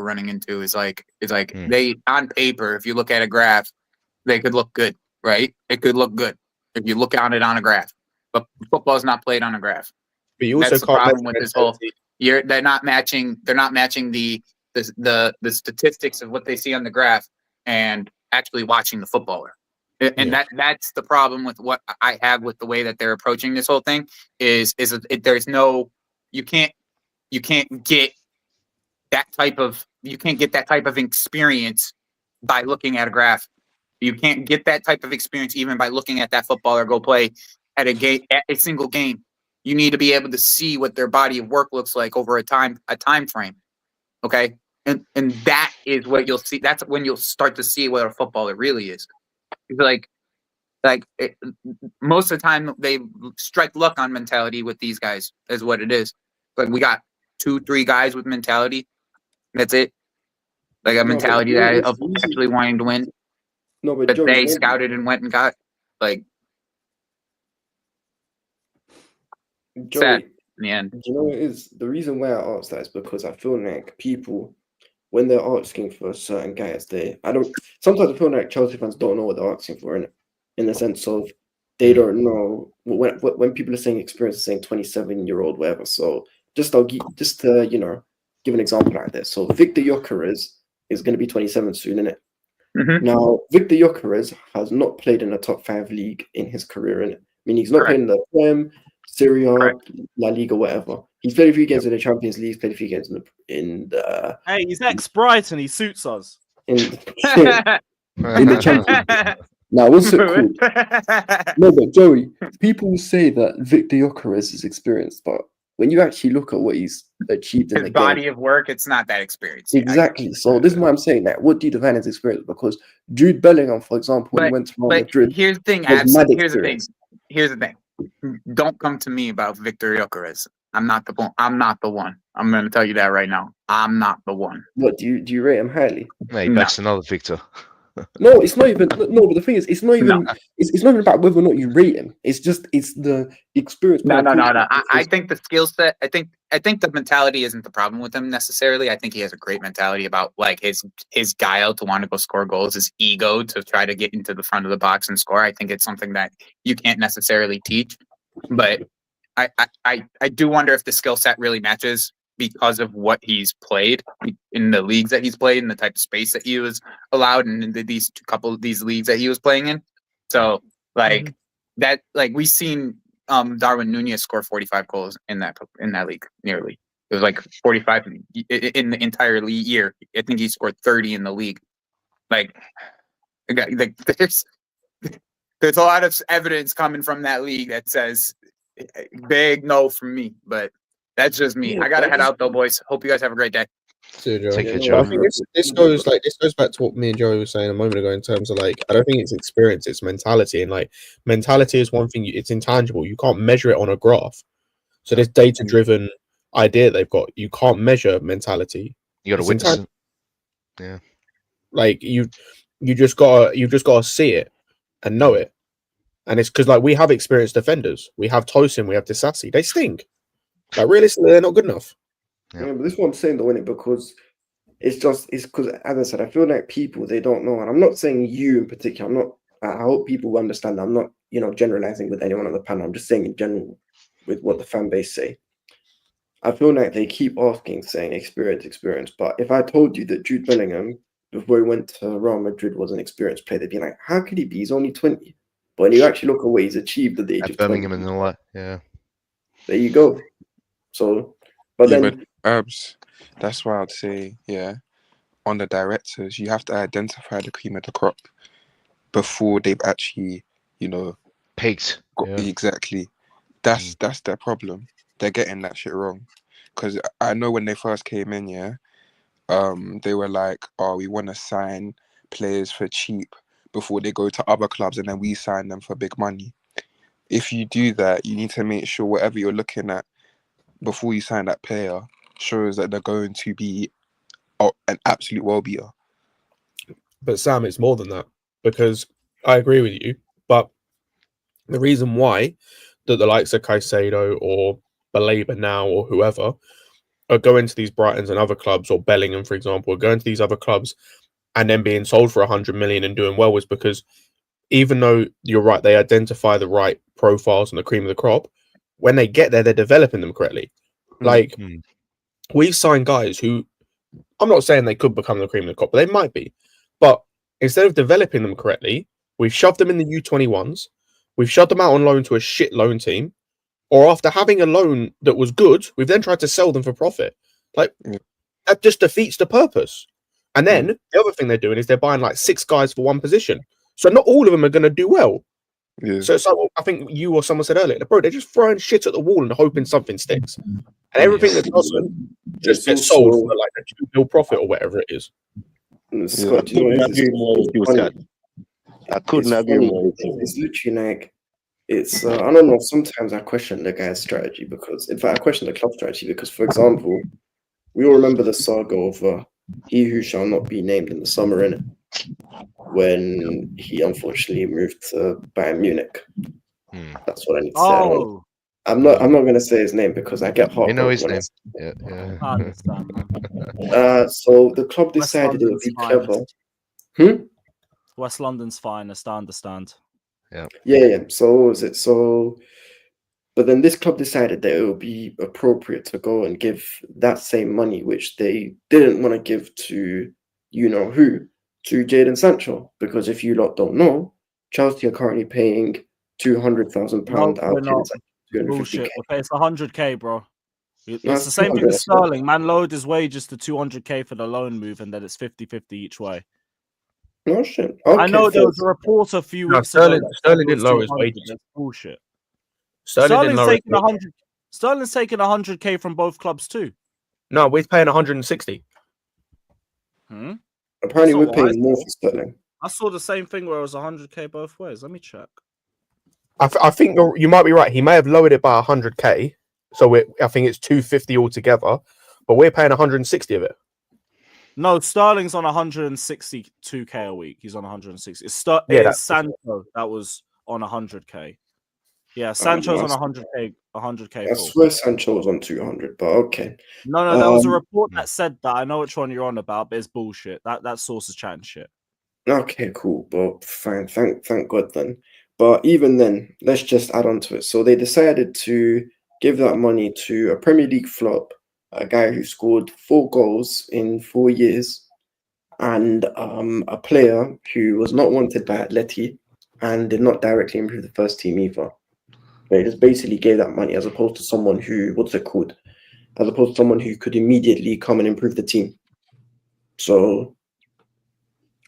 running into is like they on paper, if you look at a graph, they could look good, right? It could look good if you look at it on a graph, but football is not played on a graph. But you also that's the problem with this whole. They're not matching the statistics of what they see on the graph and actually watching the footballer. And that's the problem with what I have with the way that they're approaching this whole thing is there's no, you can't get that type of experience by looking at a graph. You can't get that type of experience even by looking at that footballer go play at a single game. You need to be able to see what their body of work looks like over a time frame. Okay. And that is what you'll see. That's when you'll start to see what a footballer really is. Most of the time they strike luck on mentality with these guys is what it is. Like we got 2-3 guys with mentality. That's it. Like a mentality of actually wanting to win. No, but that Joe, they scouted and went and got. Like Joey, sad in the end. Do you know what it is? The reason why I asked that is because I feel like people, when they're asking for certain guys, sometimes I feel like Chelsea fans don't know what they're asking for, in the sense of they don't know when people are saying experience, saying 27-year-old, whatever. So just to give an example like this. So Victor Gyökeres is going to be 27 soon, isn't it? Mm-hmm. Now Victor Gyökeres has not played in a top 5 league in his career, innit? I mean, he's not played in the Prem, Syria, La Liga, whatever. He's played a few games in the Champions League. He's played a few games in the. Hey, he's ex-Brighton. He suits us. In the Champions League. Now, what's it called? No, but Joey, people say that Victor Gyökeres is experienced, but when you actually look at what he's achieved in the body of work, it's not that experienced. Exactly. So this is why I'm saying that. What do you define as experience? Because Jude Bellingham, for example, when he went to Real Madrid, here's the thing. Here's the thing. Don't come to me about Victor Gyökeres. I'm not the one. I'm going to tell you that right now. I'm not the one. What do you rate him highly? Mate, that's another Victor. No, it's not even. No, but the thing is, it's not even. No. It's not even about whether or not you rate him. It's the experience. No. I think the skill set. I think the mentality isn't the problem with him necessarily. I think he has a great mentality about like his guile to want to go score goals, his ego to try to get into the front of the box and score. I think it's something that you can't necessarily teach. But I do wonder if the skill set really matches because of what he's played in the leagues that he's played and the type of space that he was allowed in these leagues that he was playing in. So that we've seen Darwin Nunez score 45 goals in that league nearly. It was like 45 in the entire year. I think he scored 30 in the league. Like there's a lot of evidence coming from that league that says big no from me, but that's just me. I gotta head out though, boys. Hope you guys have a great day. Take care, Joe. I think this goes back to what me and Joey were saying a moment ago in terms of I don't think it's experience, it's mentality, and mentality is one thing. It's intangible. You can't measure it on a graph. So this data-driven idea they've got, you can't measure mentality. You got to witness it. Yeah. You just gotta see it and know it. And it's because like we have experienced defenders. We have Tosin, we have Disasi. They stink. Like realistically, they're not good enough. Yeah, but this is what I'm saying though, innit? Because it's because, as I said, I feel like people, they don't know. And I'm not saying you in particular. I hope people understand that I'm not, generalizing with anyone on the panel. I'm just saying in general with what the fan base say. I feel like they keep asking, saying experience. But if I told you that Jude Bellingham, before he went to Real Madrid, was an experienced player, they'd be like, how could he be? He's only 20. But when you actually look at what he's achieved at the age of 20. Birmingham and all that, yeah. There you go. So, but that's why I'd say, on the directors, you have to identify the cream of the crop before they've actually, peaked. Exactly. That's their problem. They're getting that shit wrong. Because I know when they first came in, they were like, oh, we want to sign players for cheap before they go to other clubs and then we sign them for big money. If you do that, you need to make sure whatever you're looking at before you sign that player shows that they're going to be an absolute well-beater. But Sam, it's more than that, because I agree with you. But the reason why that the likes of Caicedo or Baleba now or whoever are going to these Brightons and other clubs, or Bellingham, for example, are going to these other clubs and then being sold for 100 million and doing well, was because even though you're right, they identify the right profiles and the cream of the crop, when they get there, they're developing them correctly. Like, we've signed guys who, I'm not saying they could become the cream of the crop, but they might be. But instead of developing them correctly, we've shoved them in the U21s, we've shoved them out on loan to a shit loan team, or after having a loan that was good, we've then tried to sell them for profit. Like, that just defeats the purpose. And then the other thing they're doing is they're buying like 6 guys for one position. So not all of them are going to do well. Yeah. So I think you or someone said earlier, bro, they're just throwing shit at the wall and hoping something sticks. And everything that doesn't just gets sold for like a 2 mil profit or whatever it is. Scott, I couldn't agree more with you, Scott. I couldn't agree more with you. It's literally like, I don't know, sometimes I question the guy's strategy because, in fact, I question the club strategy because, for example, we all remember the saga of he who shall not be named in the summer, innit? When he unfortunately moved to Bayern Munich. That's what I need to say. I'm not going to say his name because I get heartbroken. You know his name. I understand, man. So the club decided it would be clever. West London's finest, I understand. Yeah. So what was it? But then this club decided that it would be appropriate to go and give that same money, which they didn't want to give to who, to Jadon Sancho, because if you lot don't know, Chelsea are currently paying £200,000 out. Bullshit. It's 100k, bro. It's the same thing as Sterling. Man lowered his wages to 200k for the loan move, and then it's 50-50 each way. No shit. Okay, I know there was a report a few weeks ago. Sterling didn't lower his wages. That's bullshit. Sterling's taking 100. Sterling's taking 100k from both clubs too. No, we're paying 160. Apparently, we're paying more for Sterling. I saw the same thing where it was 100k both ways. Let me check. I think you might be right. He may have lowered it by 100k, so I think it's 250 altogether. But we're paying 160 of it. No, Sterling's on 162k a week. He's on 160. It's Sancho that was on 100k. Yeah, Sancho's on 100k. 100k. I swear Sancho was on 200, but okay. No, there was a report that said that. I know which one you're on about, but it's bullshit. That source is chatting shit. Okay, cool, but fine. Thank God then. But even then, let's just add on to it. So they decided to give that money to a Premier League flop, a guy who scored 4 goals in 4 years, and a player who was not wanted by Atleti and did not directly improve the first team either. They just basically gave that money as opposed to someone who, as opposed to someone who could immediately come and improve the team. So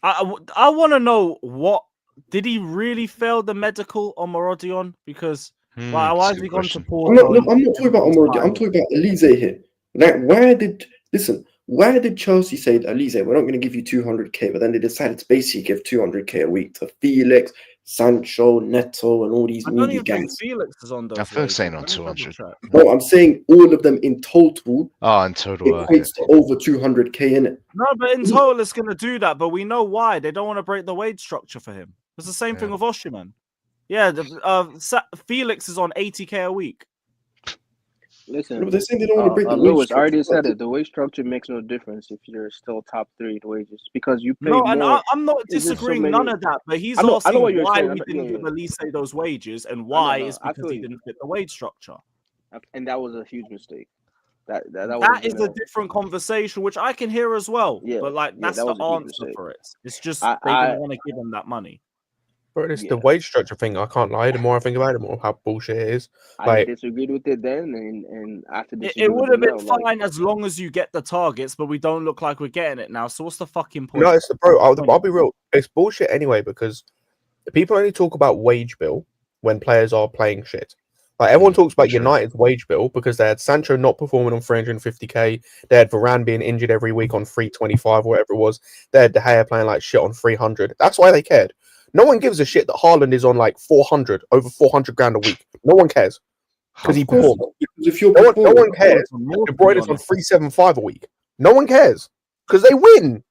I want to know, what did he really fail the medical on Marodion? Because why has he gone to Porto? I'm not talking about Marodion. I'm talking about Elise here. Like, why did Chelsea say to Elise, we're not going to give you 200k, but then they decided to basically give 200k a week to Felix, Sancho, Neto, and all these media guys? Felix is on those. I feel saying on 200. No, I'm saying all of them in total. In total, equates to over 200k in it. No, but in total, it's going to do that. But we know why. They don't want to break the wage structure for him. It's the same thing with Osimhen. Yeah, Felix is on 80k a week. Listen, They're saying they don't want to break the wage Lewis, I structure. already said it. The wage structure makes no difference if you're still top 3 in wages because you pay No, and more. I'm not It's just so disagreeing many. none of that, but he's I know asking what you're why saying. we didn't give Elise those wages, and I know, why no, is I because feel he you. didn't fit the wage structure. And that was a huge mistake. That That is a different conversation, which I can hear as well. Yeah, But like, yeah, that's that the was a huge answer mistake. for it. It's just I- they I- didn't want to give him that money. But it's the wage structure thing. I can't lie. The more I think about it, the more how bullshit it is. I Like, disagreed with it then, and after It disagreeing would with have it been now, like, fine as long as you get the targets, but we don't look like we're getting it now. So what's the fucking point? no, it's the bro. I'll be real. It's bullshit anyway because people only talk about wage bill when players are playing shit. Like everyone talks about United's wage bill because they had Sancho not performing on 350k. They had Varane being injured every week on 325, whatever it was. They had De Gea playing like shit on 300. That's why they cared. No one gives a shit that Haaland is on like 400, over 400 grand a week. No one cares because he performed. If you're no one cares. De Bruyne is on 375 a week. No one cares because they win.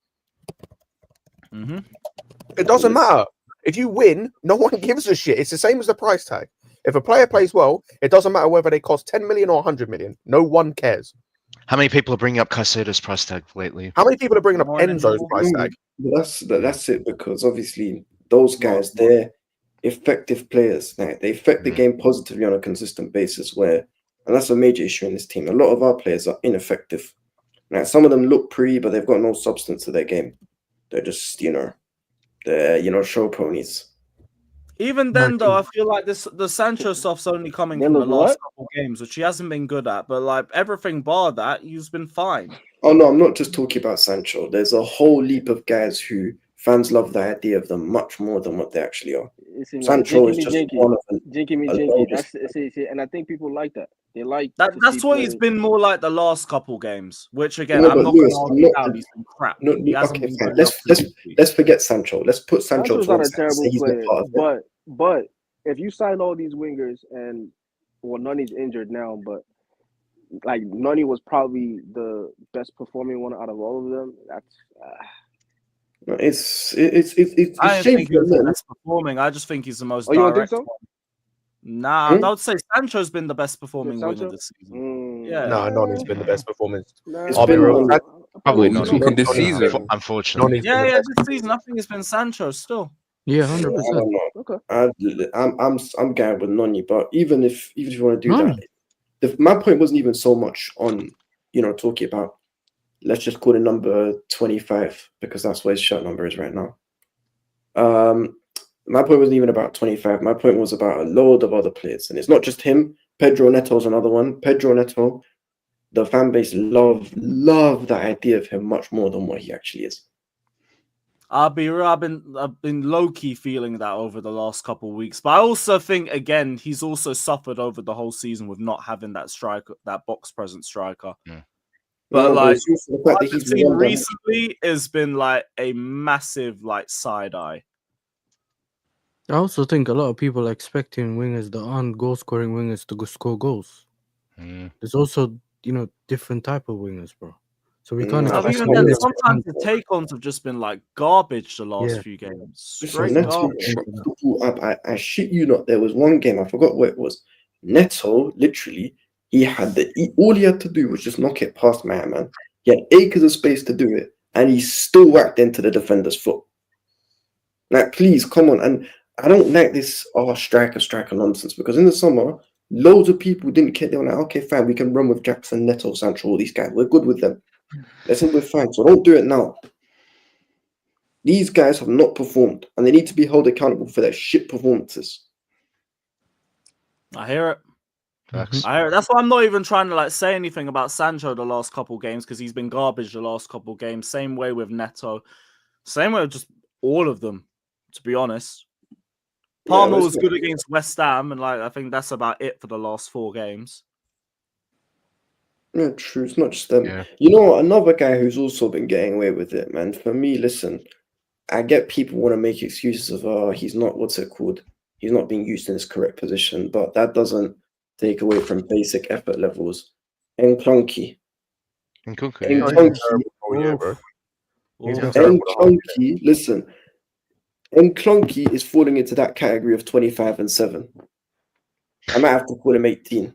It doesn't matter. If you win, no one gives a shit. It's the same as the price tag. If a player plays well, it doesn't matter whether they cost 10 million or 100 million. No one cares. How many people are bringing up Caicedo's price tag lately? How many people are bringing up Enzo's price tag? That's it because obviously those guys, they're effective players. Like, they affect the game positively on a consistent basis. And that's a major issue in this team. A lot of our players are ineffective. Like, some of them look pretty, but they've got no substance to their game. They're just, they're show ponies. Even then, though, I feel like the Sancho stuff's only coming They from the look last what? couple games, which he hasn't been good at. But like everything bar that, he's been fine. Oh no, I'm not just talking about Sancho. There's a whole heap of guys who fans love the idea of them much more than what they actually are. Sancho is just one of them. Jinky. See, and I think people like that. They like that. to That's see what he's players- been more like the last couple games. Which again, No, I'm but not Lewis, going to I'm argue not- out. He's been crap. No, He hasn't okay, been fine. good enough. Let's forget Sancho. Let's put Sancho Sancho's to not one a side and say terrible he's not player, part of it. but if you sign all these wingers and Nani's injured now, but like Nani was probably the best performing one out of all of them. That's No, it's I don't shameful. think he's the best performing. I just think he's the most Oh, you don't direct think so? one. Nah, I would say Sancho's been the best performing Sancho? winger this season. Yeah. No, Nani's been the best performance. It's I'll be been real. Nani. Probably You not. talking this season? Unfortunately. Nani's been the Yeah, best. this season I think it's been Sancho still. Yeah, I 100%. don't know. Okay. I'm going with Nani, but even if you want to do that, my point wasn't even so much on talking about, let's just call it number 25 because that's where his shirt number is right now. My point wasn't even about 25. My point was about a load of other players, and it's not just him. Pedro Neto's another one. Pedro Neto, the fan base love the idea of him much more than what he actually is. I've been low key feeling that over the last couple of weeks, but I also think again he's also suffered over the whole season with not having that striker, that box present striker. But No, like it's also the fact what that I've he's seen been recently has been like a massive like side eye. I also think a lot of people are expecting wingers that aren't goal scoring wingers to go score goals. There's also different type of wingers, bro. So we can't expect Even then, sometimes the take-ons have just been like garbage the last few games. Straight garbage. I shit you not. There was one game, I forgot what it was. Neto, literally, all he had to do was just knock it past man. He had acres of space to do it, and he still whacked into the defender's foot. Like, please, come on. And I don't like this striker nonsense, because in the summer, loads of people didn't care. They were like, okay, fine, we can run with Jackson, Neto, Sancho, all these guys. We're good with them. We're fine. So don't do it now. These guys have not performed, and they need to be held accountable for their shit performances. I hear it. I hear it. That's why I'm not even trying to like say anything about Sancho the last couple games, because he's been garbage the last couple games. Same way with Neto. Same way with just all of them, to be honest. Palmer was good against West Ham, and like I think that's about it for the last 4 games. Yeah, true. It's not just them. Yeah. You know what? Another guy who's also been getting away with it, man. For me, listen, I get people want to make excuses of, he's not, what's it called? He's not being used in his correct position, but that doesn't take away from basic effort levels. Nkunku, listen, And Clunky is falling into that category of 25 and 7. I might have to call him 18.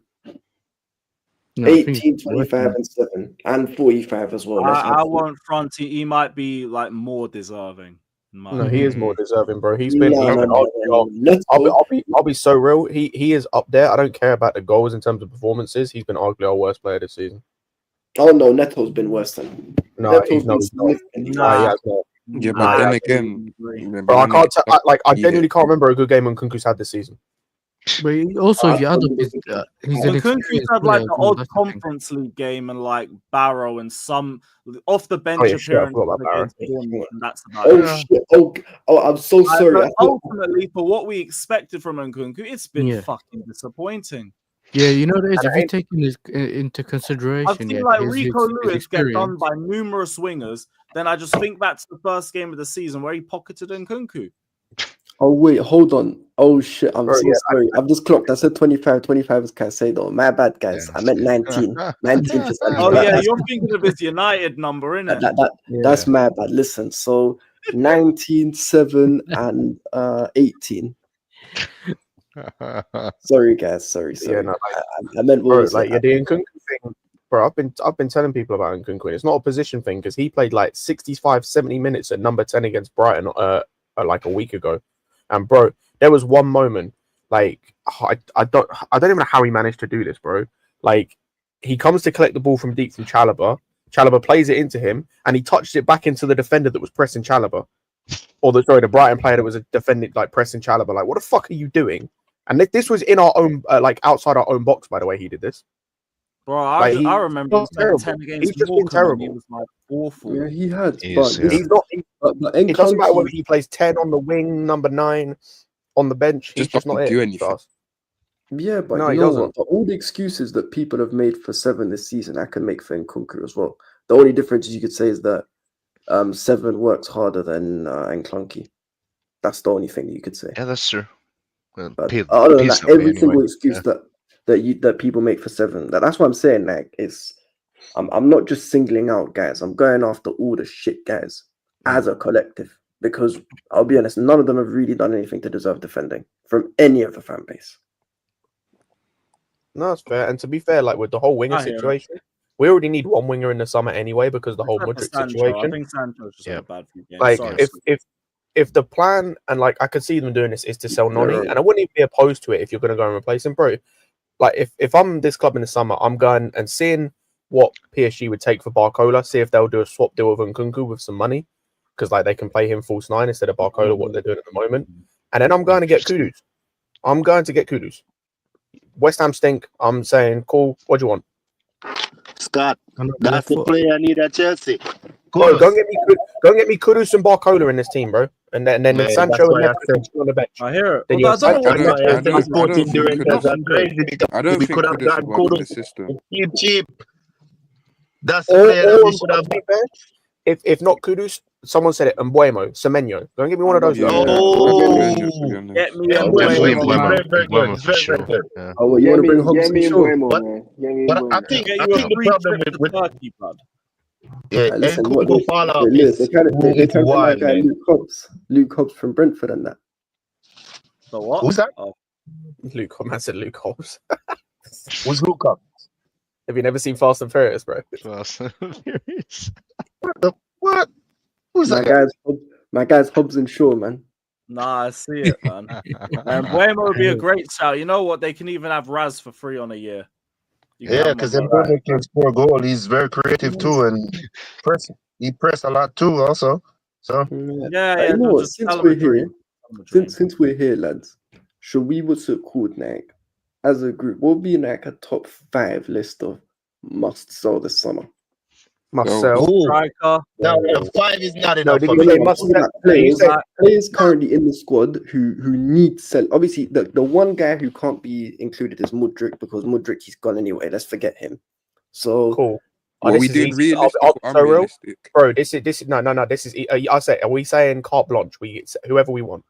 No, 18, 25 and 7. And 45 as well. I won't front. He might be like more deserving. No, he is more deserving, bro. He's been. I'll be so real. He is up there. I don't care about the goals in terms of performances. He's been arguably our worst player this season. Oh no, Neto's been worse than. No, he's not. Yeah, but then again, bro, I genuinely can't remember a good game Nkunku's had this season. But also, if you add up his, he's an Nkunku's had like the odd Conference League game and like Barrow and some off the bench appearance. And that's about it. Shit. Oh, I'm so sorry. Ultimately, for what we expected from Nkunku, it's been fucking disappointing. Yeah, you know, if you take into consideration, I've seen like Rico Lewis get done by numerous wingers. Then I just think back to the first game of the season where he pocketed Nkunku. Oh wait, hold on. Oh shit, I'm so sorry. I've just clocked. I said 25. 25 is Caicedo. My bad, guys. I meant 19. 19%. Oh yeah, you're thinking of his United number, innit? That's my bad. Listen, so 19, 7, and 18. Sorry, guys. Sorry. Yeah, no, I meant bro, like the Nkunku thing, bro. I've been telling people about Nkunku. It's not a position thing because he played like 65, 70 minutes at number 10 against Brighton like a week ago. And bro, there was one moment, like I don't even know how he managed to do this, bro. Like he comes to collect the ball from deep from Chalobah. Chalobah plays it into him, and he touched it back into the defender that was pressing Chalobah, or the Brighton player that was defending like pressing Chalobah. Like, what the fuck are you doing? And this was in our own, like outside our own box, by the way. He did this. Bro, I remember terrible. 10 against He's just been terrible. He was like awful. Yeah, he had. He's not. It doesn't matter whether he plays 10 on the wing, number 9 on the bench. He's just not do anything. Yeah, but no, you he know doesn't. what? All the excuses that people have made for 7 this season, I can make for Nkunku as well. The only difference you could say is that 7 works harder than Clunky. That's the only thing you could say. Yeah, that's true. Well, other than that, every single excuse that people make for 7, that's what I'm saying. Like, I'm not just singling out guys. I'm going after all the shit guys as a collective, because I'll be honest, none of them have really done anything to deserve defending from any of the fan base. No, that's fair. And to be fair, like with the whole winger situation, we already need one winger in the summer anyway because the whole Mudryk situation. I think Sancho's just had a bad few games. Like if the plan, and like I could see them doing this, is to sell Noni, and I wouldn't even be opposed to it if you're going to go and replace him, bro. Like if I'm this club in the summer, I'm going and seeing what PSG would take for Barcola, see if they'll do a swap deal with Nkunku with some money, because like they can play him false 9 instead of Barcola, what they're doing at the moment. And then I'm going to get Kudus. West Ham stink. I'm saying, cool. What do you want? Scott, that's the player I need at Chelsea. Bro, go and get me Kudus and Barcola in this team, bro. And then Sancho and Neto on the bench. I hear it. Then I don't think Kudus would work in the system. Cheap. That's the player that we should have. If not Kudus, someone said it, Mbuemo, Semenyo. Go and get me one of those. Get me definitely Mbuemo. for sure. Yeah. Oh, well, you want to bring Hobbs Get me and Shaw? But I think the problem with Turkey, blood. Listen, Nkunku fall off they kind of why, like man. Luke Hobbs from Brentford and that. The what? Who's that? Oh. Luke Hobbs. Who's Luke Hobbs? Have you never seen Fast and Furious, bro? Fast and Furious. What? Who's My that? guy's Hobbs and Shaw, man. Nah, I see it, man. Mbuemo would be a great shout. You know what? They can even have Raz for free on a year. Yeah, because Mbuemo can score a goal. He's very creative too, and he press a lot too, also. So yeah. You know what? Since we're here, lads, should we what's it called, like, as a group, we'll be like a top 5 list of must sell this summer. Marcel. Striker. No, 5 is not enough. Players currently in the squad who need sell. Obviously, the one guy who can't be included is Mudryk, because Mudryk, he's gone anyway. Let's forget him. So cool. Are we doing realistic or unrealistic? Bro, this is no. This is I say. Are we saying carte blanche? We whoever we want.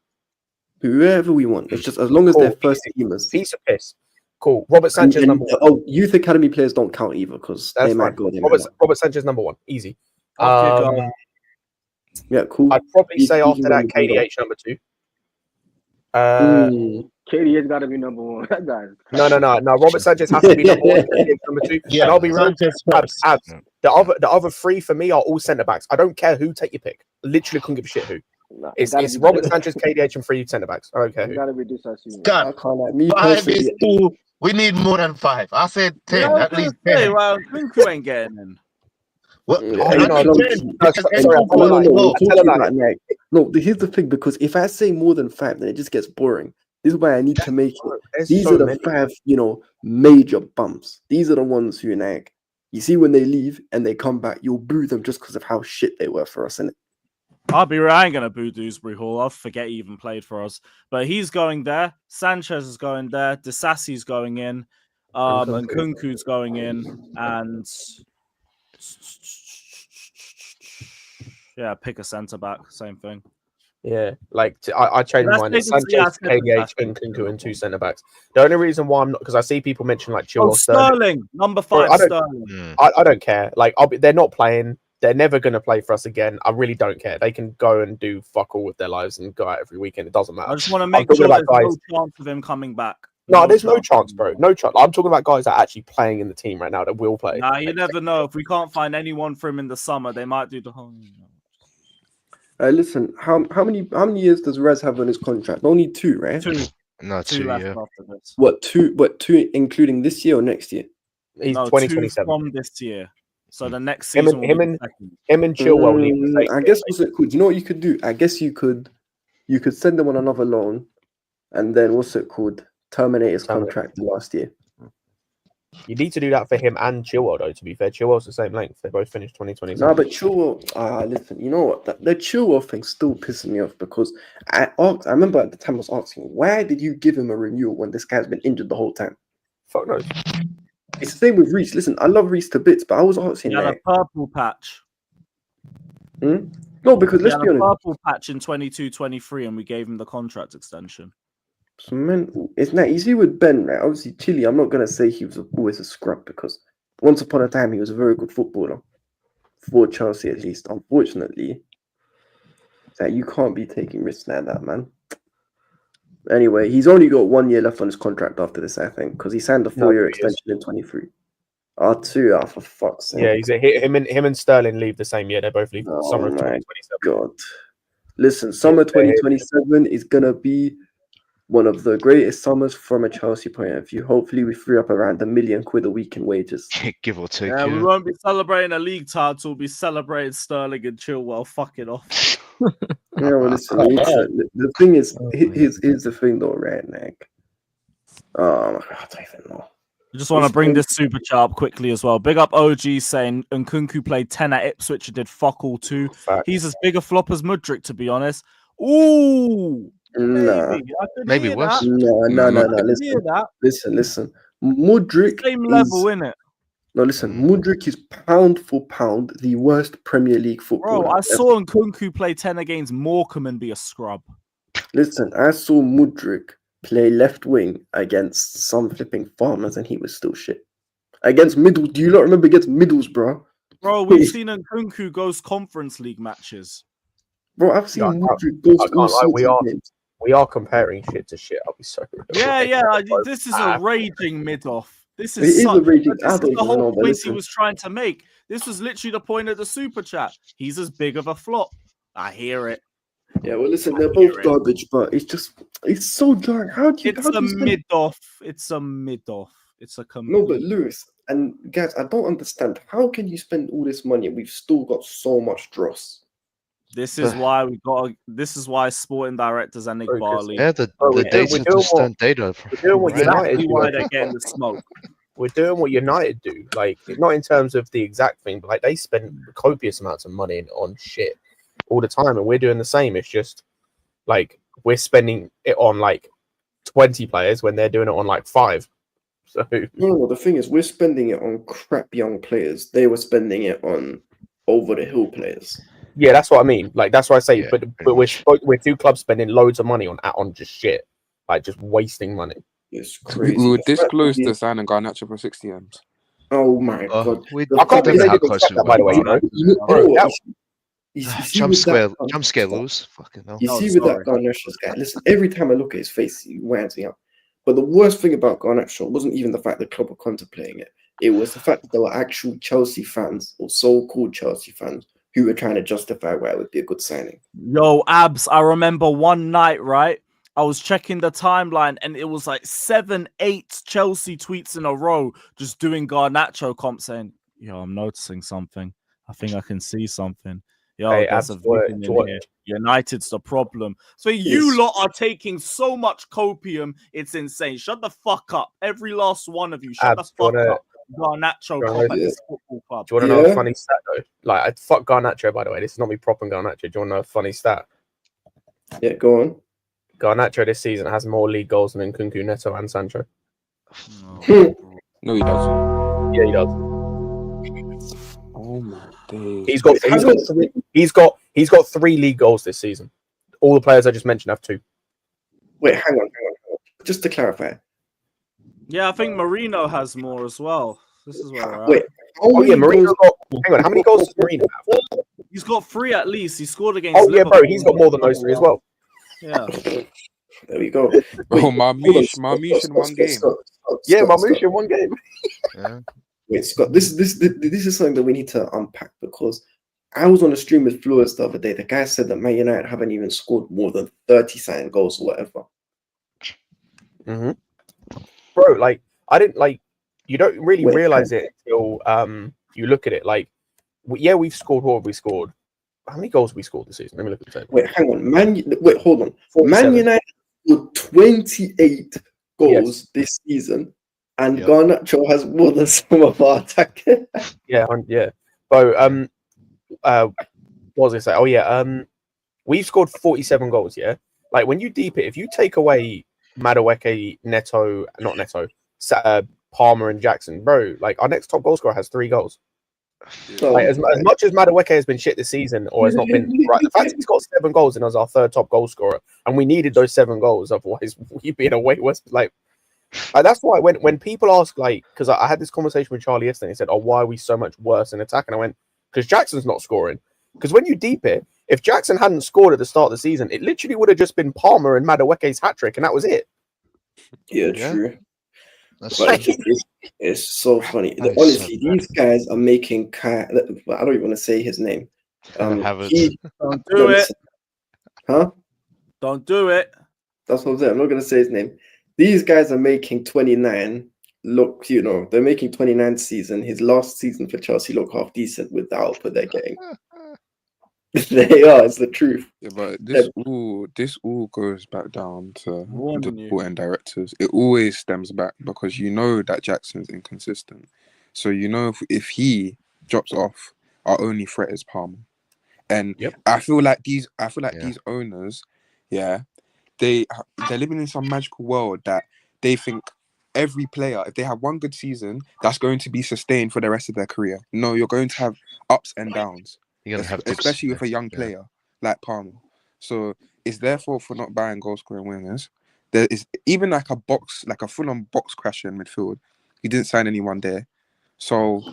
Whoever we want. It's just as long as they're first teamers. Piece of piss. Cool. Robert Sanchez number 1. Oh, youth academy players don't count either because they might go there. Robert Sanchez number 1. Easy. Yeah, cool. I'd probably He's say after that, gonna be KDH number 2. KDH got to be number 1. That guy's No. Robert Sanchez has to be number 1. KDH number 2. Yeah, And I'll be real. Sanchez Abs. first. The other 3 for me are all centre backs. I don't care who. Take your pick. Literally couldn't give a shit who. Nah, It's Robert Sanchez, KDH, and 3 centre backs. I don't care It who. got to be this season. Scott, I can't like me 5 personally. is too. We need more than 5. I said 10, Yeah, I was at least gonna say, 10. well, Nkunku ain't getting in. What? Yeah, I you need know, 10 because sorry, Nkunku No, is we're low. talking about like, no. Here's the thing, because if I say more than 5, then it just gets boring. This is why I need to make it. There's These so are the many. 5, major bumps. These are the ones who nag. You see, when they leave and they come back, you'll boo them just because of how shit they were for us, innit? I'll be real, I ain't gonna boo Dewsbury Hall. I forget he even played for us. But he's going there. Sanchez is going there. Disasi's going in. And Kunku's going in. And yeah, pick a centre back. Same thing. Yeah, like I changed That's mine. It's basically- yeah, Sanchez, KDH, and Nkunku, and 2 centre backs. The only reason why I'm not, because I see people mention like Oh, Chilwell, Sterling. Sterling, number Bro, 5, Sterling. I don't care. Like they're not playing. They're never going to play for us again. I really don't care. They can go and do fuck all with their lives and go out every weekend. It doesn't matter. I just want to I'm make talking sure about there's guys. no chance of him coming back. No, there's no chance, bro. No chance. I'm talking about guys that are actually playing in the team right now that will play. Nah, you never know. If we can't find anyone for him in the summer, they might do the whole. Listen, how many years does Rez have on his contract? Only 2, right? 2. No, 2 2, left yeah. after this. What 2? What 2 including this year or next year? He's No, 2027. 2 from this year. So the next Him season and will be the second. him and Chilwell leave the same I guess what's it called? You know what you could do? I guess you could send them on another loan, and then what's it called? Terminate his contract last year. You need to do that for him and Chilwell, though. To be fair, Chilwell's the same length. They both finished 2027. No, but Chilwell. Listen, you know what? The Chilwell thing still pisses me off because I remember at the time I was asking, why did you give him a renewal when this guy's been injured the whole time? Fuck knows. It's the same with Reece. Listen, I love Reece to bits, but I was asking He had a purple patch. No, because let's he be had a honest. purple patch in 22-23, and we gave him the contract extension. It's mental. It's not easy with Ben, right? Obviously, Chile, I'm not going to say he was always a scrub because once upon a time he was a very good footballer for Chelsea, at least. Unfortunately, that you can't be taking risks like that, man. Anyway, he's only got 1 year left on his contract after this, I think, because he signed a 4-year extension in 23. R2, for fuck's sake. Yeah, him and Sterling leave the same year. They both leave summer of 2027. God. Listen, summer 2027 is going to be one of the greatest summers from a Chelsea point of view. Hopefully, we free up around £1 million a week in wages. Give or take. Yeah, we won't be celebrating a league title. We'll be celebrating Sterling and Chilwell fucking off. Yeah, well, listen, the thing is, here's the thing though, right, Nick? Oh my God, I don't even know. I just want to bring this super chat up quickly as well. Big up OG saying Nkunku played 10 at Ipswich and did fuck all too. He's as big a flop as Mudryk, to be honest. Ooh, maybe worse. No. Listen. Mudryk same level, innit? No, listen. Mudryk is pound for pound the worst Premier League footballer. Bro, I saw Nkunku play 10 against Morecambe and be a scrub. Listen, I saw Mudryk play left wing against some flipping Farmers and he was still shit. Against Middles, do you not remember against Middlesbrough? Bro, we've seen Nkunku goes Conference League matches. Bro, I've seen Mudryk go all sorts of games. We are comparing shit to shit. I'll be sorry. Yeah. This is a raging mid-off. This It is is a raging. this is the whole point listen. he was trying to make. This was literally the point of the super chat. He's as big of a flop. I hear it. Yeah, well, listen, they're both garbage, but it's so jarring. How do you? It's a mid-off. It's a mid-off. It's a No, but Lewis and guys, I don't understand. How can you spend all this money and we've still got so much dross? This is why we got. This is why sporting directors and Nick Barley. Yeah, the data just don't data. We're doing what United do. Why they're getting the smoke. We're doing what United do. Like, not in terms of the exact thing, but like they spend copious amounts of money on shit all the time, and we're doing the same. It's just like we're spending it on like 20 players when they're doing it on like 5. So no, the thing is, we're spending it on crap young players. They were spending it on over the hill players. Yeah, that's what I mean. Like that's why I say, but we're 2 clubs spending loads of money on just shit, like just wasting money. It's crazy. We were this close to signing Garnacho for 60 M's. Oh my God! I can't believe they didn't accept that, by the way. You know what? see Jump with that, scare lose. Fucking hell. you see with that Garnacho's guy. Listen, every time I look at his face, he winds me up. But the worst thing about Garnacho wasn't even the fact the club were contemplating it. It was the fact that there were actual Chelsea fans or so-called Chelsea fans who were trying to justify why it would be a good signing. Yo, Abs, I remember one night, right? I was checking the timeline and it was like 7-8 Chelsea tweets in a row just doing Garnacho comp saying, yo, I'm noticing something. I think I can see something. Yo, Hey, there's Abs, a vision in here. United's the problem. So you lot are taking so much copium, it's insane. Shut the fuck up. Every last one of you. Shut Abs, the fuck up. Garnacho comp at this football club. Do you want to know a funny stat though? Like, I fuck Garnacho, by the way. This is not me propping Garnacho. Do you want to know a funny stat? Yeah, go on. Garnacho this season has more league goals than Nkunku, Neto, and Sancho. No, he doesn't. Yeah, he does. Oh my days. He's got 3 league goals this season. All the players I just mentioned have 2. Wait, hang on. Just to clarify. Yeah, I think Marino has more as well. This is where we're at. Wait, Marino's got. Hang on, how many goals does Marino have? He's got 3 at least. He scored against Liverpool. Bro, he's got more than those 3 as well. Yeah. There we go. Oh, Marmouche in one game. Yeah, Marmouche in one game. Yeah. Wait, Scott, this is something that we need to unpack because I was on a stream with Flores the other day. The guy said that Man United haven't even scored more than 30 goals or whatever. Bro, like, I didn't like. You don't really realize it until you look at it. Like, we've scored. What have we scored? How many goals have we scored this season? Let me look at the table. Wait, hang on. Hold on. 47. Man United scored 28 goals this season, and Garnacho has more than some of our attackers. Yeah. So, what was I say? Oh yeah, we've scored 47 goals. Yeah, like when you deep it, if you take away Madueke, not Neto, Palmer and Jackson, bro, like our next top goal scorer has 3 goals. Like, as much as Madueke has been shit this season or has not been right, the fact he's got 7 goals and as our 3rd top goal scorer, and we needed those 7 goals, otherwise we'd be in a way worse. Like that's why when people ask, like, because I had this conversation with Charlie yesterday, he said, "Oh, why are we so much worse in attack?" And I went, "Because Jackson's not scoring." Because when you deep it, if Jackson hadn't scored at the start of the season, it literally would have just been Palmer and Madueke's hat trick, and that was it. Yeah, true. But it's so funny. Honestly, these guys are making I don't even want to say his name. Don't do it. Huh? Don't do it. That's what I'm saying. I'm not going to say his name. These guys are making 29 look, they're making 29 season. His last season for Chelsea look half decent with the output they're getting. They are. It's the truth. Yeah, but this all goes back down to the board and directors. It always stems back because you know that Jackson's inconsistent. So you know if he drops off, our only threat is Palmer. And I feel like these owners, they're living in some magical world that they think every player, if they have one good season, that's going to be sustained for the rest of their career. No, you're going to have ups and downs. You're gonna have especially with a young player like Palmer. So it's therefore for not buying goal scoring wingers. There is even like a full-on box crasher in midfield. He didn't sign anyone there. So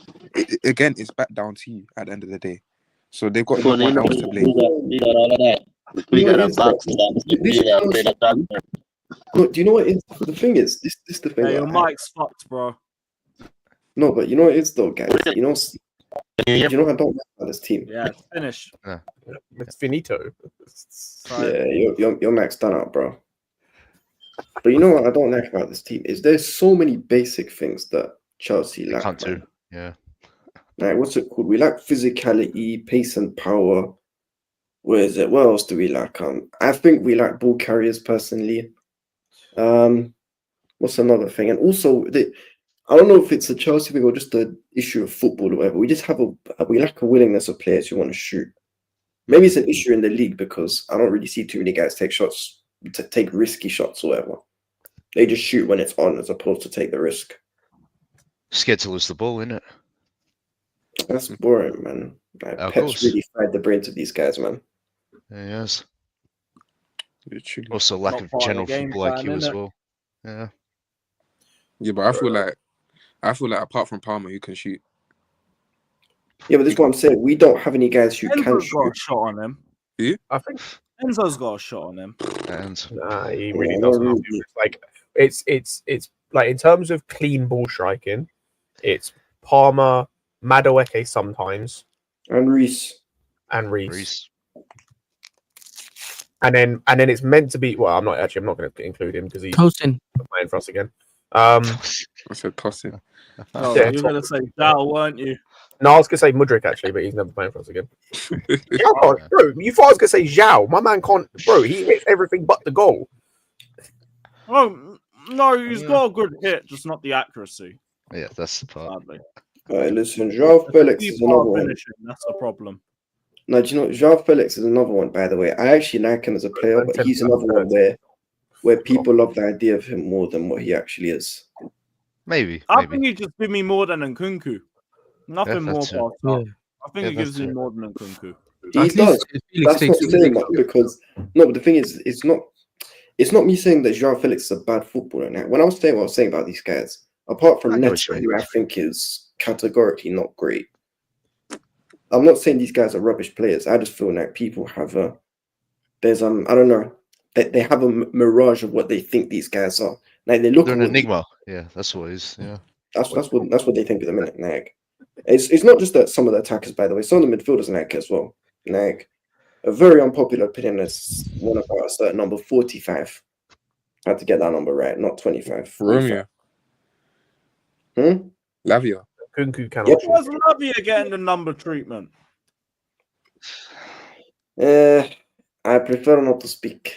again, it's back down to you at the end of the day. So they've got no one else to blame. We got all of that. We got a box that. Do you know what the thing is? This is the thing. Hey, your mic's fucked, bro. No, but you know what it is though, guys. You know I don't like about this team. Yeah, it's finished. It's finito. Yeah, your Mac's done out, bro. But you know what I don't like about this team is there's so many basic things that Chelsea lack. Can't do. Yeah. Like, what's it called? We lack physicality, pace, and power. Where is it? What else do we lack? I think we lack ball carriers personally. What's another thing? And also, I don't know if it's a Chelsea thing or just an issue of football or whatever. We just we lack a willingness of players who want to shoot. Maybe it's an issue in the league because I don't really see too many guys take risky shots or whatever. They just shoot when it's on as opposed to take the risk. Scared to lose the ball, isn't it? That's boring, man. Like, Pep's really fried the brains of these guys, man. Yes. Literally. Also, lack of general football IQ as well. Yeah. Yeah, but I feel like apart from Palmer, who can shoot? Yeah, but this is what I'm saying. We don't have any guys who can Enzo's got shoot. a shot on him. I think Enzo's got a shot on him. Nah, he really Yeah, doesn't. no, I'll be honest. Like it's like in terms of clean ball striking, it's Palmer, Madueke sometimes, and Reese. And then it's meant to be. Well, I'm not going to include him because he's Tosin. playing for us again. I said tossing. Oh, Yeah, you were gonna say Dal, weren't you? No, I was gonna say Mudryk actually, but he's never playing for us again. Zhao can't, bro. You thought I was gonna say Zhao? My man can't, bro. He hits everything but the goal. Oh no, he's got a good hit, just not the accuracy. Yeah, that's the part. Sadly. All right, listen, João Felix is another one. Finishing, that's the problem. No, do you know João Felix is another one? By the way, I actually like him as a player, but he's another one where people love the idea of him more than what he actually is. Maybe. I think he just give me more than Nkunku. Nothing Yeah, more that's past it. that. I think Yeah, he gives that's me it. more than Nkunku. He does. That's not saying that because no, but the thing is, it's not me saying that João Felix is a bad footballer. Now, when I was saying what I was saying about these guys, apart from Neto, who I think is categorically not great, I'm not saying these guys are rubbish players. I just feel like people have I don't know, they have a mirage of what they think these guys are. Like they look They're at an what enigma. Yeah, that's what it is. Yeah. That's what they think at the minute. Like it's not just that some of the attackers, by the way, some of the midfielders like as well. Like a very unpopular opinion is one about a certain number, 45. I had to get that number right, not 25. Romeo. Lavia. Nkunku cannot. Yep. Why's Lavia getting the number treatment? I prefer not to speak.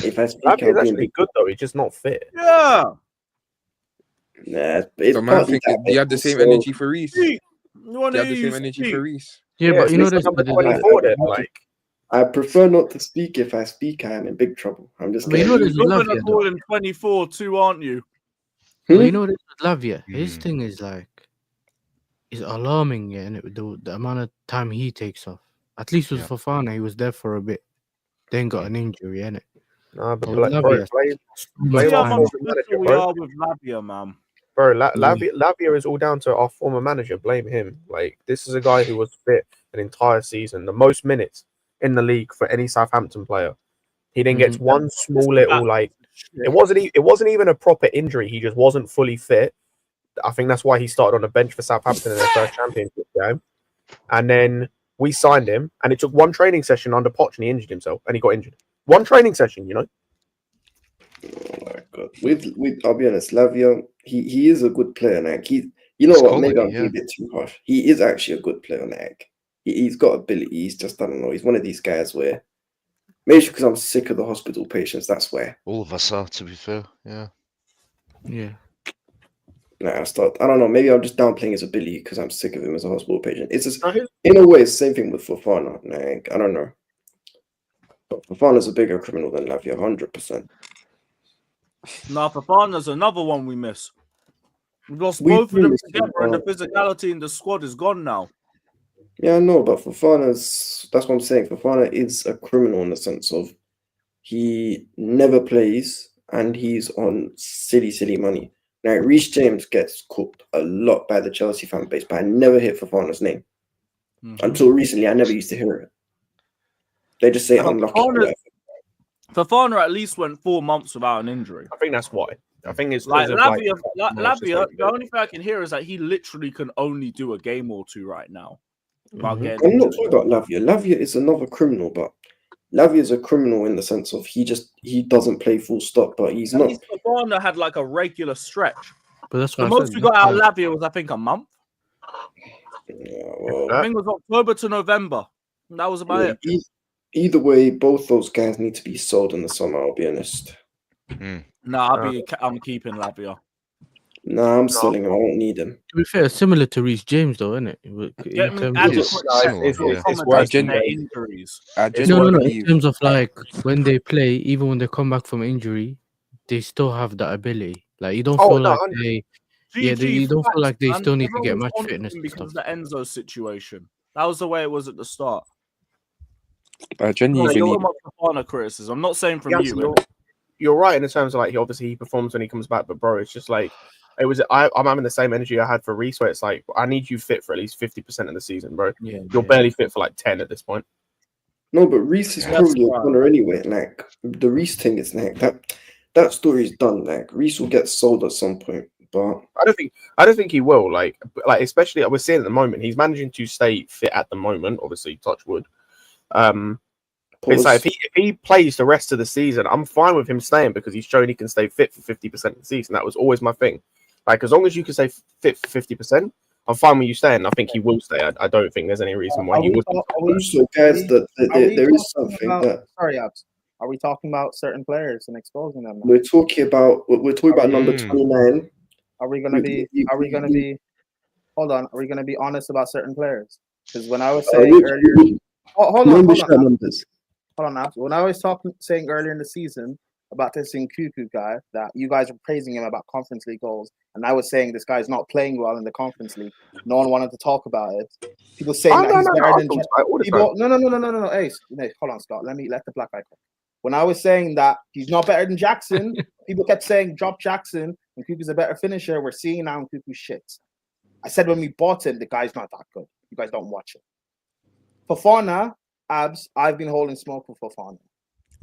If I speak, Lavia's I'll be in actually big. good though. He's just not fit. Yeah. Nah, it's The man partly think that. he had the same So- energy for Reese. You He want had to the hear same you energy speak? for Reese. Yeah, but you know he's this. number but 24 then. Like I prefer not to speak. If I speak, I am in big trouble. I'm just But you know getting. this You're with gonna Lavia, call though. him 24 too, aren't you? But you know this with Lavia. His Mm. thing is like, is alarming, yeah, and the amount of time he takes off. At least with Fofana, he was there for a bit, then got an injury, innit? nah, but But with bro, Lavia, See how much former better manager, we bro. are with Lavia, man. Bro, Lavia is all down to our former manager. Blame him. Like this is a guy who was fit an entire season, the most minutes in the league for any Southampton player. He then gets one small little like it wasn't even a proper injury. He just wasn't fully fit. I think that's why he started on the bench for Southampton in their first championship game. And then we signed him, and it took one training session under Poch, and he injured himself, and he got injured. One training session, you know. Oh my god! With I'll be honest, Lavia, he is a good player. Like you know It's what? Maybe quality, I'm being a bit too harsh. He is actually a good player. Like he's got ability. He's just I don't know. He's one of these guys where maybe because I'm sick of the hospital patients. That's why. All of us are, to be fair. Yeah. Yeah. Nah, I don't know. Maybe I'm just downplaying his ability because I'm sick of him as a hospital patient. It's just in a way, it's the same thing with Fofana. Like I don't know. But Fofana's a bigger criminal than Lavia, 100%. Now, Fofana's another one we miss. We've lost We both of them missed him, together, and the physicality in the squad is gone now. Yeah, I know, but that's what I'm saying. Fofana is a criminal in the sense of he never plays and he's on silly money. Now, Reece James gets cooked a lot by the Chelsea fan base, but I never hear Fofana's name. Until recently, I never used to hear it. They just say unlucky. Fofana at least went 4 months without an injury. I think that's why. I think it's like Lavia. Lavia. The only thing I can hear is that he literally can only do a game or two right now. I'm not talking about Lavia. Lavia is another criminal, but Lavia is a criminal in the sense of he doesn't play full stop, but he's at not. least Fofana had like a regular stretch. But that's the what most we got out of Lavia was I think a month. Yeah, well, I think it was October to November. And that was about it. Either way, both those guys need to be sold in the summer. I'll be honest. I'm keeping Lavia. Nah, I'm selling him. I don't need him. To be fair, similar to Reece James, though, isn't it? Injuries. No. In terms of like when they play, even when they come back from injury, they still have that ability. Like you don't feel like they. You don't feel like they still need to get match fitness because of the Enzo situation. That was the way it was at the start. I genuinely you're not Fofana criticism. I'm not saying from you. You're right in the terms of like he phones when he comes back, but bro, it's just like I'm having the same energy I had for Reece, where it's like I need you fit for at least 50% of the season, bro. Yeah, You're barely fit for like 10 at this point. No, but Reece is probably a corner anyway. Like the Reece thing is like that story's done. Like Reece will get sold at some point, but I don't think he will. Like especially we're seeing at the moment, he's managing to stay fit at the moment. Obviously, touch wood. It's like if he plays the rest of the season, I'm fine with him staying because he's shown he can stay fit for 50% of the season. That was always my thing. Like as long as you can stay fit for 50%, I'm fine with you staying. I think he will stay. I don't think there's any reason why he wouldn't. Also, guys, there is something that sorry, Abs. Are we talking about certain players and exposing them? Now? we're talking about number 29. Are we gonna be? Hold on. Are we gonna be honest about certain players? Because when I was saying earlier, hold on, Abs. When I was saying earlier in the season about this Nkunku guy that you guys were praising him about Conference League goals, and I was saying this guy's not playing well in the Conference League. No one wanted to talk about it. People saying that he's better than people. No. Hey, hold on, Scott. Let the black guy cook. When I was saying that he's not better than Jackson, people kept saying drop Jackson. Nkunku's a better finisher. We're seeing now Nkunku shit. I said when we bought him, the guy's not that good. You guys don't watch it. Fofana, Abs, I've been holding smoke for Fofana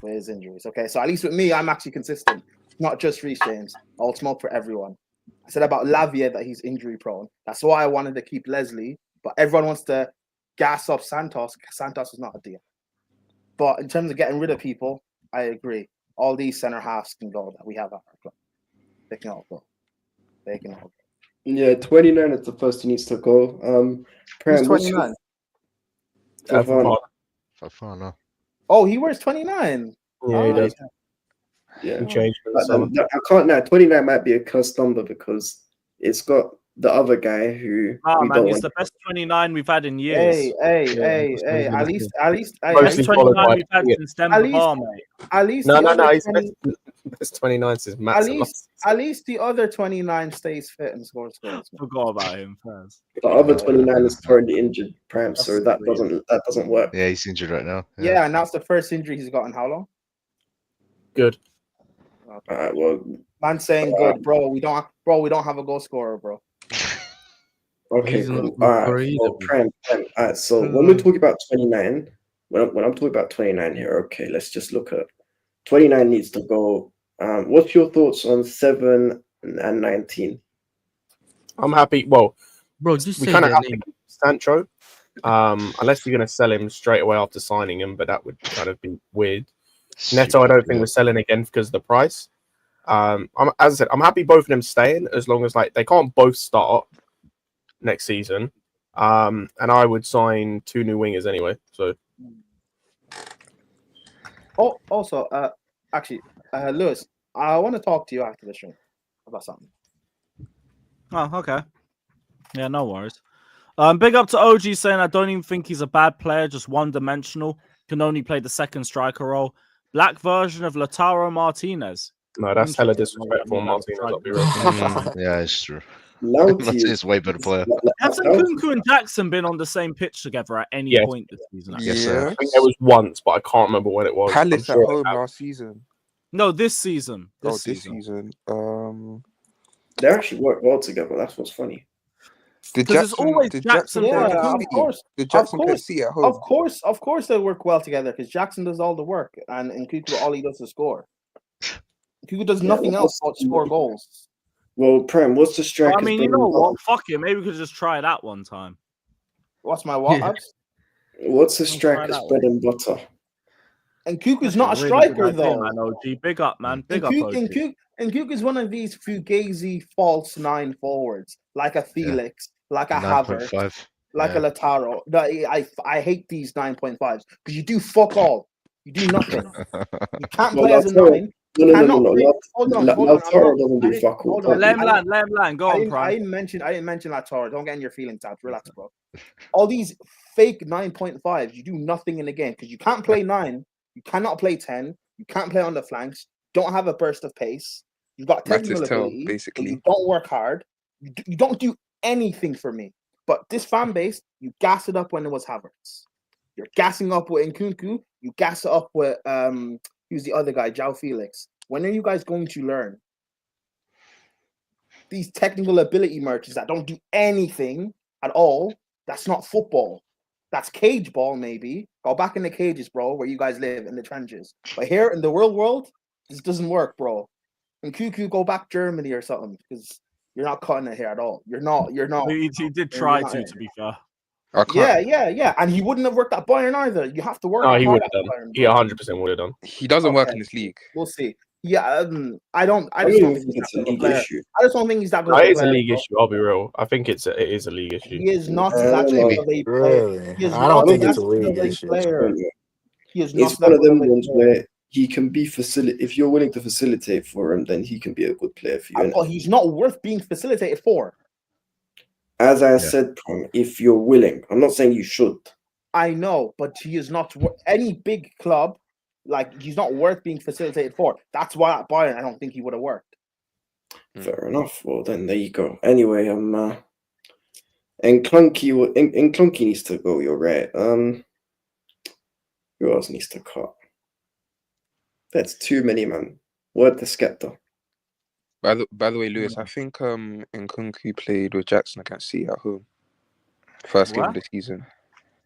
with his injuries. Okay, so at least with me, I'm actually consistent. Not just Reece James. I'll smoke for everyone. I said about Lavia that he's injury prone. That's why I wanted to keep Leslie, but everyone wants to gas up Santos. Santos is not a deal. But in terms of getting rid of people, I agree. All these center halves can go that we have at our club. They can all go. Yeah, 29 is the first he needs to go. Who's 29? Fofana. Oh, he wears 29. Yeah, he does. Yeah, he changed. I can't now. 29 might be a cursed number because it's got the other guy who. He's the best 29 we've had in years. Hey! At least, best 29 we've had since Denver Bar, mate. At least, no. He's best 29 since Matt. At least the other 29 stays fit and scores goals. Forgot about him first. The other 29 is currently injured, Prime, so that doesn't work. Yeah, he's injured right now. Yeah, and that's the first injury he's got in how long? Good. Okay. All right, well, man saying good, bro. We don't have a goal scorer, bro. Okay, cool. All right, well, Prime. All right, so when we're talking about 29, when I'm talking about 29 here, okay, let's just look at 29 needs to go. What's your thoughts on 7 and 19? I'm happy. Well, bro, just we kind of have to keep Sancho, unless you're going to sell him straight away after signing him, but that would kind of be weird. Neto, I don't think we're selling again because of the price. As I said, I'm happy both of them staying as long as they can't both start next season. And I would sign 2 new wingers anyway. So. Oh, also, actually, Lewis, I want to talk to you after the stream about something. Oh, okay. Yeah, no worries. Big up to OG saying I don't even think he's a bad player, just one-dimensional. Can only play the second striker role. Black version of Lautaro Martinez. No, that's hella disrespectful, Martinez. Yeah, it's true. Martinez is way better player. Hasn't Nkunku and Jackson been on the same pitch together at any point this season? Yes, Yeah. I think there was once, but I can't remember when it was. Palace at home last season. No, this season. This season. They actually work well together. That's what's funny. Did Jackson play City at home? Of course they work well together because Jackson does all the work and Nkunku all he does is score. Nkunku does nothing else but score goals. Well, Prem, what's the striker? I mean, you know what? Fuck it. Maybe we could just try that one time. What's my what? What's the striker's bread and butter? Nkunku's not a striker though. Man, OG. Big up, man. Big up, OG. Nkunku is one of these fugazi false 9 forwards, like a Felix, like a Havertz, like a Lautaro. I hate these 9.5s because you do fuck all. You do nothing. You can't play as a 9. No. Lautaro doesn't do fuck all. Let him land. Go on, Prime. I didn't mention Lautaro. Don't get in your feelings, Tabs. Relax, bro. All these fake 9.5s, you do nothing in the game because you can't play 9. You cannot play 10. You can't play on the flanks. Don't have a burst of pace. You've got technical ability. Basically. You don't work hard. You don't do anything for me. But this fan base, you gas it up when it was Havertz. You're gassing up with Nkunku. You gas it up with who's the other guy, João Felix. When are you guys going to learn? these technical ability merchants that don't do anything at all. That's not football. That's cage ball, maybe. Go back in the cages, bro, where you guys live in the trenches. But here in the real world, this doesn't work, bro. And QQ, go back Germany or something, because you're not cutting it here at all. You're not. He did try to be fair. Yeah. And he wouldn't have worked at Bayern either. You have to work. No, he hard would have at done. Bayern, He 100% would have done. He doesn't work in this league. We'll see. Yeah, I just don't think it's a he's that good of a league player. issue. I just don't think he's that good No, of a it is a player, league bro. issue. I'll be real. I think it is a league issue. He is not that good of a player. Really? He is I don't not think that it's a good league of a issue. player. He is It's not one that of good them of a ones player. where he can be if you're willing to facilitate for him, then he can be a good player for you. But he's not worth being facilitated for. As I said, Tom, if you're willing, I'm not saying you should. I know, but he is not any big club. Like, he's not worth being facilitated for. That's why at Bayern, I don't think he would have worked. Fair enough. Well, then there you go. Anyway, and Clunky needs to go. You're right. Who else needs to cut? That's too many, man. Word the Skepta. By the way, Lewis, I think Nkunku played with Jackson against City at home. First game of the season.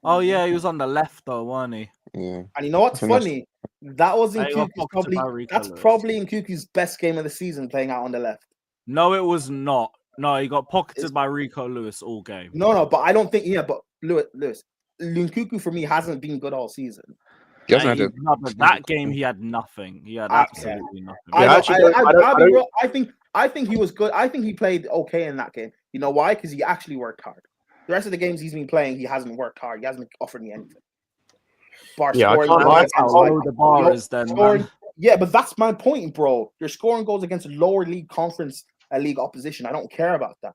Oh yeah, he was on the left though, wasn't he? Yeah. And you know what's funny? That was in He got Kuku's pocketed by probably. Rico That's Lewis. probably in Kuku's best game of the season, playing out on the left. No, it was not. No, he got pocketed by Rico Lewis all game. No, but I don't think. Yeah, but Lewis, Nkunku for me hasn't been good all season. He hasn't had but that game he had nothing. He had absolutely nothing. I think he was good. I think he played okay in that game. You know why? Because he actually worked hard. The rest of the games he's been playing, he hasn't worked hard. He hasn't offered me anything. Yeah, I can't lie. How low the bar is then, man. Yeah, but that's my point, bro. You're scoring goals against lower league conference league opposition. I don't care about that.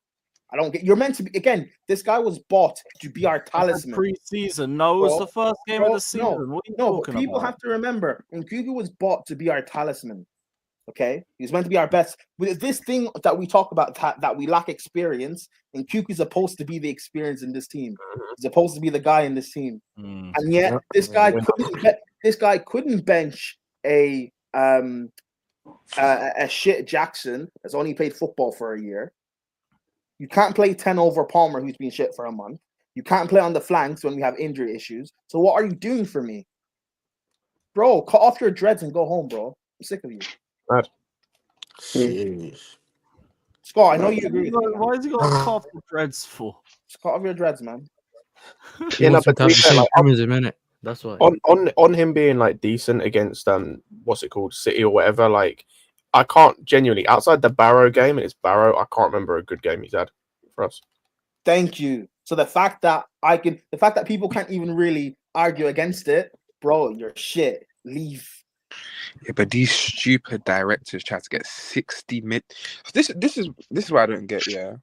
I don't get. You're meant to be. Again, this guy was bought to be our talisman. Pre-season, no, it was the first game of the season. What are you talking but people about? have to remember, Nkunku was bought to be our talisman. Okay, he was meant to be our best. With this thing that we talk about, that we lack experience, and Nkunku is supposed to be the experience in this team. He's supposed to be the guy in this team, and yet this guy couldn't bench a shit Jackson that's only played football for a year. You can't play 10 over Palmer, who's been shit for a month. You can't play on the flanks when we have injury issues. So what are you doing for me, bro? Cut off your dreads and go home, bro. I'm sick of you. Right. Scott, I know you agree with me. Why has he got to cut off the dreads for? Just cut off your dreads, man. He wants to have the same premise a minute. That's why. On him being like decent against what's it called, City or whatever, like I can't genuinely, outside the Barrow game, and it's Barrow, I can't remember a good game he's had for us. Thank you. So the fact that people can't even really argue against it, bro, you're shit. Leave. Yeah, but these stupid directors try to get 60 mid. This is what I don't get. Yeah,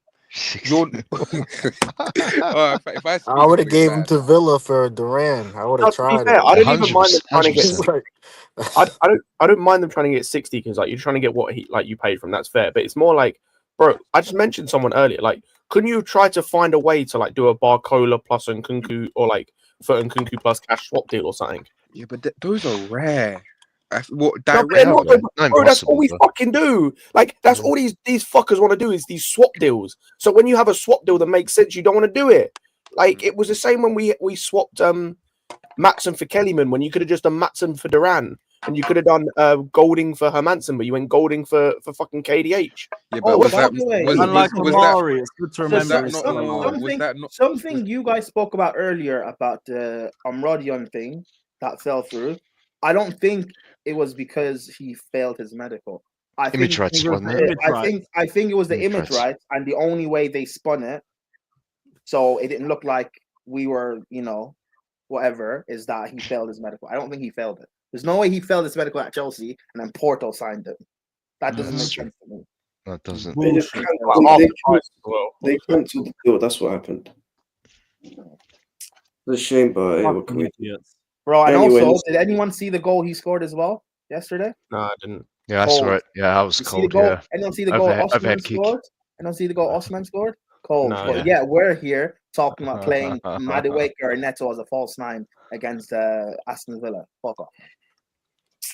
I would have gave him to Villa for Duran. I would have tried. I don't even mind them trying to get. I don't mind them trying to get 60 because like you're trying to get what you paid from. That's fair, but it's more like, bro. I just mentioned someone earlier. Like, couldn't you try to find a way to like do a Barcola plus Nkunku or like for Nkunku plus cash swap deal or something? Yeah, but those are rare. Bro, that's all we fucking do. Like, that's all these fuckers want to do is these swap deals. So when you have a swap deal that makes sense, you don't want to do it. Like, it was the same when we swapped Matson for Kellyman, when you could have just done Matson for Duran, and you could have done Golding for Hermanson, but you went Golding for fucking KDH. Yeah, but it's good to remember. Something you guys spoke about earlier about the Amrodion thing that fell through. I don't think it was because he failed his medical. I think it was the image rights, and the only way they spun it, so it didn't look like we were, whatever, is that he failed his medical. I don't think he failed it. There's no way he failed his medical at Chelsea and then Porto signed him. That doesn't make sense to me. That doesn't. They cancelled the deal. That's what happened. It's a shame, but what can we do? Bro, and also, did anyone see the goal he scored as well yesterday? No, I didn't. Yeah, I saw it. Yeah, that was cold. Yeah. Anyone see the goal Osman scored? Anyone see the goal Osman scored? Cold. No, but yeah, we're here talking about playing Madueke or Neto as a false nine against Aston Villa. Fuck off.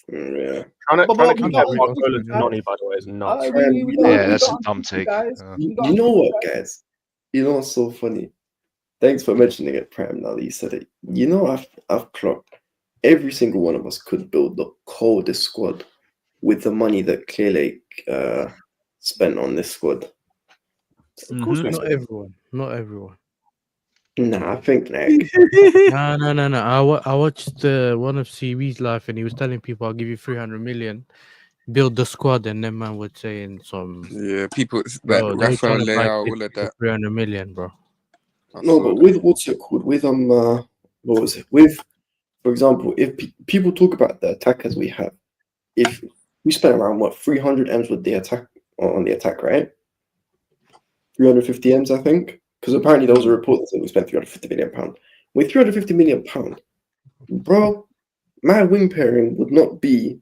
Yeah. But Trying to we compare got Barcola to guys. Noni, by the way, is nuts. We got Yeah, that's a on dumb you take. guys. You know what, guys? You know what's so funny? Thanks for mentioning it, Prem. Now that you said it, you know, I've clocked every single one of us could build the coldest squad with the money that Clear Lake spent on this squad. Of course, not everyone. Not everyone. Nah, I think like No. I watched one of CB's live, and he was telling people, "I'll give you 300 million, build the squad," and then man would say in some people like bro, they were Rafa trying to buy layout, all tickets of for that. 300 million, bro. no, but with what's it called? With what was it? With, for example, if people talk about the attackers we have, if we spent around what 300 M's with the attack on the attack, right? 350 M's, I think, because apparently there was a report that said we spent 350 million pound. With 350 million pound, bro, my wing pairing would not be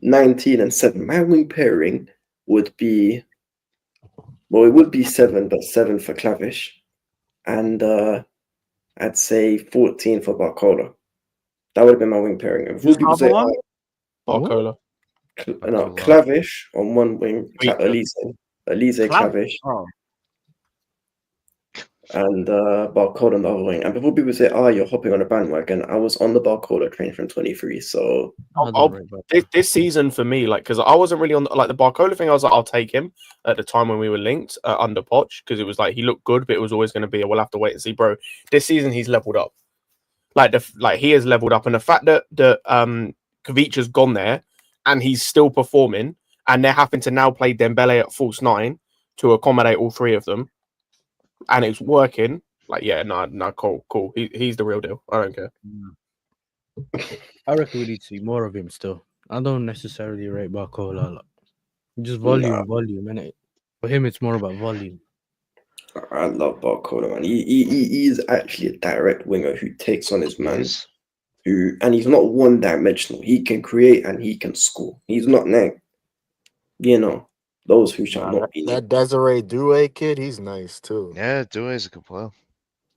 19 and 7. My wing pairing would be, well, it would be 7, but 7 for Clavish, and I'd say 14 for Barcola. That would have been my wing pairing. If people say, Barcola. no, Clavish on one wing, Elise Clavish, and Barcola on the other wing. And before people say, "Oh, you're hopping on a bandwagon," I was on the Barcola train from 23. So this season for me, like, because I wasn't really on like the Barcola thing. I was like, I'll take him at the time when we were linked under Poch, because it was like he looked good, but it was always going to be we'll have to wait and see, bro. This season he's leveled up, like he has leveled up, and the fact that Savić has gone there and he's still performing, and they're having to now play Dembele at false 9 to accommodate all three of them, and it's working. Like, yeah, no, cool. He's the real deal. I don't care. I reckon we need to see more of him still. I don't necessarily rate Barcola a lot. Just volume, innit? For him, it's more about volume. I love Barcola, man. He is actually a direct winger who takes on his man. And he's not one-dimensional. He can create and he can score. He's not like, those who shall not be named. That Desiree Doué kid, he's nice too. Yeah, Doué's a good player.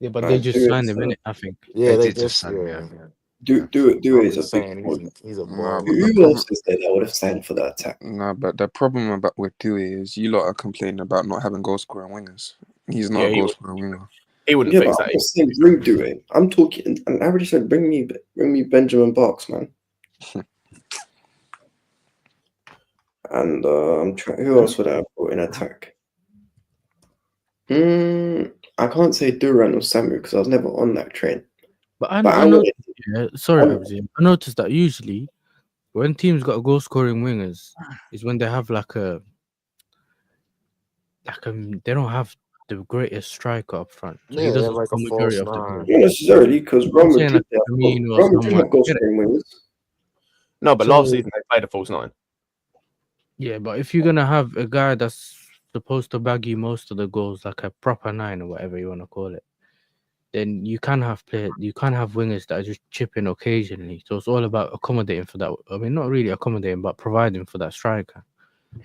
Yeah, but they just signed him, innit? I think. Yeah, they did just sign him. Yeah. Doué is a saying big he's a Nah, baller. but Who else is there that would have signed for that attack? Nah, but the problem with Dewey is you lot are complaining about not having goal scoring wingers. He's not a goal scoring winger. He wouldn't Yeah, fix but that. I'm not saying bring Doué. I'm talking, and I already said bring me Benjamin Barks, man. And I'm trying. Who else would I have brought in attack? I can't say Duran or Samu because I was never on that train. But I noticed, I noticed that usually when teams got goal scoring wingers is when they have they don't have the greatest striker up front. So he doesn't like score a majority false of the nine. goals. Not necessarily, because Real Madrid have goal Get it? scoring wingers. No, but So- last season they played a false 9. Yeah, but if you're gonna have a guy that's supposed to bag you most of the goals, like a proper 9 or whatever you want to call it, then you can have wingers that are just chipping occasionally. So it's all about accommodating for that. I mean, not really accommodating, but providing for that striker. Do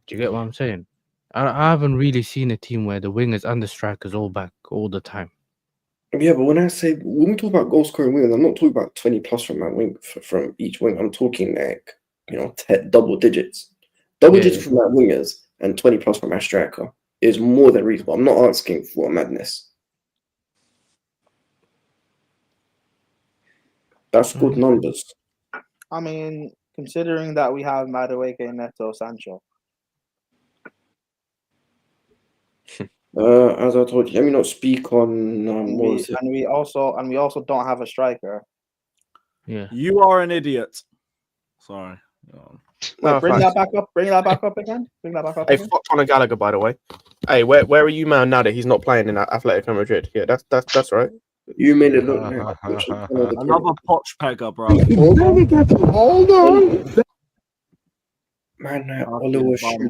you get what I'm saying? I haven't really seen a team where the wingers and the strikers all back all the time. Yeah, but when we talk about goal scoring wingers, I'm not talking about 20 plus from my wing from each wing. I'm talking like double digits. Double digits from my wingers and 20 plus from my striker is more than reasonable. I'm not asking for madness. That's good numbers. I mean, considering that we have Madueke, Neto, Sancho. As I told you, let me not speak on we also don't have a striker. Yeah, you are an idiot. Sorry. Wait, bring that back up. Bring that back up again. Hey, fuck Conor Gallagher, by the way. Hey, where are you, man? Now that he's not playing in Atletico Madrid? Yeah, that's right. You made it look like another Poch pegger, bro. Hold on. Man,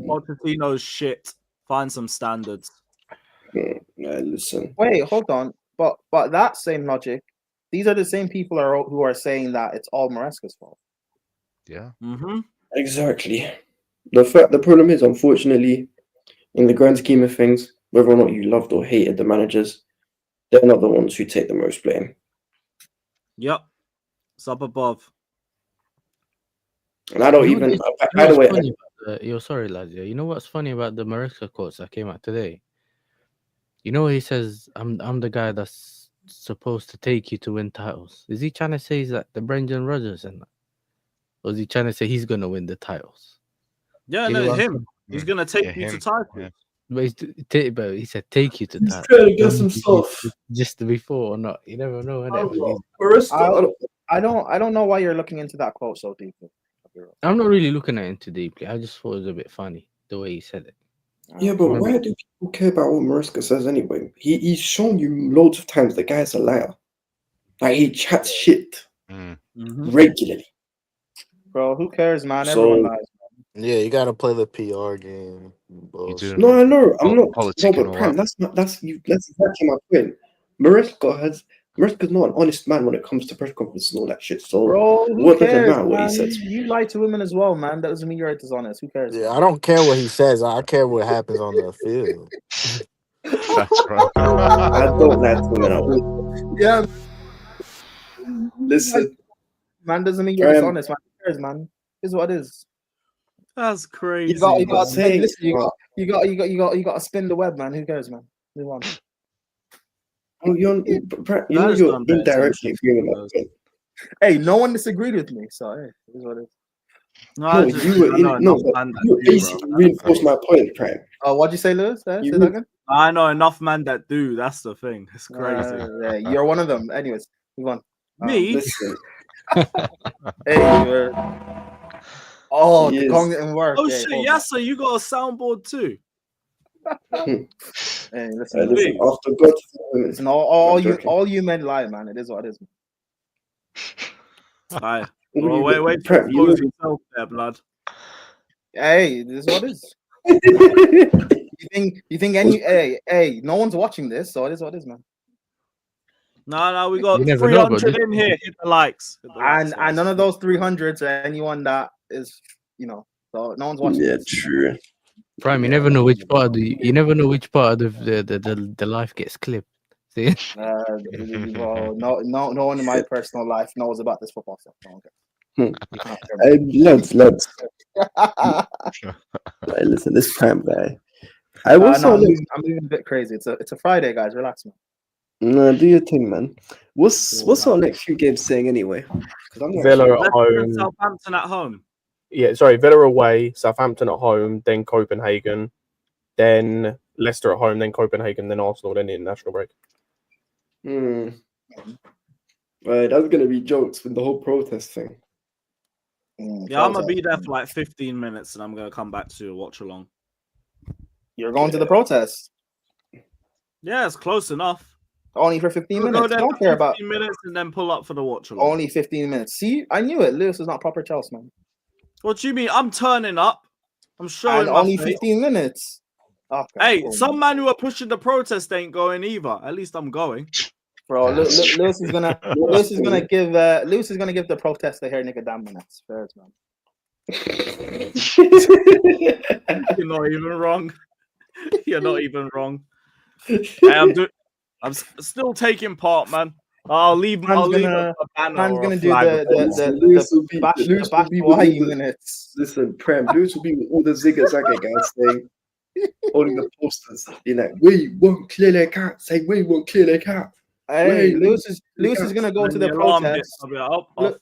Pochettino's shit. Find some standards. Listen. Wait, hold on. But that same logic, these are the same people who are saying that it's all Maresca's fault. Yeah. Mm-hmm. Exactly. The problem is, unfortunately, in the grand scheme of things, whether or not you loved or hated the managers, they're not the ones who take the most blame. Yep. It's up above. And I don't You know even. what's By the way, funny about the, sorry, lads. Yeah, you know what's funny about the Maresca quotes that came out today? You know he says, "I'm the guy that's supposed to take you to win titles." Is he trying to say he's like the Brendan Rodgers and that? Or is he trying to say he's gonna win the titles? Yeah, You know no, what I'm him. saying? He's gonna take you to titles. Yeah. But he said take you to he's titles. trying to guess Don't himself. just before or not. You never know, innit? But he's, Maresca, I don't know why you're looking into that quote so deeply. I'm not really looking at it too deeply. I just thought it was a bit funny the way he said it. Yeah, but why do people care about what Maresca says anyway? He's shown you loads of times the guy's a liar. Like he chats shit regularly. Bro, who cares, man? So- Everyone lies. Yeah, you gotta play the PR game. Bullshit. No, I know. I'm not. Politic No, and but all Prime, that. that's exactly my point. Maresca's not an honest man when it comes to press conferences and all that shit. So Bro, who what doesn't cares, matter what he man? says. You lie to women as well, man. That doesn't mean you're dishonest. Who cares? Yeah, I don't care what he says. I care what happens on the field. That's right. I don't lie to women. I always- Yeah. Listen, Man doesn't mean you're Prime, dishonest, man. Who cares, man? Is what it is. That's crazy. You got to man. spin. Listen, you got to spin the web, man. Who cares, man? Move on. oh, you're indirectly agreeing with my point. Hey, no one disagreed with me, so hey, it is what it is. No, you basically reinforced my point, Prime. Oh, what'd you say, Lewis? Say You that re- again. I know enough men that do. That's the thing. It's crazy. Yeah, you're one of them. Anyways, move on. Me? Listen. Hey, you're... Oh, the Yes. gong didn't work. Oh Hey, shit, hold yes, so you got a soundboard too. Hey, listen, Listen, after God, listen, all you men lie, man. It is what it is. Aye. Well, wait to Prep, you expose know- yourself there, blood. Hey, this is what it is. you think any hey, no one's watching this, so it is what it is, man. No, we got You never know, bro. 300 in here. Hit the likes. And none of those 300s are anyone that is, so no one's watching. Yeah, this. true. Prime, you never know which part of the life gets clipped. See? Well, no one in my personal life knows about this football stuff. No one Lads. Right, listen, this Prime guy. I was I'm moving a bit crazy. It's a Friday, guys. Relax, man. No, do your thing, man. What's our next few games saying anyway? Villa at home. Southampton at home. Yeah, sorry, Villa away, Southampton at home, then Copenhagen, then Leicester at home, then Copenhagen, then Arsenal, then the international break. Right, that's gonna be jokes with the whole protest thing. Yeah, I'm gonna be there for like 15 minutes, and I'm gonna come back to watch along. You're going to the protest? Yeah, it's close enough. Only for 15 We'll minutes. go there Don't for care 15 about minutes and then pull up for the watch along. only 15 minutes. See, I knew it. Lewis is not proper Chelsea, man. What do you mean? I'm turning up. I'm showing And my only face. 15 minutes. Okay, Hey, cool. some man who are pushing the protest ain't going either. At least I'm going. Bro, Lewis is gonna give the protest the hair nigga damn minutes. Fair, man. You're not even wrong. You're not even wrong. Hey, I'm still taking part, man. I'll leave a banner. Man's or gonna a do flag. Lewis will be with all the minutes. Listen, Prem, Lewis will be with all the Zigga Zagga guys saying, holding the posters, being like, we won't clear their cat. Say, we won't clear their cat. Hey, Lewis is gonna go to the protest. Off.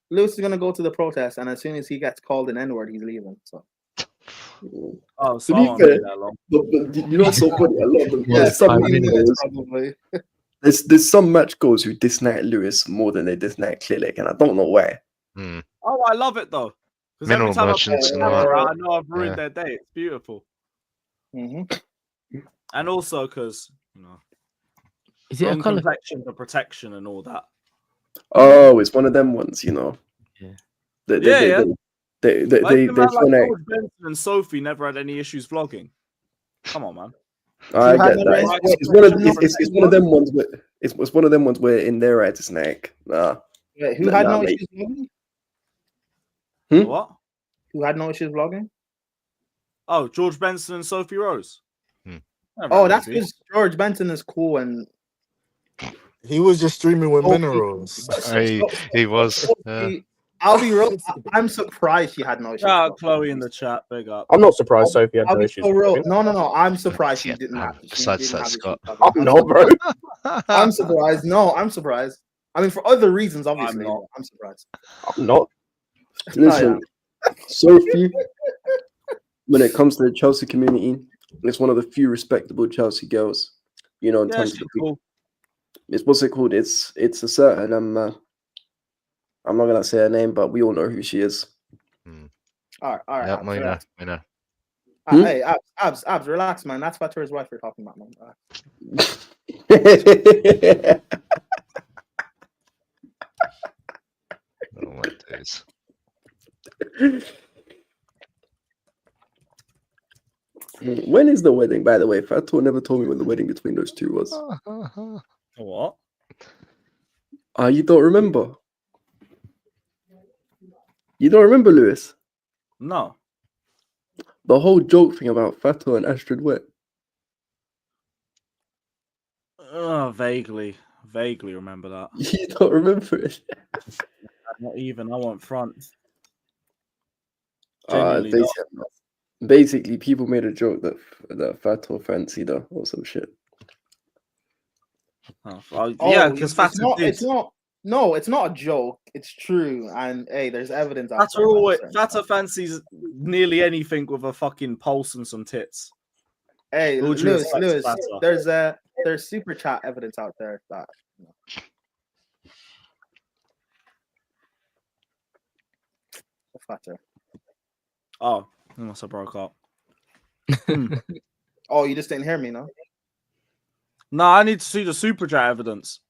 Lewis is gonna go to the protest, and as soon as he gets called an N-word, he's leaving. So. Oh, To be fair, but you know what's so funny? A lot of them. Yeah, There's some 5 match minutes, goals. probably. There's some match goals who dislike Lewis more than they dislike Clearlake, and I don't know why. Oh, I love it though. Because every Mineral time I put merchants the and camera that. out, I know I've ruined Yeah. their day. It's beautiful. Mm-hmm. And also because Is it a wrong colour? complexion for protection and all that. Oh, it's one of them ones, you know. Yeah. They Yeah. they Like, feel like like George Benson and Sophie never had any issues vlogging. Come on, man. I get that. It's one of them ones where it's one of them ones where in their eyes it's like Wait, who had no mate. issues vlogging? What? Who had no issues vlogging? Oh, George Benson and Sophie Rose. Oh, that's because George Benson is cool and he was just streaming with minerals. He was. I'll be real. I'm surprised she had no issues. Shout out Chloe in the chat. Big up. I'm not surprised Sophie had I'll no be issues. so real. with it. No. I'm surprised she didn't have. Besides that, Scott. I'm not, bro. I'm surprised. No, I'm surprised. I mean, for other reasons, obviously. not. I'm surprised. I'm not. Listen, Sophie, when it comes to the Chelsea community, it's one of the few respectable Chelsea girls. You know, in terms of the cool. it's what's it called? It's a certain I'm not gonna say her name, but we all know who she is. All right. Yeah, Abs, we know. Hey, Abs, relax, man. That's Fatura's wife we're talking about, man. Oh my days. When is the wedding, by the way? Fatou never told me when the wedding between those two was. What? You don't remember? You don't remember, Lewis? No. The whole joke thing about Fatou and Astrid Wet. Vaguely remember that. You don't remember it? Not even. I want front. Genuinely Basically, people made a joke that Fatou fancied her or some shit. Yeah, because Fatou did. It's not a joke. It's true. And hey, there's evidence. Fatou fancies nearly anything with a fucking pulse and some tits. Hey, All due Lewis, respect to Fatou. there's super chat evidence out there that. Fatou. Oh, I must have broke up. Oh, you just didn't hear me, no? No, I need to see the super chat evidence.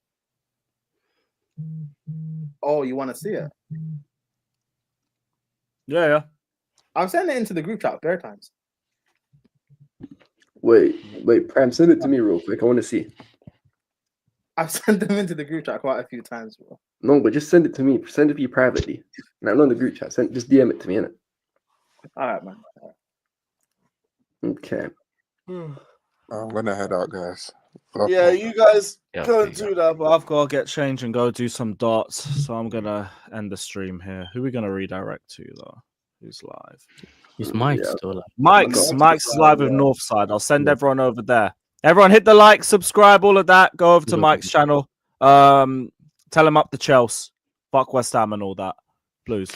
Oh, you want to see it? Yeah. I'm sending it into the group chat bare times. Wait, Prime, send it to me real quick. I want to see. I've sent them into the group chat quite a few times, bro. No, but just send it to me. Send it to you privately. No, not in the group chat. Just DM it to me, innit? All right, man. Okay. I'm gonna head out, guys. Yeah, you guys go and do that, but I've got to get changed and go do some darts. So I'm gonna end the stream here. Who are we gonna redirect to though? Who's live? Is Mike still live? Mike's live with Northside. I'll send everyone over there. Everyone hit the like, subscribe, all of that. Go over to Mike's channel. Tell him up the Chelsea. Fuck West Ham and all that. Blues.